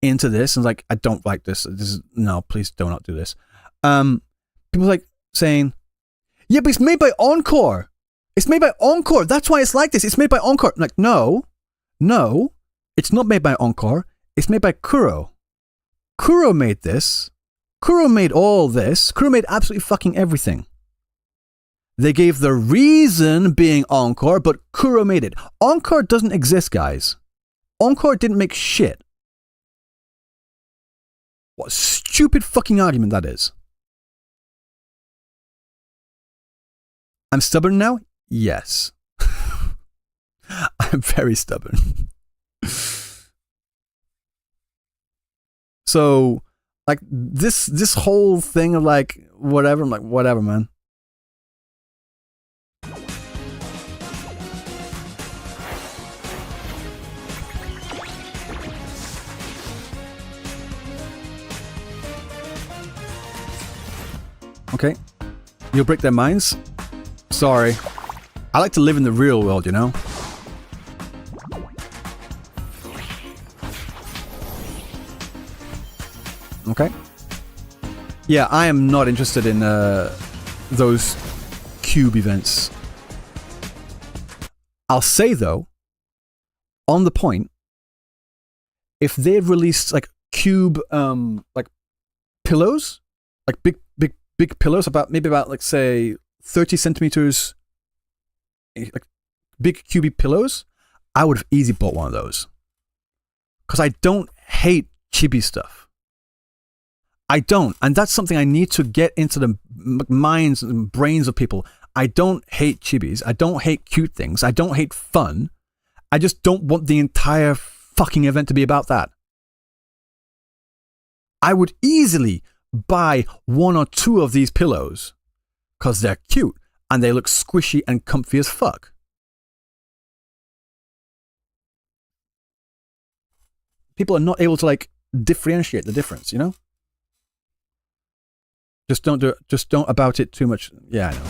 into this, and like, I don't like this. This is, no, please do not do this. People like saying, yeah, but it's made by Encore. It's made by Encore. That's why it's like this. It's made by Encore. I'm like, no, it's not made by Encore. It's made by Kuro. Kuro made this. Kuro made all this. Kuro made absolutely fucking everything. They gave the reason being Encore, but Kuro made it. Encore doesn't exist, guys. Encore didn't make shit. What a stupid fucking argument that is. I'm stubborn now? Yes. I'm very stubborn. So, like, this whole thing of like, whatever, I'm like, whatever, man. Okay. You'll break their minds? Sorry. I like to live in the real world, you know? Okay. Yeah, I am not interested in those cube events. I'll say though, on the point, if they've released like cube like pillows, like big pillows, maybe about like say 30 centimeters, like big cubey pillows, I would have easily bought one of those. Because I don't hate chibi stuff. I don't, and that's something I need to get into the minds and brains of people. I don't hate chibis. I don't hate cute things. I don't hate fun. I just don't want the entire fucking event to be about that. I would easily buy one or two of these pillows because they're cute and they look squishy and comfy as fuck. People are not able to like differentiate the difference, you know? Just don't do it. Just don't about it too much. Yeah, I know.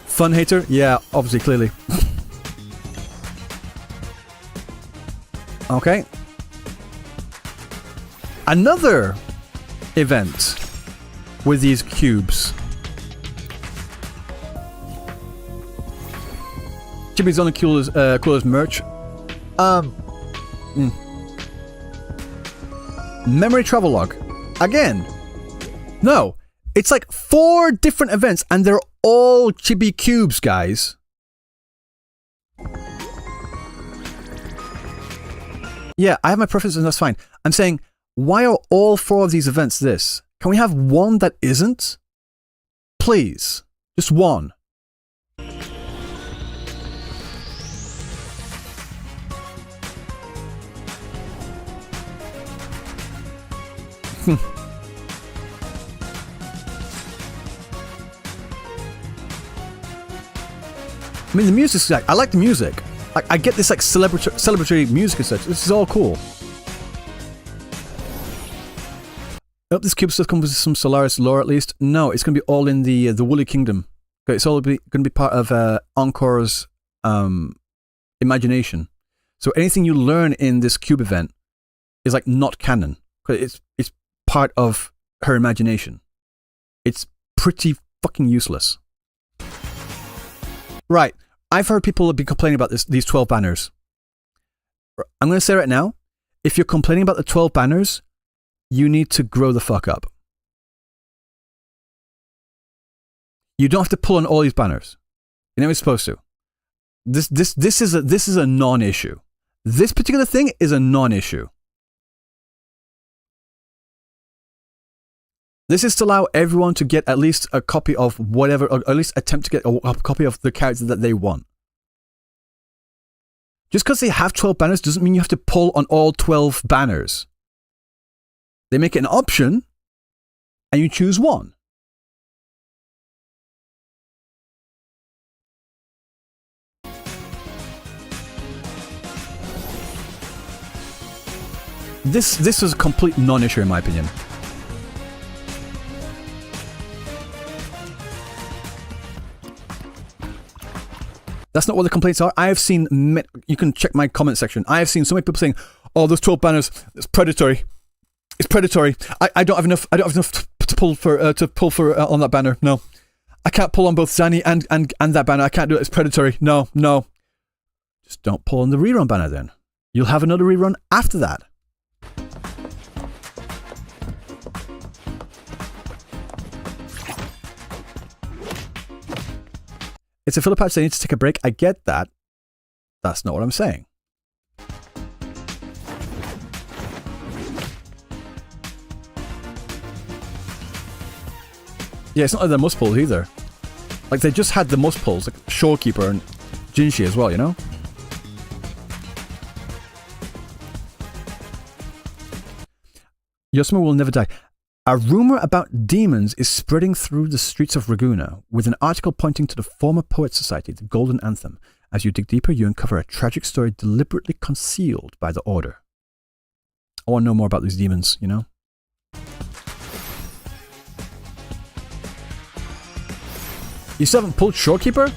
Fun hater? Yeah, obviously, clearly. Okay. Another event with these cubes. Chibi's only coolest merch. Memory travelogue. Again. No. It's like 4 different events and they're all chibi cubes, guys. Yeah, I have my preferences and that's fine. I'm saying, why are all 4 of these events this? Can we have one that isn't? Please. Just one. I mean, the music's like, I like the music. I get this like celebratory music and such. This is all cool. I hope this cube stuff comes with some Solaris lore at least. No, it's going to be all in the Woolly Kingdom. It's all going to be part of Encore's imagination. So anything you learn in this cube event is like not canon. It's part of her imagination. It's pretty fucking useless. Right. I've heard people be complaining about these 12 banners. I'm going to say right now, if you're complaining about the 12 banners, you need to grow the fuck up. You don't have to pull on all these banners. You're never supposed to. This is a non-issue. This particular thing is a non-issue. This is to allow everyone to get at least a copy of whatever, or at least attempt to get a copy of the character that they want. Just because they have 12 banners doesn't mean you have to pull on all 12 banners. They make it an option, and you choose one. This is a complete non-issue in my opinion. That's not what the complaints are. I have seen, you can check my comment section. I have seen so many people saying, "Oh, those 12 banners, it's predatory. It's predatory. I don't have enough. I don't have enough to pull for on that banner. No, I can't pull on both Zani and that banner. I can't do it. It's predatory. No. Just don't pull on the rerun banner then. You'll have another rerun after that." It's a filler patch, they need to take a break. I get that. That's not what I'm saying. Yeah, it's not like they're must pulls either. Like, they just had the must pulls, like Shorekeeper and Jinshi as well, you know? Yosuma will never die. A rumor about demons is spreading through the streets of Raguna, with an article pointing to the former Poet Society, the Golden Anthem. As you dig deeper, you uncover a tragic story deliberately concealed by the Order. I want to know more about these demons, you know? You still haven't pulled Shorekeeper?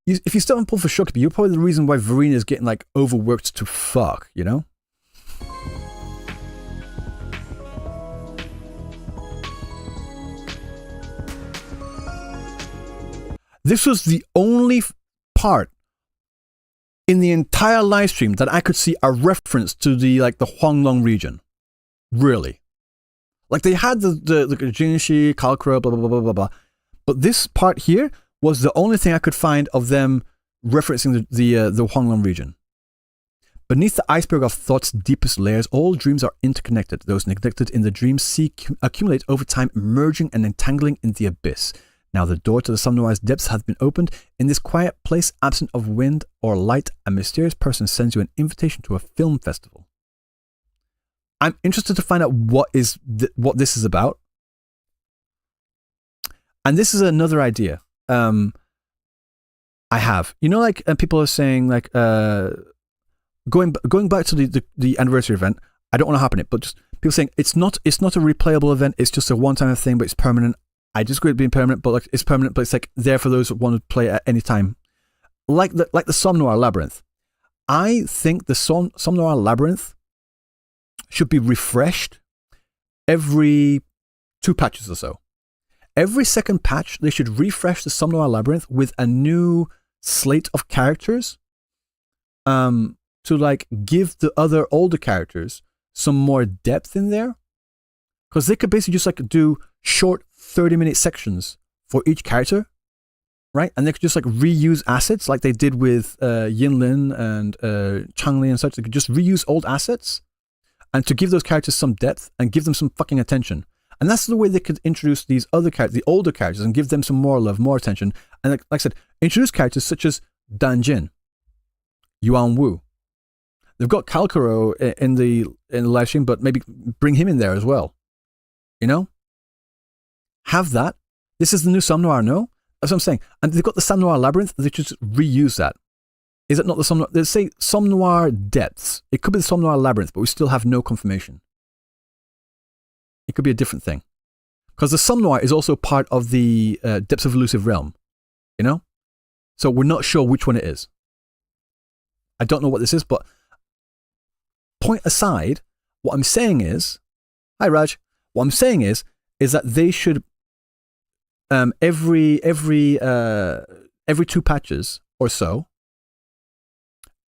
If you still haven't pulled for Shorekeeper, you're probably the reason why Verena is getting, like, overworked to fuck, you know? This was the only part in the entire live stream that I could see a reference to the Huanglong region. Really. Like they had the Jinshi, Kalkra, blah, blah, blah, blah, blah, blah. But this part here was the only thing I could find of them referencing the Huanglong region. Beneath the iceberg of thought's deepest layers, all dreams are interconnected. Those neglected in the dream sea accumulate over time, merging and entangling in the abyss. Now the door to the Somnoir's depths has been opened. In this quiet place, absent of wind or light, a mysterious person sends you an invitation to a film festival. I'm interested to find out what this is about. And this is another idea I have. You know, like people are saying, like going back to the anniversary event. I don't want to happen it, but just people saying it's not a replayable event. It's just a one-time thing, but it's permanent. I disagree with being permanent, but like it's permanent, but it's like there for those who want to play at any time. Like the Somnoir Labyrinth. I think the Somnoir Labyrinth should be refreshed every 2 patches or so. Every second patch, they should refresh the Somnoir Labyrinth with a new slate of characters to like give the other older characters some more depth in there. Because they could basically just like do short 30-minute sections for each character, right? And they could just like reuse assets like they did with Yinlin and Changli and such. They could just reuse old assets and to give those characters some depth and give them some fucking attention. And that's the way they could introduce these other characters, the older characters, and give them some more love, more attention. And like I said, introduce characters such as Dan Jin, Yuan Wu. They've got Kalkaro in the live stream, but maybe bring him in there as well. You know? Have that. This is the new Somnoir, no? That's what I'm saying. And they've got the Somnoir Labyrinth, they should just reuse that. Is it not the Somnoir? They say Somnoir Depths. It could be the Somnoir Labyrinth, but we still have no confirmation. It could be a different thing. Because the Somnoir is also part of the Depths of Elusive Realm. You know? So we're not sure which one it is. I don't know what this is, but point aside, what I'm saying is, hi Raj, what I'm saying is that they should every 2 patches or so,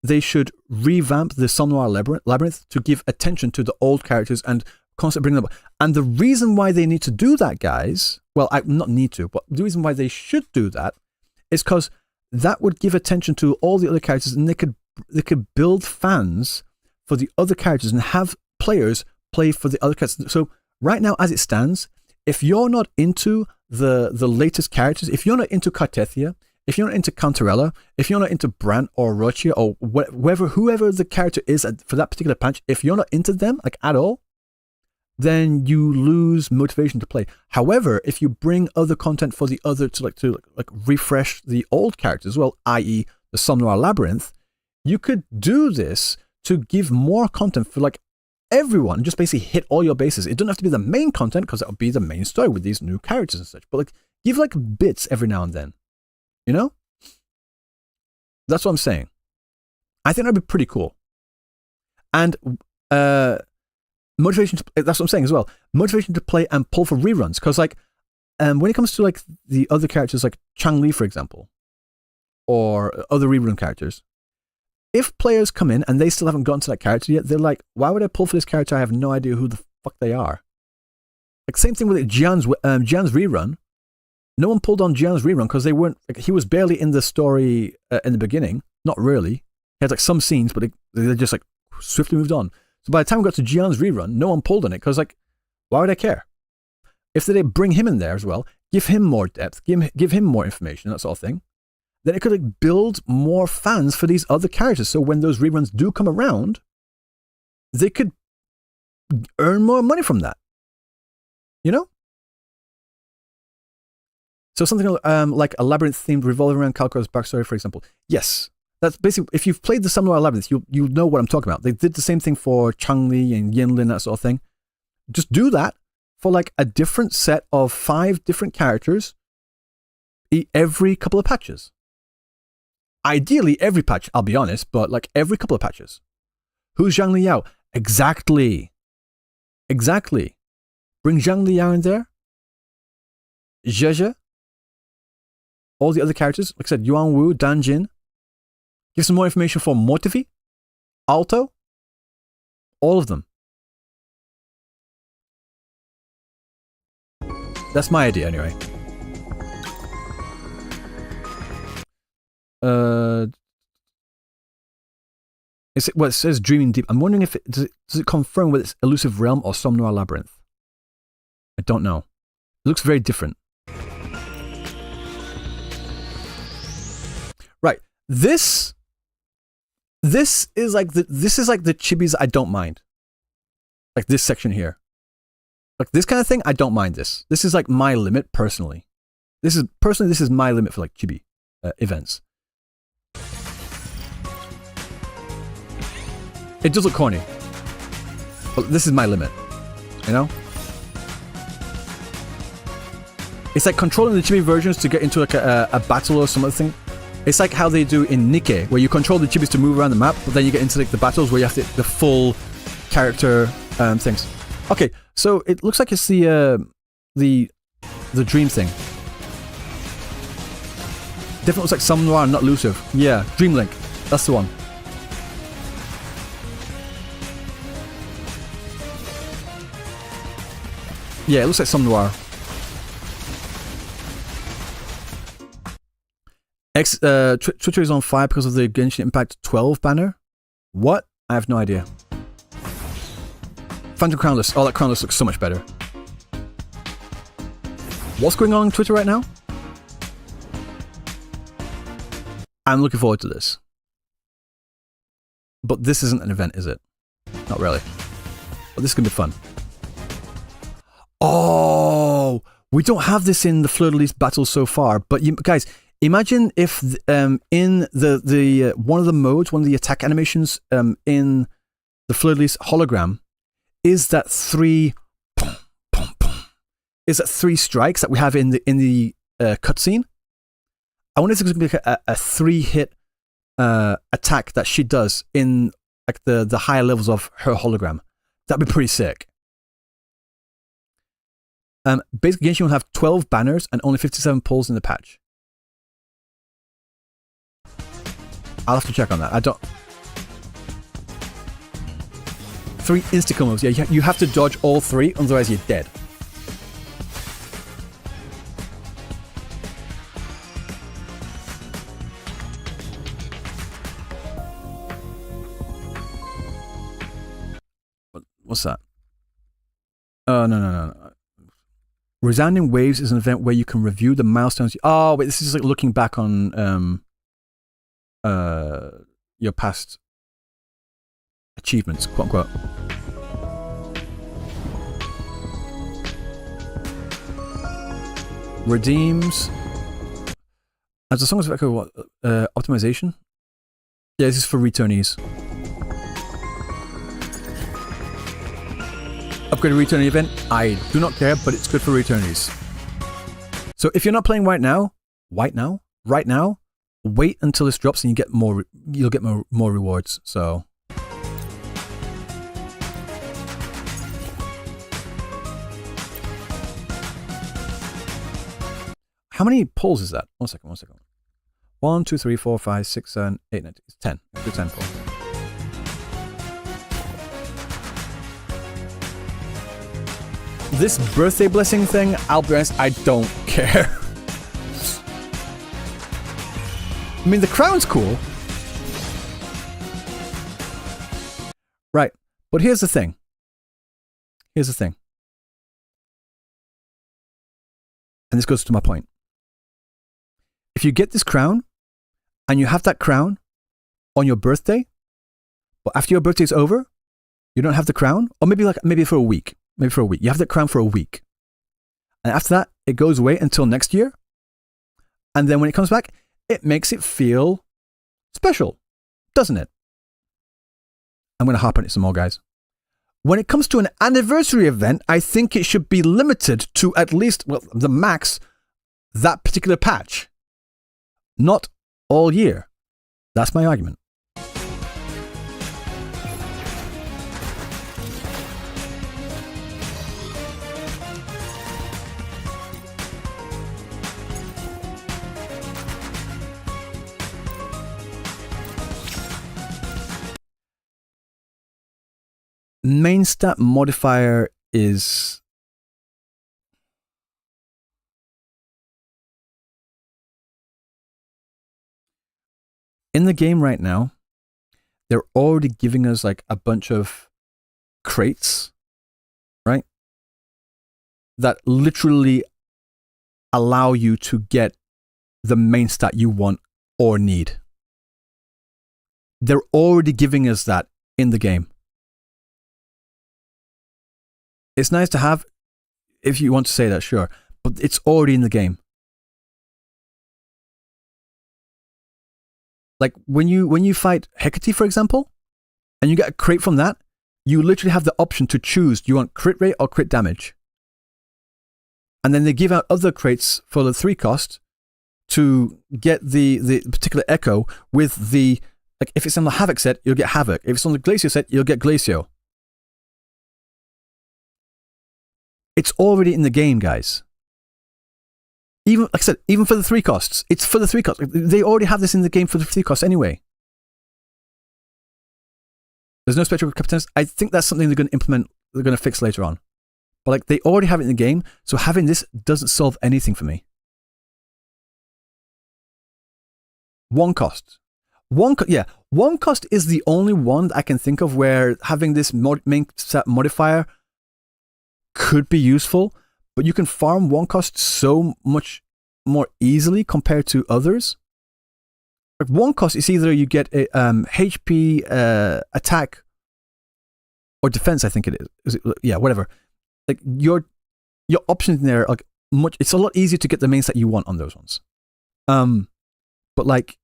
they should revamp the Somnoir Labyrinth to give attention to the old characters and constantly bring them up. And the reason why they need to do that, guys, well, I not need to, but the reason why they should do that is because that would give attention to all the other characters, and they could build fans for the other characters and have players play for the other characters. So right now, as it stands, if you're not into the latest characters, if you're not into Cartethia, if you're not into Cantarella, if you're not into Brant or Rochia or whoever the character is for that particular patch, if you're not into them like at all, then you lose motivation to play. However, if you bring other content for the other to refresh the old characters as well, i.e. the Somnoir Labyrinth, you could do this to give more content for like everyone, just basically hit all your bases. It doesn't have to be the main content because that would be the main story with these new characters and such, but like give like bits every now and then, you know? That's what I'm saying. I think that'd be pretty cool. And motivation to, that's what I'm saying as well, motivation to play and pull for reruns, because like when it comes to like the other characters like Changli, for example, or other rerun characters, if players come in and they still haven't gotten to that character yet, they're like, why would I pull for this character? I have no idea who the fuck they are. Like same thing with Jian's rerun. No one pulled on Jian's rerun because they weren't, like, he was barely in the story in the beginning. Not really. He had like some scenes, but they just like swiftly moved on. So by the time we got to Jian's rerun, no one pulled on it because like, why would I care? If they bring him in there as well, give him more depth, give him more information, that sort of thing, then it could like build more fans for these other characters. So when those reruns do come around, they could earn more money from that. You know? So something like a labyrinth themed revolving around Kalka's backstory, for example. Yes. That's basically, if you've played the Somnoir Labyrinth, you'll know what I'm talking about. They did the same thing for Changli and Yinlin, that sort of thing. Just do that for like a different set of 5 different characters every couple of patches. Ideally, every patch, I'll be honest, but like every couple of patches. Who's Zhang Liao? Exactly. Bring Zhang Liao in there. Zhezhe. all the other characters. Like I said, Yuan Wu, Dan Jin. Give some more information for Mortifi, Alto, all of them. That's my idea, anyway. It says Dreaming Deep. I'm wondering if does it confirm whether it's Elusive Realm or Som Noir Labyrinth. I don't know. It looks very different. Right. This is like the chibis I don't mind. Like this section here. Like this kind of thing, I don't mind this. This is like my limit personally. This is my limit for like chibi events. It does look corny, but this is my limit. You know, it's like controlling the chibi versions to get into like a battle or some other thing. It's like how they do in Nikke, where you control the chibis to move around the map, but then you get into like the battles where you have the full character things. Okay, so it looks like it's the dream thing. Definitely looks like Som Noir, not Elusive. Yeah, Dream Link. That's the one. Yeah, it looks like Som Noir. Twitter is on fire because of the Genshin Impact 12 banner. What? I have no idea. Phantom Crownless. Oh, that Crownless looks so much better. What's going on Twitter right now? I'm looking forward to this. But this isn't an event, is it? Not really. But this is going to be fun. Oh! We don't have this in the Fleur-de-Lis battle so far, but you guys, imagine if in the one of the modes, one of the attack animations in the Fleur-de-Lis hologram is that three strikes that we have in the cutscene. I wonder if there's going to be like a 3-hit attack that she does in like the higher levels of her hologram. That'd be pretty sick. Basically, Genshin will have 12 banners and only 57 pulls in the patch. I'll have to check on that. I don't... 3 insta-kill moves. Yeah, you have to dodge all 3, otherwise you're dead. What's that? Oh, no. Resounding Waves is an event where you can review the milestones. Oh, wait, this is like looking back on your past achievements, quote unquote. Redeems. As the song is echo, what? Optimization? Yeah, this is for returnees. Upgrade a returning event? I do not care, but it's good for returnees. So if you're not playing right now, wait until this drops and you'll get more rewards. So how many pulls is that? One second. 1, 2, 3, 4, 5, 6, 7, 8, 9, 10. Do 10 pulls. This birthday blessing thing, I'll be honest, I don't care. I mean, the crown's cool. Right, but here's the thing. And this goes to my point. If you get this crown, and you have that crown on your birthday, but after your birthday's over, you don't have the crown, or maybe for a week. You have that crown for a week. And after that, it goes away until next year. And then when it comes back, it makes it feel special, doesn't it? I'm going to harp on it some more, guys. When it comes to an anniversary event, I think it should be limited to at least, well, the max, that particular patch. Not all year. That's my argument. main stat modifier is in the game right now. They're already giving us like a bunch of crates, right? That literally allow you to get the main stat you want or need. They're already giving us that in the game. It's nice to have, if you want to say that, sure, but it's already in the game. Like when you fight Hecate, for example, and you get a crit from that, you literally have the option to choose, do you want crit rate or crit damage? And then they give out other crates for the 3 cost to get the particular echo with the, like if it's on the Havoc set, you'll get Havoc. If it's on the Glacio set, you'll get Glacio. It's already in the game, guys. Even, like I said, even for the 3 costs. It's for the 3 costs. They already have this in the game for the 3 costs anyway. There's no special competence. I think that's something they're going to implement, they're going to fix later on. But like they already have it in the game, so having this doesn't solve anything for me. 1 cost. One cost is the only one that I can think of where having this main stat modifier could be useful, but you can farm 1 cost so much more easily compared to others. Like 1 cost is either you get a HP attack or defense, I think it is. Yeah, whatever. Like your options in there are like much. It's a lot easier to get the main stat you want on those ones. But like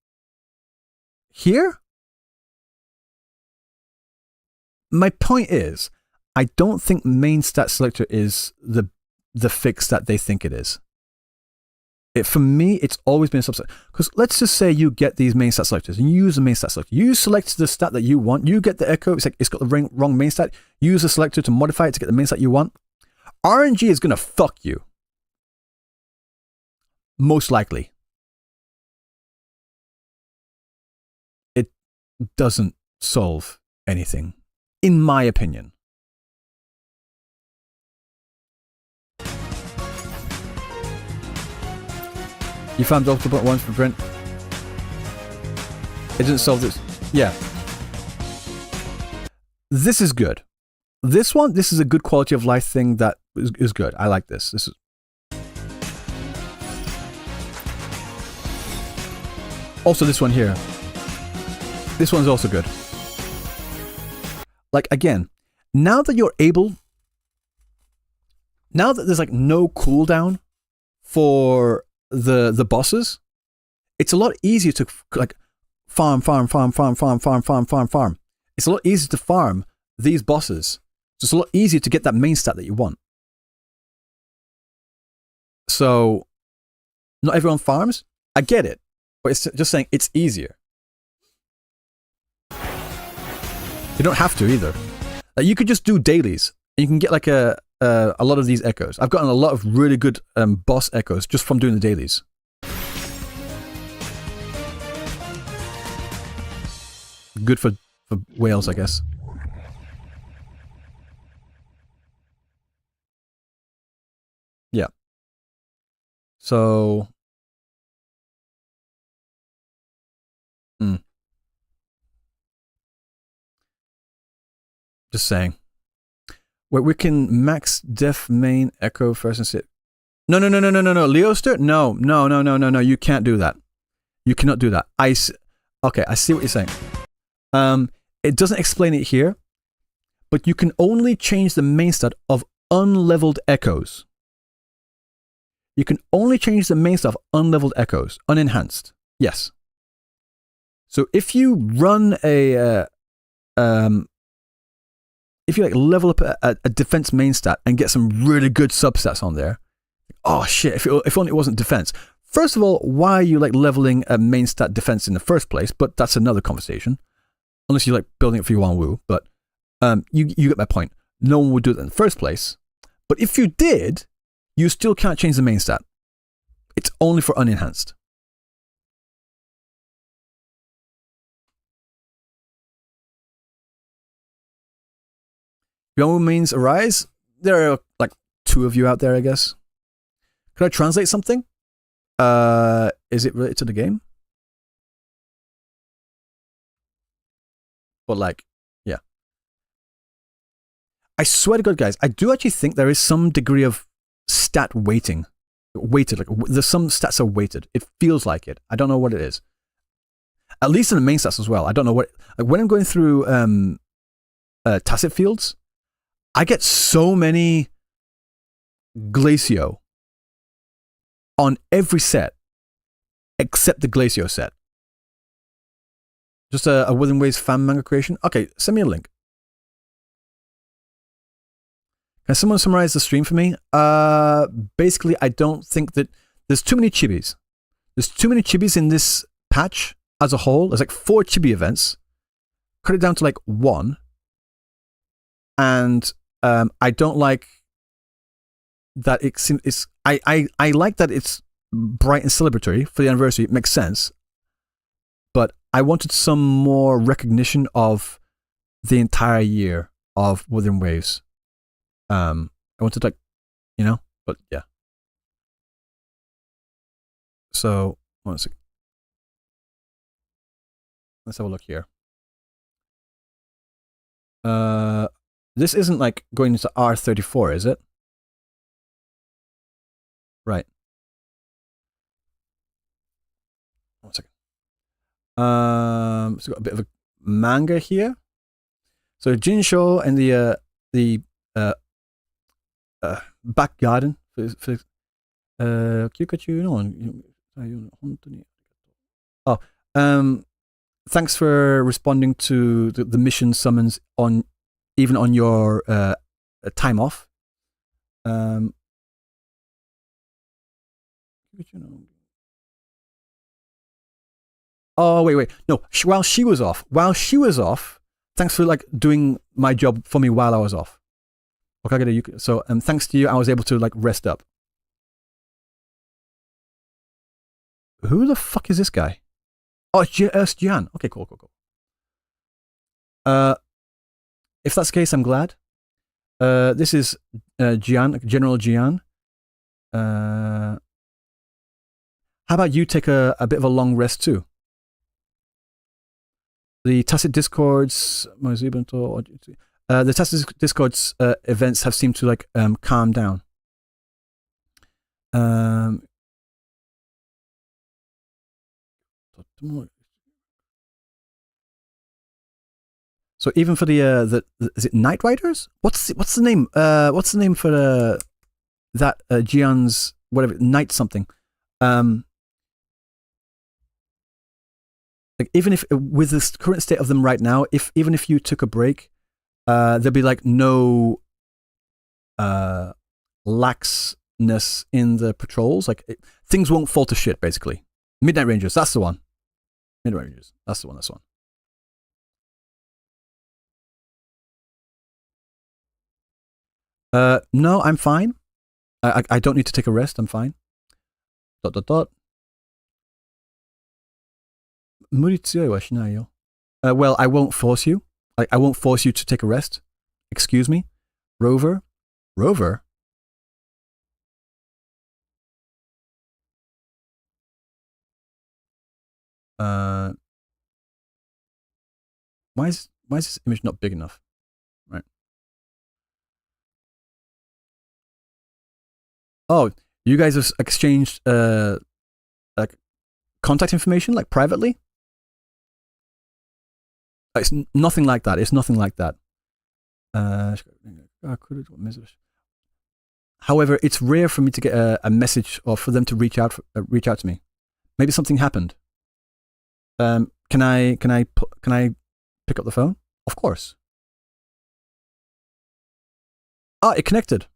here, my point is, I don't think main stat selector is the fix that they think it is. For me, it's always been a subset. Because let's just say you get these main stat selectors and you use the main stat selector. You select the stat that you want. You get the echo. It's like it's got the wrong main stat. Use the selector to modify it to get the main stat you want. RNG is going to fuck you. Most likely. It doesn't solve anything, in my opinion. You found multiple ones for Brent. It didn't solve this. Yeah. This is good. This is a good quality of life thing that is good. I like this. This is. Also this one here. This one's also good. Like again, now that there's like no cooldown for the bosses, it's a lot easier to like farm. It's a lot easier to farm these bosses. So it's a lot easier to get that main stat that you want. So not everyone farms. I get it, but it's just saying it's easier. You don't have to either. Like you could just do dailies and you can get like a lot of these echoes. I've gotten a lot of really good boss echoes just from doing the dailies. Good for whales, I guess. Yeah. So... Just saying. Where we can max def main echo first and sit. No. Leoster? No. You can't do that. You cannot do that. Okay, I see what you're saying. It doesn't explain it here, but you can only change the main stat of unleveled echoes. You can only change the main stat of unleveled echoes, unenhanced. Yes. So if you run if you like level up a defense main stat and get some really good substats on there, oh shit, if only it wasn't defense. First of all, why are you like leveling a main stat defense in the first place? But that's another conversation. Unless you like building it for your own Wu. But you get my point. No one would do it in the first place. But if you did, you still can't change the main stat. It's only for unenhanced. Beyond means arise. There are like 2 of you out there, I guess. Could I translate something? Is it related to the game? But like, yeah. I swear to God, guys, I do actually think there is some degree of stat weighting. Weighted, like there's some stats are weighted. It feels like it. I don't know what it is. At least in the main stats as well. I don't know what. Like when I'm going through tacit fields, I get so many Glacio on every set except the Glacio set. Just a Wuthering Waves fan manga creation. Okay, send me a link. Can someone summarize the stream for me? Basically, I don't think that there's too many chibis. There's too many chibis in this patch as a whole. There's like 4 chibi events. Cut it down to like 1. And I don't like that it's I like that it's bright and celebratory for the anniversary. It makes sense. But I wanted some more recognition of the entire year of Wuthering Waves. I wanted like, you know, but yeah. So, one second. Let's have a look here. This isn't like going into R34, is it? Right. One second. So we've got a bit of a manga here. So Jinsho and the back garden for thanks for responding to the mission summons on even on your time off. Oh wait, no. While she was off, thanks for like doing my job for me while I was off. So thanks to you, I was able to like rest up. Who the fuck is this guy? Oh, it's Gian. Okay, cool. If that's the case, I'm glad. This is Gian, General Gian. How about you take a bit of a long rest too? The Tacit Discords, the Tacit Discords events have seemed to like calm down. So even for the is it Night Riders? What's the name? What's the name for that Gian's whatever Night something? Like even if with the current state of them right now, even if you took a break, there'd be like no laxness in the patrols. Like things won't fall to shit. Basically, Midnight Rangers. That's the one. Midnight Rangers. That's the one. No, I'm fine. I don't need to take a rest. I'm fine. ... 無理強いはしないよ。Well, I won't force you. I won't force you to take a rest. Excuse me? Rover? Why is this image not big enough? Right. Oh, you guys have exchanged like contact information, like privately? It's nothing like that. However, it's rare for me to get a message or for them to reach out to me. Maybe something happened. Can I pick up the phone? Of course. It connected.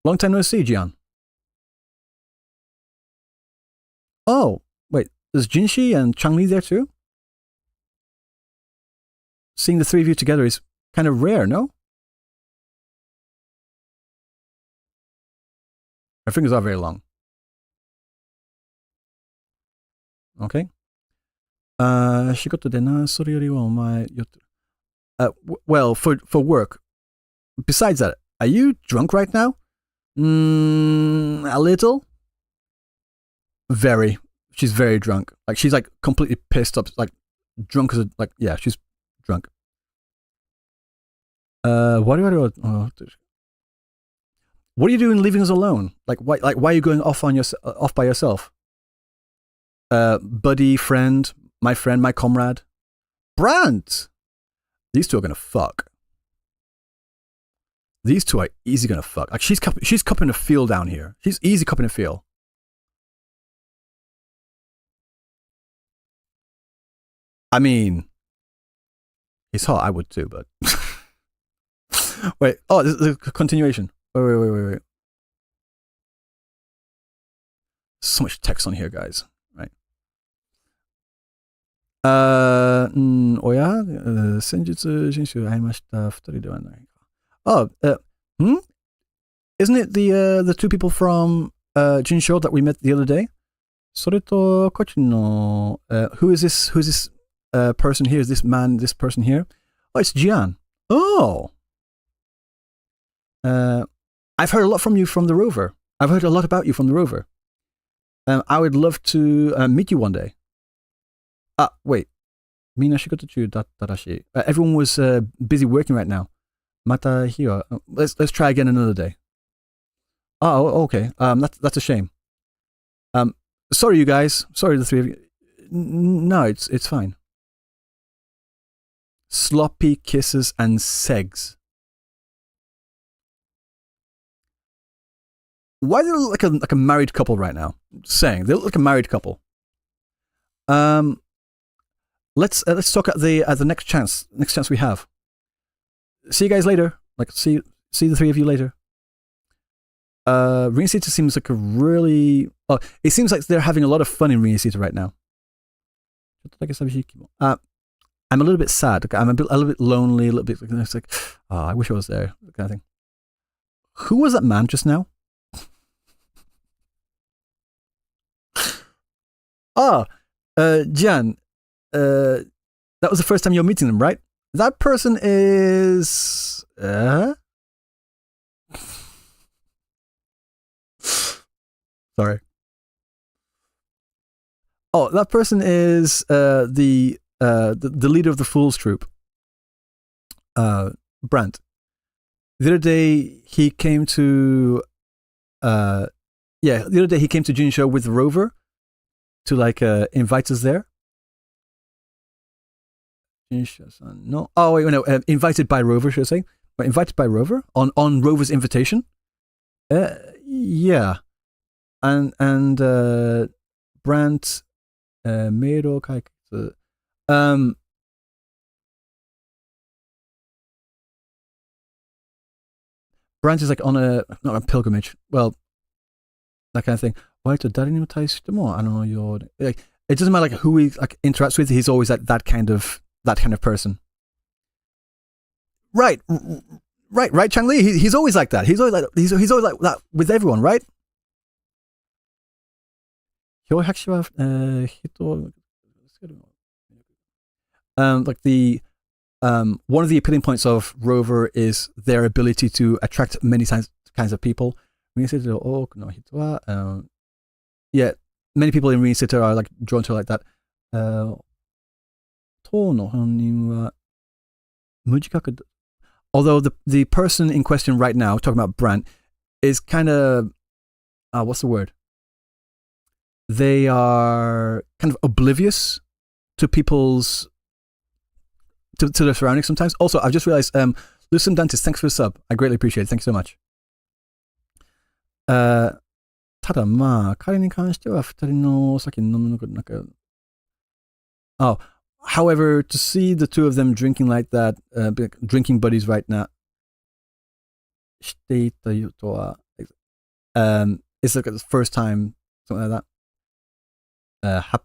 Long time no see, Gian. Oh, wait. There's Jinshi and Changli there too? Seeing the 3 of you together is kind of rare, no? My fingers are very long. Okay. 仕事でな、それよりはお前、Well, for work. Besides that, are you drunk right now? A little. Very. She's very drunk. Like she's like completely pissed up. Like drunk as a yeah. She's drunk. What are you doing leaving us alone? Like why are you going off by yourself? Buddy, friend, my comrade. Brant! These two are gonna fuck. These two are easy gonna fuck. Like she's cupping a feel down here. She's easy cupping a feel. I mean, it's hot. I would too, but wait. Oh, this is a continuation. Wait. So much text on here, guys. Right. おや、先日新州会いました二人ではないか。Oh, isn't it the two people from Jinsho that we met the other day? それとこっちのwho is this person here? Is this person here? Oh, it's Jian. Oh. I've heard a lot from you from the rover. I've heard a lot about you from the rover. I would love to meet you one day. Wait. みんな仕事中だったらしい. Everyone was busy working right now. また日は let's try again another day. Oh, okay. That's a shame. Sorry, you guys. Sorry, the three of you. No, it's fine. Sloppy kisses and segs. Why do they look like a married couple right now? Just saying, they look like a married couple. Let's talk at the next chance we have. See you guys later. Like see the three of you later. Ring City seems like a really it seems like they're having a lot of fun in Ring City right now. I'm a little bit sad. I'm a little bit lonely. A little bit. It's like, I wish I was there. Kind of thing. Who was that man just now? Jian. That was the first time you're meeting them, right? That person is. Sorry. Oh, that person is the leader of the Fools Troop. Brant. The other day he came to. The other day he came to Jinsho with the rover to like invite us there. No. Oh wait, no. Invited by Rover, should I say? But invited by Rover on Rover's invitation. Yeah, and Brant, Meiro Kaiketsu. Brant is like on not a pilgrimage. Well, that kind of thing. Like, it doesn't matter like who he like interacts with. He's always like that kind of person. Right, Chang-Li. He's always like that. He's always like that with everyone, right? Like the one of the appealing points of Rover is their ability to attract many kinds of people. Yeah, many people in Ring City are like drawn to like that. Although the person in question right now, talking about Brant, is kind of what's the word? They are kind of oblivious to people's to their surroundings sometimes. Also, I've just realized, Lucim Dantis, thanks for the sub. I greatly appreciate it. Thanks so much. ただまあ彼に関しては二人のお酒飲むのがなんか Oh, however, to see the two of them drinking like that, drinking buddies right now, していたとは it's like the first time, something like that.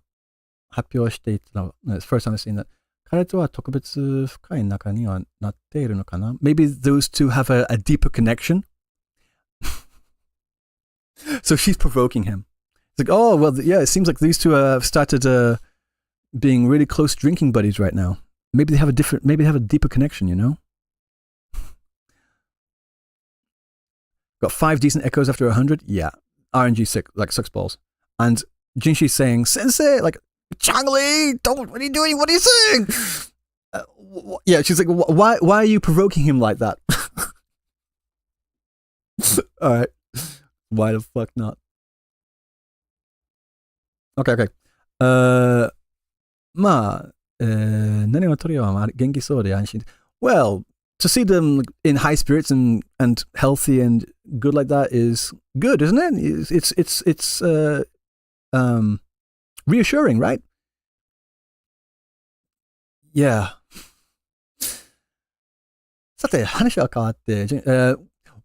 発表していたの it's the first time I've seen that. 彼とは特別深い仲にはなっているのかな Maybe those two have a deeper connection. So she's provoking him. It's like, oh, well, yeah, it seems like these two have started being really close drinking buddies right now. Maybe they have a deeper connection, you know? Got 5 decent echoes after 100? Yeah. RNG sucks balls. And Jinshi's saying, Sensei, like, Changli, what are you doing? What are you saying? Yeah, she's like, why are you provoking him like that? Alright. Why the fuck not? Okay. 何を取りは元気そうで安心。Well, to see them in high spirits and healthy and good like that is good, isn't it? It's reassuring, right? Yeah. さて、話は変わって、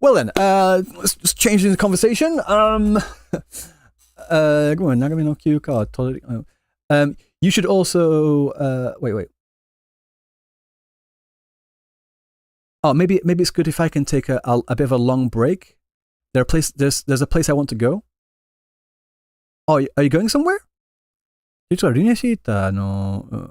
well then, let's change the conversation. ごめん、長めの休暇は取り、you should also, wait. Oh, maybe it's good if I can take a bit of a long break. There's a place I want to go. Oh, are you going somewhere? 実はリネシータの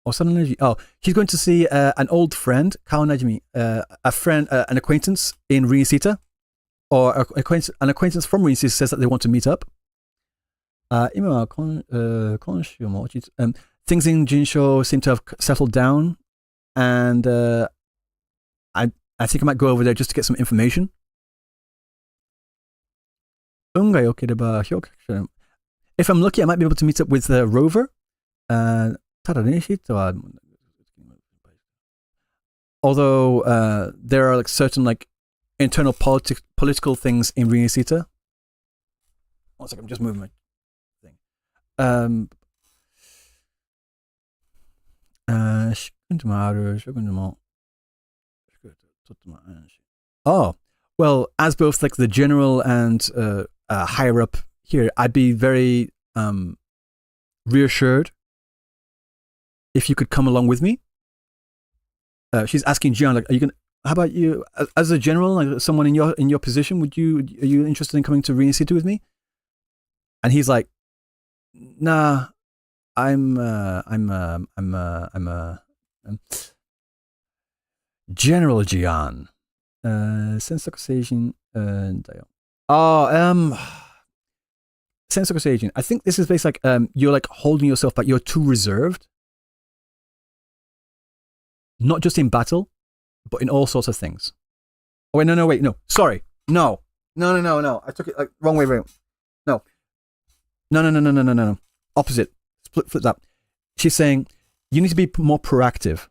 幼馴染。Oh, he's going to see an old friend, 顔なじみ, a friend, an acquaintance in Rinisita, or an acquaintance from Rinisita says that they want to meet up. 今は今週も落ち着things in Jinsho seem to have settled down, and I think I might go over there just to get some information. 運が良ければ評価者 If I'm lucky, I might be able to meet up with Rover. ただ練習とは although there are like certain like internal political things in Rinisita. One second, I'm just moving my thing. 主君でもある、主君でも Oh, well, as both like the general and higher up here, I'd be very reassured if you could come along with me. She's asking Jian, like, are you gonna? How about you, as a general, like someone in your position? Are you interested in coming to Rinisita with me? And he's like, nah, I'm General Jian. Sensoku Seijin. Sensoku Seijin. I think this is basically like you're like holding yourself back. You're too reserved. Not just in battle, but in all sorts of things. Oh wait, no. Sorry, no. I took it like wrong way around. No. Opposite. Flip that. She's saying you need to be more proactive.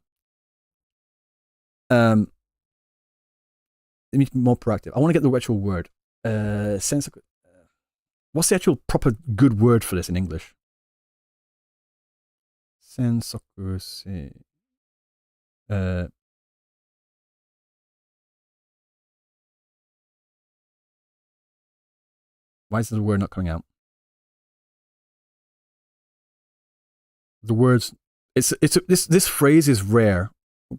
Let me be more proactive. I want to get the actual word. What's the actual proper good word for this in English? Sensoku se. Why is the word not coming out? The words. This phrase is rare.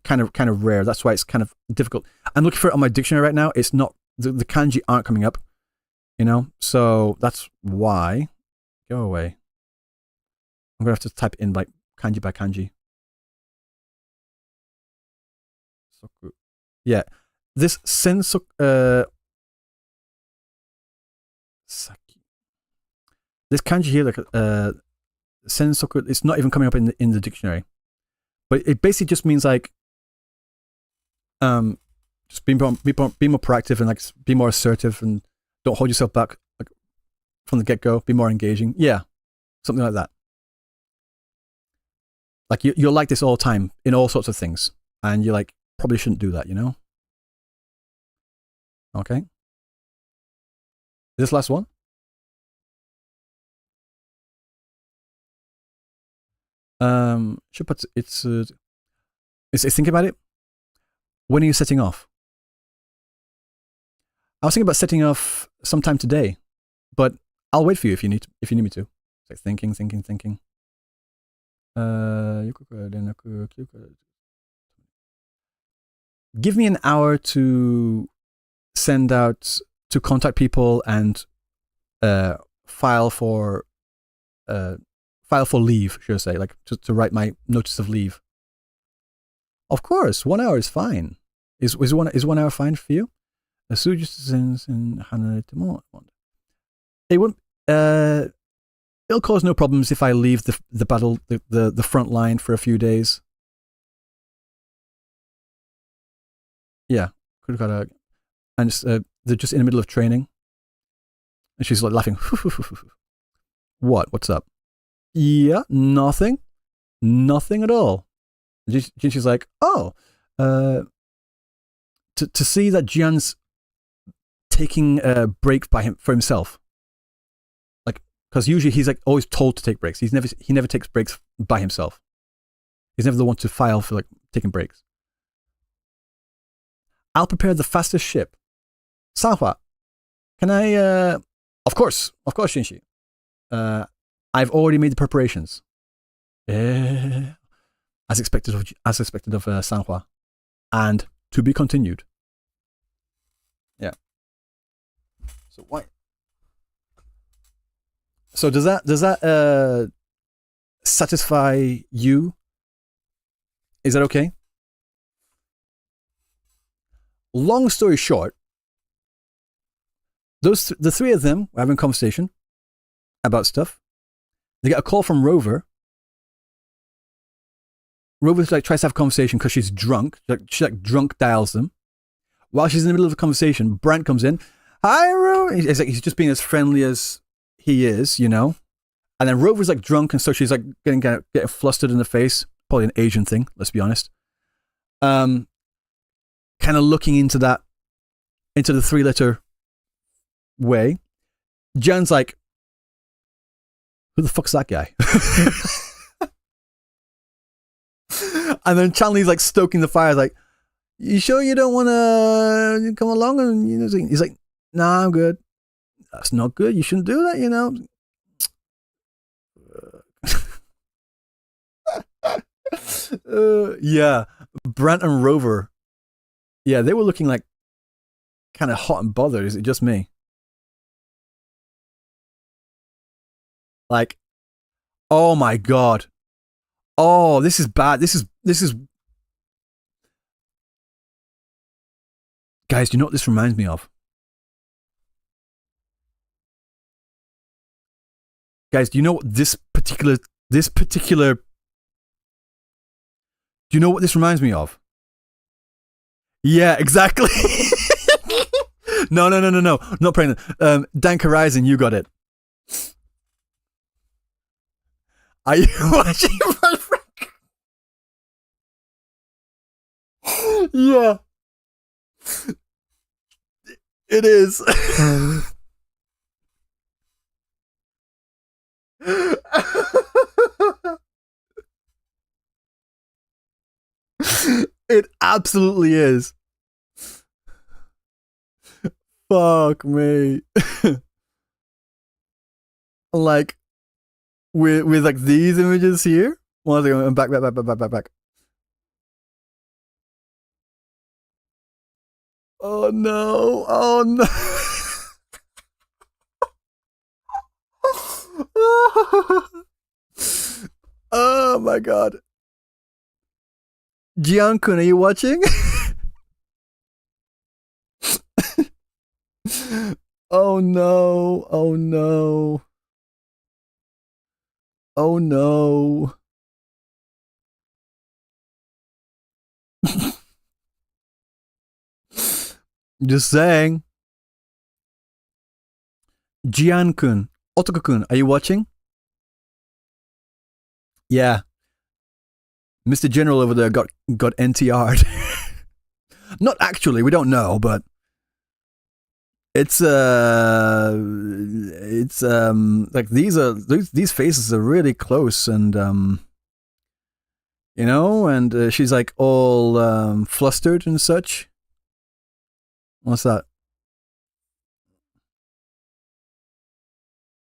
Kind of rare. That's why it's kind of difficult. I'm looking for it on my dictionary right now. It's not, the kanji aren't coming up, you know? So that's why. Go away. I'm going to have to type in like kanji by kanji. Soku. Yeah. This sensoku, saki. This kanji here, like, sensoku, it's not even coming up in the dictionary. But it basically just means like, just be more proactive and like be more assertive and don't hold yourself back like from the get-go. Be more engaging. Yeah, something like that. Like you're like this all the time in all sorts of things, and you like probably shouldn't do that. You know. Okay. This last one. It's thinking about it. When are you setting off? I was thinking about setting off sometime today, but I'll wait for you if you need me to. It's like thinking. Give me an hour to send out to contact people and file for leave, should I say, like to write my notice of leave. Of course, 1 hour is fine. Is 1 hour fine for you? It won't. It'll cause no problems if I leave the battle, the front line for a few days. Yeah, could have got a, and they're just in the middle of training, and she's like laughing. What? What's up? Yeah, nothing at all. She's like, oh, to see that Jian's taking a break for himself, like, because usually he's like always told to take breaks. He never takes breaks by himself. He's never the one to file for like taking breaks. I'll prepare the fastest ship. Sanhua, can I? Of course, Shinshi. I've already made the preparations. As expected of Sanhua, and to be continued. Yeah. So why? So does that satisfy you? Is that okay? Long story short, the three of them were having a conversation about stuff. They get a call from Rover. Rover like tries to have a conversation because she's drunk. She drunk dials them. While she's in the middle of a conversation, Brant comes in. Hi, Rover. He's just being as friendly as he is, you know. And then Rover's like drunk, and so she's like getting flustered in the face. Probably an Asian thing. Let's be honest. Kind of looking into the 3-letter way. Jan's like, who the fuck's that guy? And then Chanli's like stoking the fire, like, you sure you don't want to come along? And you know, he's like, nah, I'm good. That's not good. You shouldn't do that, you know. Yeah, Brant and Rover. Yeah, they were looking like kind of hot and bothered. Is it just me? Like, oh my god. Oh, this is bad. This is guys, do you know what this reminds me of? Guys, do you know what this particular do you know what this reminds me of? Yeah, exactly. No. Not pregnant. Dank Horizon, you got it. Are you watching my friend? Yeah. It is. It absolutely is. Fuck me. Like with like these images here. One second, back. Oh no! Oh my god. Jian-kun, are you watching? Oh no. Just saying. Jian-kun, Otoko-kun, are you watching? Yeah. Mr. General over there got NTR'd. Not actually, we don't know, but it's like these faces are really close, and you know, and she's like all flustered and such. What's that?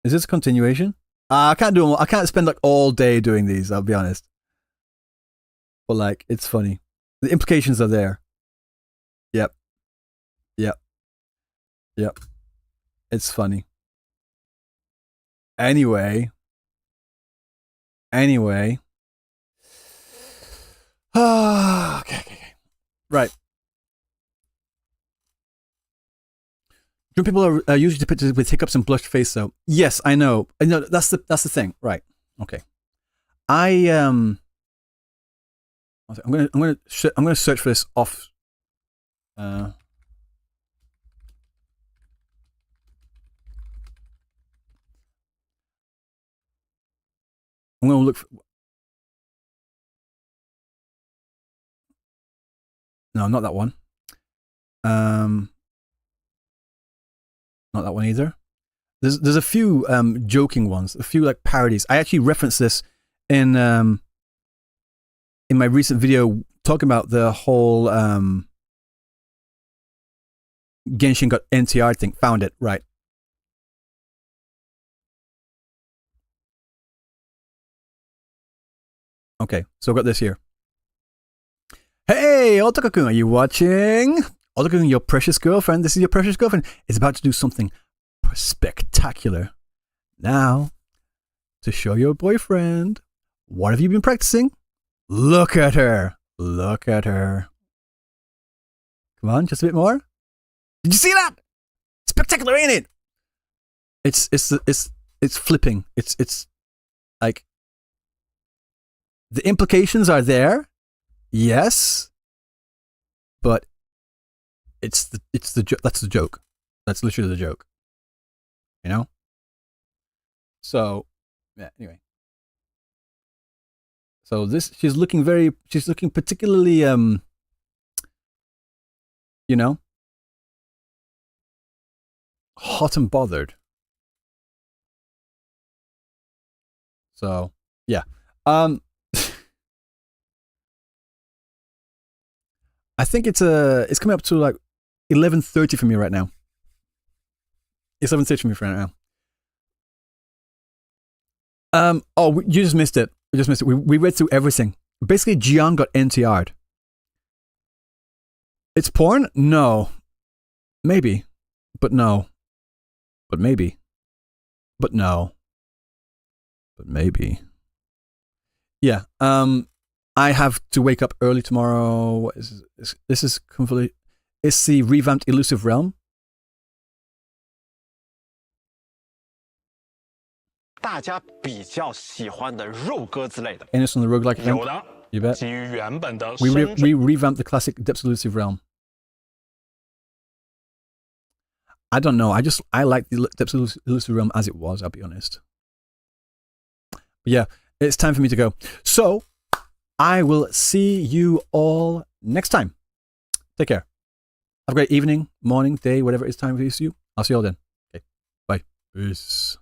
Is this a continuation? I can't do them. I can't spend like all day doing these. I'll be honest. But like, it's funny. The implications are there. Yep. It's funny. Anyway. Okay. Right. Drunk people are usually depicted with hiccups and blushed face, though. Yes, I know. I know that's the thing. Right. Okay. I'm gonna search for this off. I'm gonna look for. No, not that one. Not that one either. There's a few joking ones, a few like parodies. I actually referenced this in my recent video talking about the whole Genshin got NTR thing. Found it, right. Okay, so I've got this here. Hey, Otaka-kun, are you watching? Otaka-kun, your precious girlfriend, this is your precious girlfriend, is about to do something spectacular. Now, to show your boyfriend, what have you been practicing? Look at her. Look at her. Come on, just a bit more. Did you see that? Spectacular, ain't it? It's flipping. It's like the implications are there, yes, but that's the joke. That's literally the joke. You know? So, yeah, anyway. So she's looking particularly you know, hot and bothered. So, yeah. I think it's coming up to like 11:30 for me right now. It's 11:30 for me right now. Oh, you just missed it. We just missed it. We read through everything. Basically, Jian got NTR'd. It's porn? No. Maybe. But no. But maybe. But no. But maybe. Yeah. I have to wake up early tomorrow. What is this? This is completely. It's the revamped Elusive Realm. 大家比较喜欢的肉鸽之类的， Innocent the roguelike. 有的 You bet. 基于原本的 We 生存 revamped the classic Depths Elusive Realm. I don't know. I like the Depths Elusive Realm as it was. I'll be honest. But yeah, it's time for me to go. So I will see you all next time. Take care. Have a great evening, morning, day, whatever it's time for you. I'll see you all then. Okay. Bye. Peace.